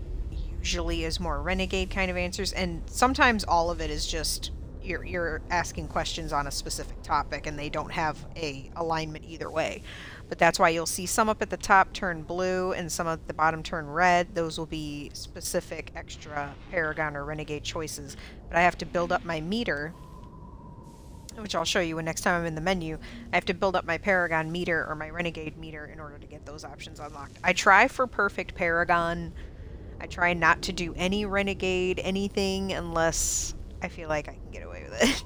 usually is more Renegade kind of answers, and sometimes all of it is just you're asking questions on a specific topic and they don't have a alignment either way. But that's why you'll see some up at the top turn blue and some at the bottom turn red. Those will be specific extra Paragon or Renegade choices. But I have to build up my meter, which I'll show you when next time I'm in the menu. I have to build up my Paragon meter or my Renegade meter in order to get those options unlocked. I try for perfect Paragon. I try not to do any Renegade anything unless I feel like I can get away with it.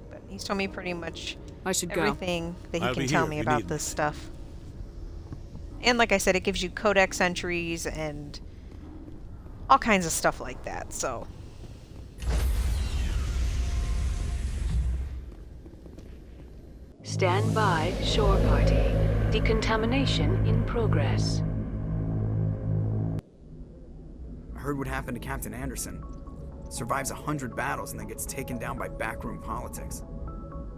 But he's told me pretty much everything that he can tell me about this stuff. And like I said, it gives you codex entries and all kinds of stuff like that, so. Stand by, shore party. Decontamination in progress. I heard what happened to Captain Anderson. Survives 100 battles and then gets taken down by backroom politics.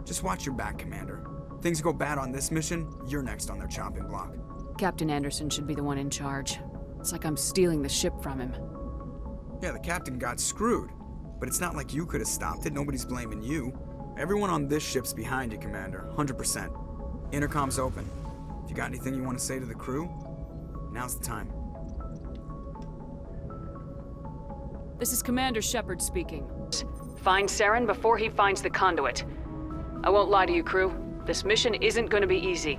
Just watch your back, Commander. Things go bad on this mission, you're next on their chopping block. Captain Anderson should be the one in charge. It's like I'm stealing the ship from him. Yeah, the captain got screwed. But it's not like you could have stopped it, nobody's blaming you. Everyone on this ship's behind you, Commander, 100%. Intercom's open. If you got anything you want to say to the crew, now's the time. This is Commander Shepard speaking. Find Saren before he finds the conduit. I won't lie to you, crew. This mission isn't going to be easy.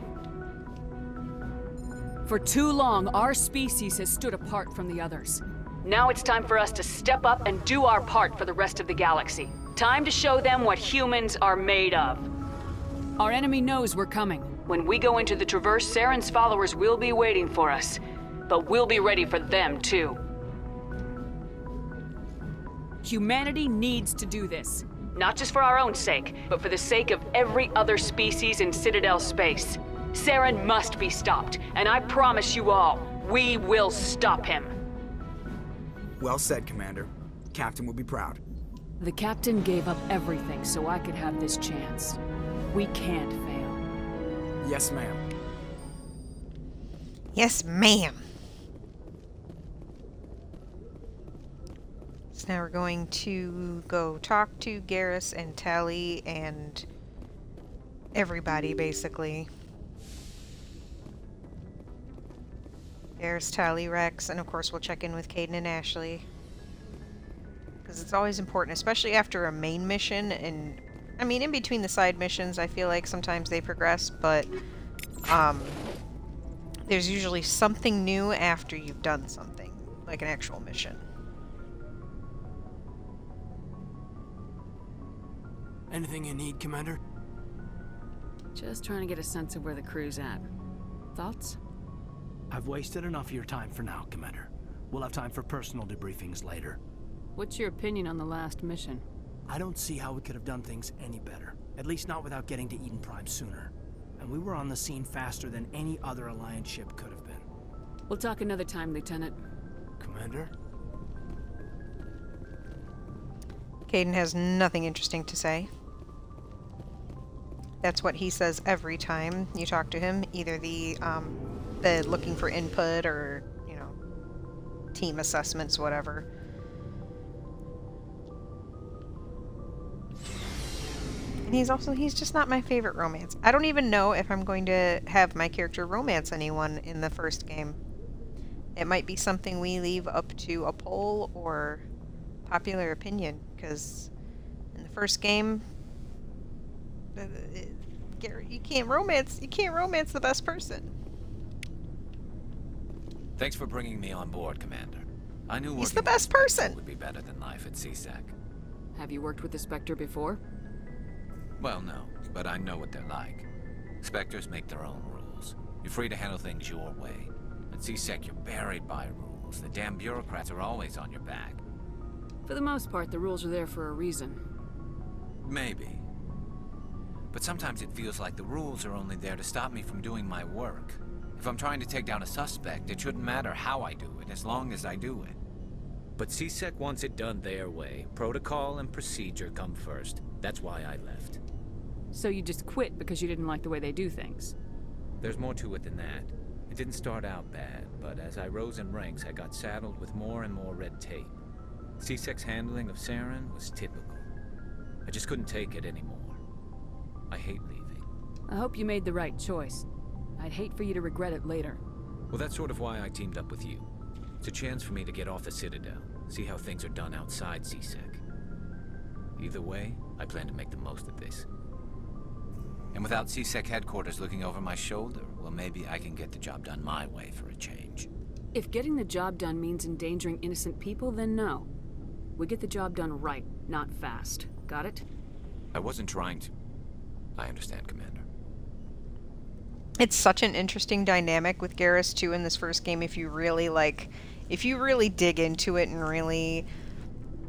For too long, our species has stood apart from the others. Now it's time for us to step up and do our part for the rest of the galaxy. Time to show them what humans are made of. Our enemy knows we're coming. When we go into the Traverse, Saren's followers will be waiting for us. But we'll be ready for them, too. Humanity needs to do this. Not just for our own sake, but for the sake of every other species in Citadel space. Saren must be stopped, and I promise you all, we will stop him. Well said, Commander. Captain will be proud. The captain gave up everything so I could have this chance. We can't fail. Yes, ma'am. Yes, ma'am. So now we're going to go talk to Garrus and Tally and everybody, basically. Garrus, Tally, Rex, and of course we'll check in with Caden and Ashley. Because it's always important, especially after a main mission, and I mean in between the side missions I feel like sometimes they progress, but there's usually something new after you've done something, like an actual mission. Anything you need, Commander? Just trying to get a sense of where the crew's at. Thoughts? I've wasted enough of your time for now, Commander. We'll have time for personal debriefings later. What's your opinion on the last mission? I don't see how we could have done things any better. At least not without getting to Eden Prime sooner. And we were on the scene faster than any other Alliance ship could have been. We'll talk another time, Lieutenant. Commander? Caden has nothing interesting to say. That's what he says every time you talk to him. Either the looking for input or, you know, team assessments, whatever. And he's just not my favorite romance. I don't even know if I'm going to have my character romance anyone in the first game. It might be something we leave up to a poll or popular opinion, because in the first game, you can't romance the best person. Thanks for bringing me on board, Commander. I knew he's working the best person. Would be better than life at CSEC. Have you worked with the Spectre before? Well, no, but I know what they're like. Spectres make their own rules. You're free to handle things your way. At CSEC, you're buried by rules. The damn bureaucrats are always on your back. For the most part, the rules are there for a reason. Maybe. But sometimes it feels like the rules are only there to stop me from doing my work. If I'm trying to take down a suspect, it shouldn't matter how I do it, as long as I do it. But CSEC wants it done their way. Protocol and procedure come first. That's why I left. So you just quit because you didn't like the way they do things? There's more to it than that. It didn't start out bad, but as I rose in ranks, I got saddled with more and more red tape. CSEC's handling of Saren was typical. I just couldn't take it anymore. I hate leaving. I hope you made the right choice. I'd hate for you to regret it later. Well, that's sort of why I teamed up with you. It's a chance for me to get off the Citadel, see how things are done outside CSEC. Either way, I plan to make the most of this. And without CSEC headquarters looking over my shoulder, well, maybe I can get the job done my way for a change. If getting the job done means endangering innocent people, then no. We get the job done right, not fast. Got it? I wasn't trying to. I understand, Commander. It's such an interesting dynamic with Garrus too in this first game. If you really dig into it and really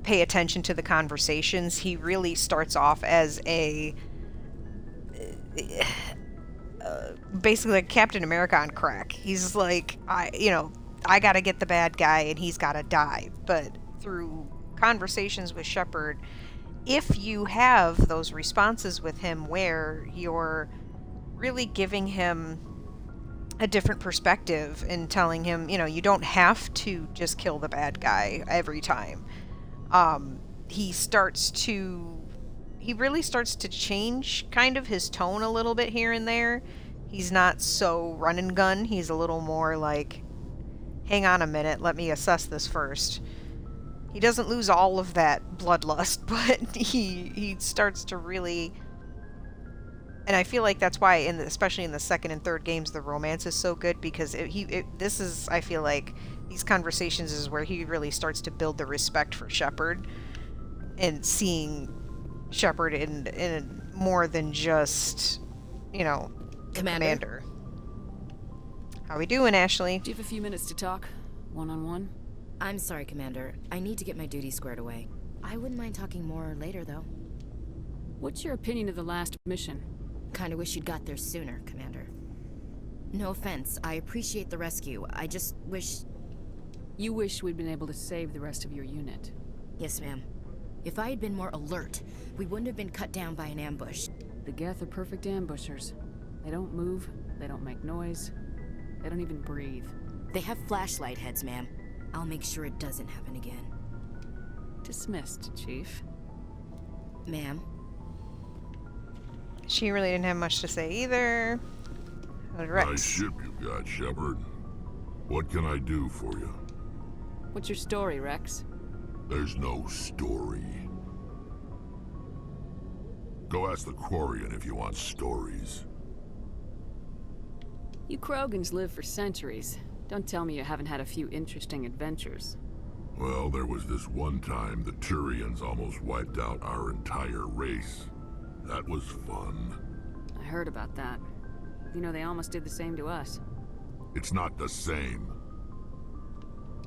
pay attention to the conversations, he really starts off as a basically like Captain America on crack. He's like, I gotta get the bad guy and he's gotta die. But through conversations with Shepard, if you have those responses with him where you're really giving him a different perspective and telling him, you don't have to just kill the bad guy every time. He really starts to change kind of his tone a little bit here and there. He's not so run and gun. He's a little more like, hang on a minute, let me assess this first. He doesn't lose all of that bloodlust, but he starts to really... And I feel like that's why, especially in the second and third games, the romance is so good, because I feel like these conversations is where he really starts to build the respect for Shepard, and seeing Shepard in more than just, Commander. How we doing, Ashley? Do you have a few minutes to talk? One-on-one? I'm sorry, Commander. I need to get my duty squared away. I wouldn't mind talking more later, though. What's your opinion of the last mission? Kinda wish you'd got there sooner, Commander. No offense, I appreciate the rescue. I just wish... You wish we'd been able to save the rest of your unit. Yes, ma'am. If I had been more alert, we wouldn't have been cut down by an ambush. The Geth are perfect ambushers. They don't move, they don't make noise, they don't even breathe. They have flashlight heads, ma'am. I'll make sure it doesn't happen again. Dismissed, Chief. Ma'am? She really didn't have much to say either. Nice ship you got, Shepard. What can I do for you? What's your story, Rex? There's no story. Go ask the Quarian if you want stories. You Krogans live for centuries. Don't tell me you haven't had a few interesting adventures. Well, there was this one time the Turians almost wiped out our entire race. That was fun. I heard about that. They almost did the same to us. It's not the same.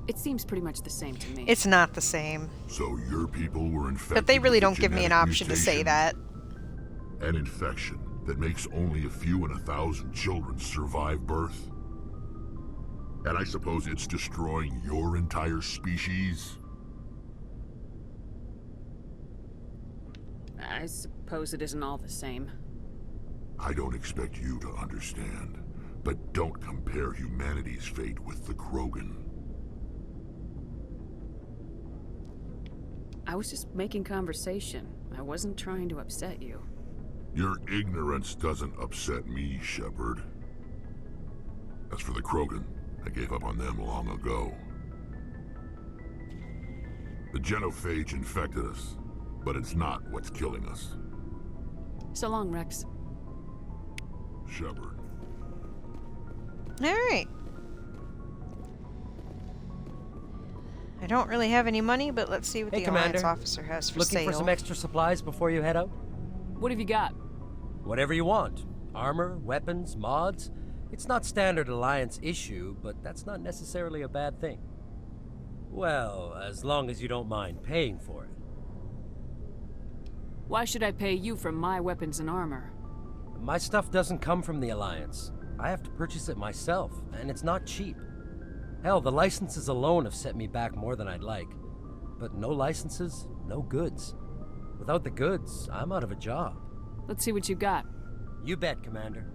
It seems pretty much the same to me. It's not the same. So your people were infected. But they really with don't give me an option to say that. An infection that makes only a few in 1,000 children survive birth? And I suppose it's destroying your entire species? I suppose it isn't all the same. I don't expect you to understand, but don't compare humanity's fate with the Krogan. I was just making conversation. I wasn't trying to upset you. Your ignorance doesn't upset me, Shepard. As for the Krogan, I gave up on them long ago. The genophage infected us, but it's not what's killing us. So long, Rex. Shepard. Alright. I don't really have any money, but let's see what the Alliance officer has for sale. Looking for some extra supplies before you head out? What have you got? Whatever you want. Armor, weapons, mods. It's not standard Alliance issue, but that's not necessarily a bad thing. Well, as long as you don't mind paying for it. Why should I pay you for my weapons and armor? My stuff doesn't come from the Alliance. I have to purchase it myself, and it's not cheap. Hell, the licenses alone have set me back more than I'd like. But no licenses, no goods. Without the goods, I'm out of a job. Let's see what you got. You bet, Commander.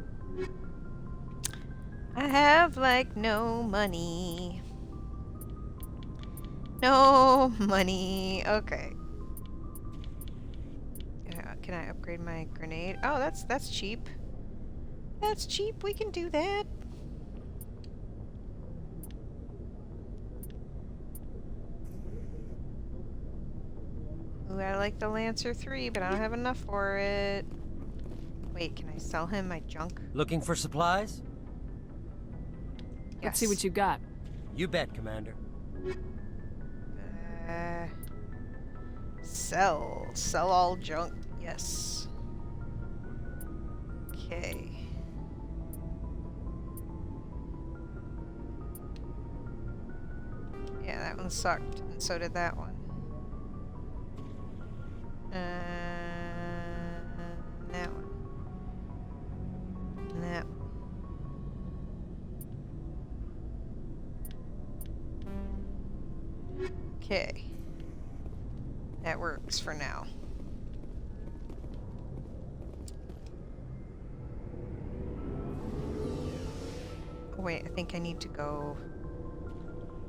I have, like, no money. No money. Okay. Can I upgrade my grenade? Oh, that's cheap. That's cheap. We can do that. Ooh, I like the Lancer 3, but I don't have enough for it. Wait, can I sell him my junk? Looking for supplies? Yes. Let's see what you got. You bet, Commander. Sell. Sell all junk. Yes. Okay. Yeah, that one sucked, and so did that one. That one. And that one. Okay. That works for now. Wait, I think I need to go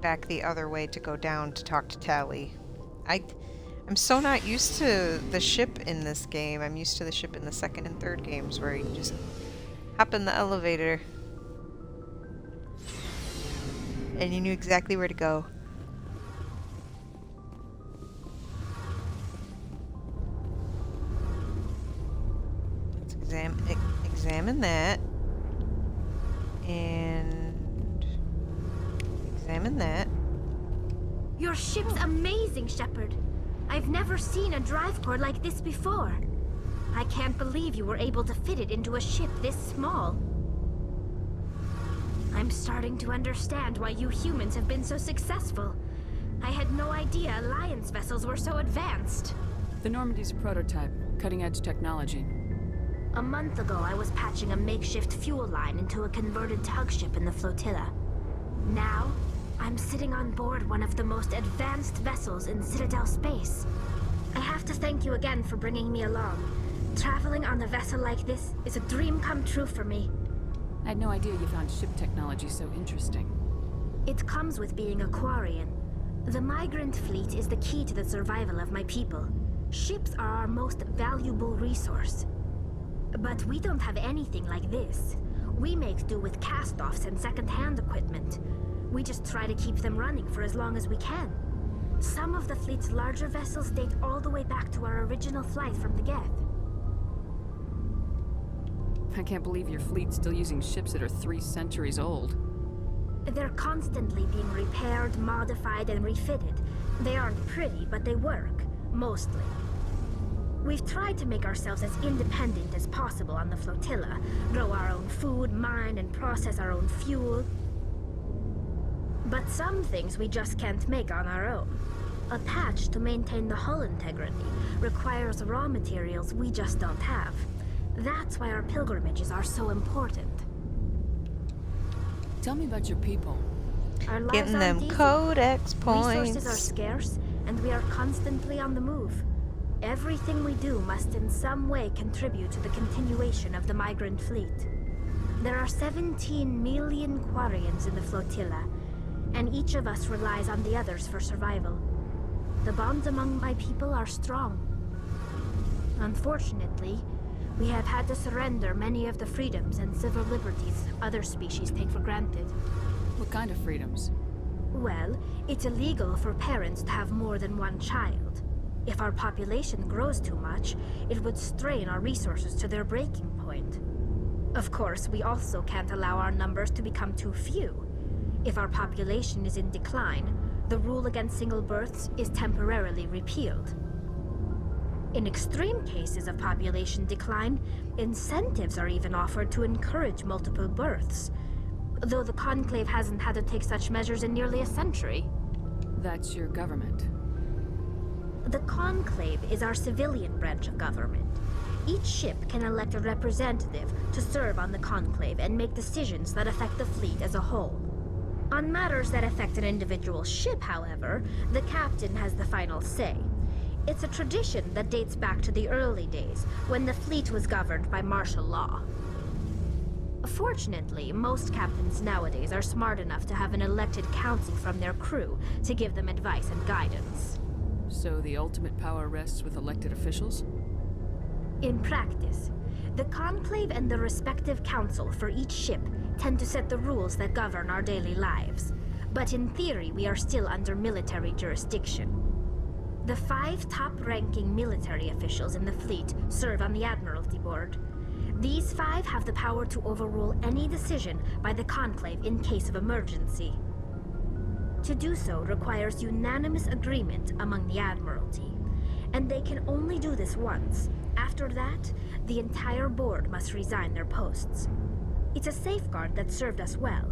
back the other way to go down to talk to Tally. I'm so not used to the ship in this game. I'm used to the ship in the second and third games where you just hop in the elevator and you knew exactly where to go. Let's examine that. And examine that. Your ship's amazing, Shepard. I've never seen a drive core like this before. I can't believe you were able to fit it into a ship this small. I'm starting to understand why you humans have been so successful. I had no idea Alliance vessels were so advanced. The Normandy's a prototype, cutting-edge technology. A month ago, I was patching a makeshift fuel line into a converted tug ship in the flotilla. Now, I'm sitting on board one of the most advanced vessels in Citadel space. I have to thank you again for bringing me along. Traveling on a vessel like this is a dream come true for me. I had no idea you found ship technology so interesting. It comes with being a Quarian. The migrant fleet is the key to the survival of my people. Ships are our most valuable resource. But we don't have anything like this. We make do with cast-offs and second-hand equipment. We just try to keep them running for as long as we can. Some of the fleet's larger vessels date all the way back to our original flight from the Geth. I can't believe your fleet's still using ships that are 3 centuries old. They're constantly being repaired, modified, and refitted. They aren't pretty, but they work. Mostly. We've tried to make ourselves as independent as possible on the flotilla. Grow our own food, mine, and process our own fuel. But some things we just can't make on our own. A patch to maintain the hull integrity requires raw materials we just don't have. That's why our pilgrimages are so important. Tell me about your people. Our lives Getting aren't them easy. codex points. Resources are scarce, and we are constantly on the move. Everything we do must in some way contribute to the continuation of the migrant fleet. There are 17 million Quarians in the flotilla, and each of us relies on the others for survival. The bonds among my people are strong. Unfortunately, we have had to surrender many of the freedoms and civil liberties other species take for granted. What kind of freedoms? Well, it's illegal for parents to have more than one child. If our population grows too much, it would strain our resources to their breaking point. Of course, we also can't allow our numbers to become too few. If our population is in decline, the rule against single births is temporarily repealed. In extreme cases of population decline, incentives are even offered to encourage multiple births, though the Conclave hasn't had to take such measures in nearly a century. That's your government. The Conclave is our civilian branch of government. Each ship can elect a representative to serve on the Conclave and make decisions that affect the fleet as a whole. On matters that affect an individual ship, however, the captain has the final say. It's a tradition that dates back to the early days, when the fleet was governed by martial law. Fortunately, most captains nowadays are smart enough to have an elected council from their crew to give them advice and guidance. So the ultimate power rests with elected officials? In practice, the Conclave and the respective council for each ship tend to set the rules that govern our daily lives. But in theory, we are still under military jurisdiction. The 5 top-ranking military officials in the fleet serve on the Admiralty Board. These 5 have the power to overrule any decision by the Conclave in case of emergency. To do so requires unanimous agreement among the Admiralty, and they can only do this once. After that, the entire board must resign their posts. It's a safeguard that served us well.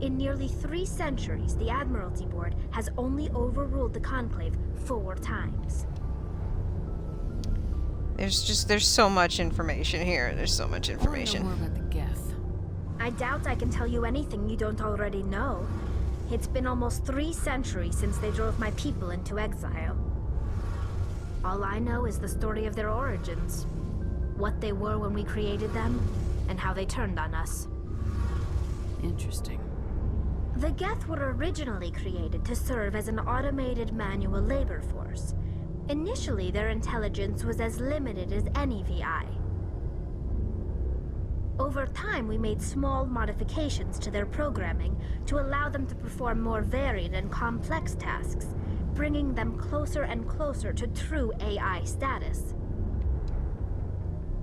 In nearly 3 centuries, the Admiralty Board has only overruled the Conclave 4 times. There's so much information here. There's so much information. I want to know more about the Geth. I doubt I can tell you anything you don't already know. It's been almost 3 centuries since they drove my people into exile. All I know is the story of their origins. What they were when we created them, and how they turned on us. Interesting. The Geth were originally created to serve as an automated manual labor force. Initially, their intelligence was as limited as any VI. Over time, we made small modifications to their programming to allow them to perform more varied and complex tasks, bringing them closer and closer to true AI status.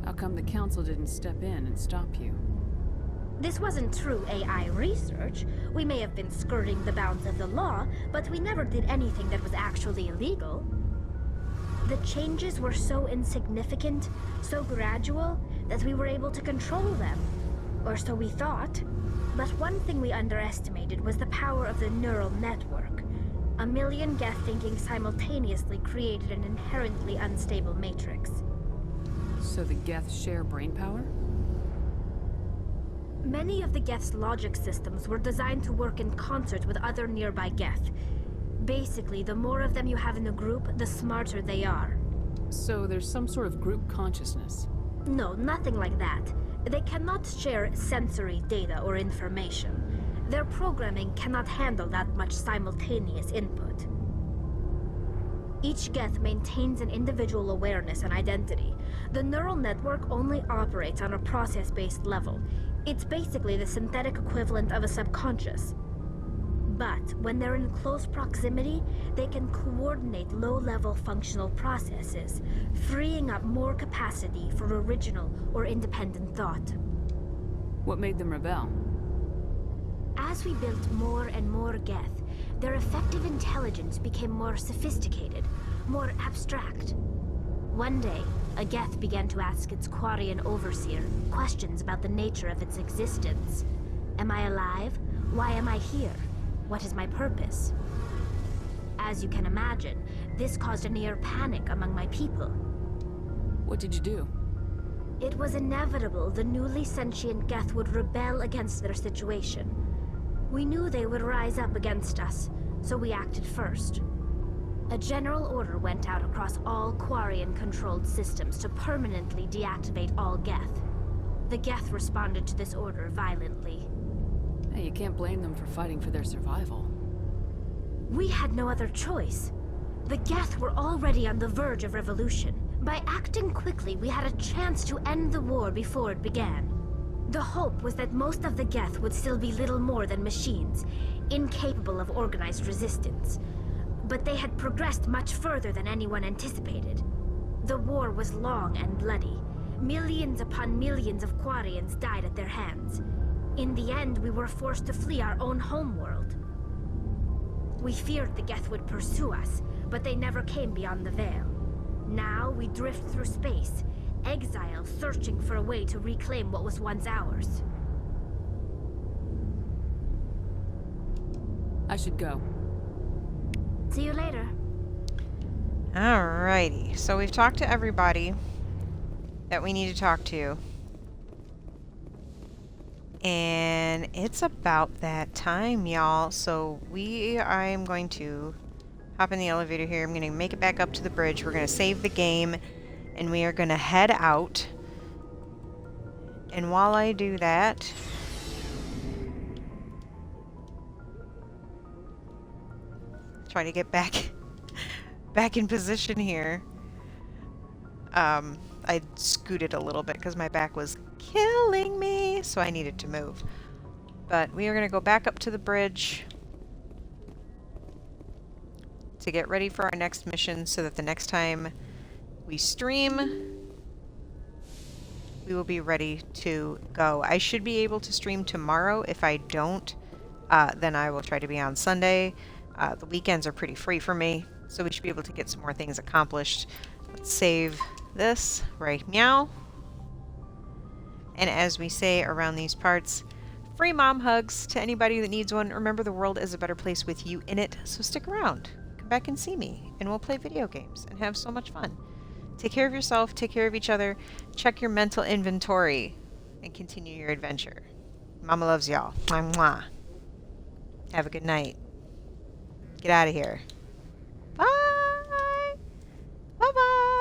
How come the Council didn't step in and stop you? This wasn't true AI research. We may have been skirting the bounds of the law, but we never did anything that was actually illegal. The changes were so insignificant, so gradual, that we were able to control them. Or so we thought. But one thing we underestimated was the power of the neural network. 1 million Geth thinking simultaneously created an inherently unstable matrix. So the Geth share brainpower? Many of the Geth's logic systems were designed to work in concert with other nearby Geth. Basically, the more of them you have in a group, the smarter they are. So there's some sort of group consciousness? No, nothing like that. They cannot share sensory data or information. Their programming cannot handle that much simultaneous input. Each Geth maintains an individual awareness and identity. The neural network only operates on a process-based level. It's basically the synthetic equivalent of a subconscious. But when they're in close proximity, they can coordinate low-level functional processes, freeing up more capacity for original or independent thought. What made them rebel? As we built more and more Geth, their effective intelligence became more sophisticated, more abstract. One day, a Geth began to ask its Quarian overseer questions about the nature of its existence. Am I alive? Why am I here? What is my purpose? As you can imagine, this caused a near panic among my people. What did you do? It was inevitable the newly sentient Geth would rebel against their situation. We knew they would rise up against us, so we acted first. A general order went out across all Quarian-controlled systems to permanently deactivate all Geth. The Geth responded to this order violently. Hey, you can't blame them for fighting for their survival. We had no other choice. The Geth were already on the verge of revolution. By acting quickly, we had a chance to end the war before it began. The hope was that most of the Geth would still be little more than machines, incapable of organized resistance. But they had progressed much further than anyone anticipated. The war was long and bloody. Millions upon millions of Quarians died at their hands. In the end, we were forced to flee our own homeworld. We feared the Geth would pursue us, but they never came beyond the Veil. Now we drift through space, exiles searching for a way to reclaim what was once ours. I should go. See you later. Alrighty, so we've talked to everybody that we need to talk to. And it's about that time, y'all. So I'm going to hop in the elevator here. I'm going to make it back up to the bridge. We're going to save the game, and we are going to head out. And while I do that, try to get back in position here. I scooted a little bit because my back was killing me, so I needed to move. But we are going to go back up to the bridge to get ready for our next mission so that the next time we stream, we will be ready to go. I should be able to stream tomorrow. If I don't, then I will try to be on Sunday. The weekends are pretty free for me, so we should be able to get some more things accomplished. Let's save this right meow. And as we say around these parts, free mom hugs to anybody that needs one. Remember, the world is a better place with you in it, so stick around. Come back and see me, and we'll play video games and have so much fun. Take care of yourself, take care of each other, check your mental inventory, and continue your adventure. Mama loves y'all. Mwah, mwah. Have a good night. Get out of here.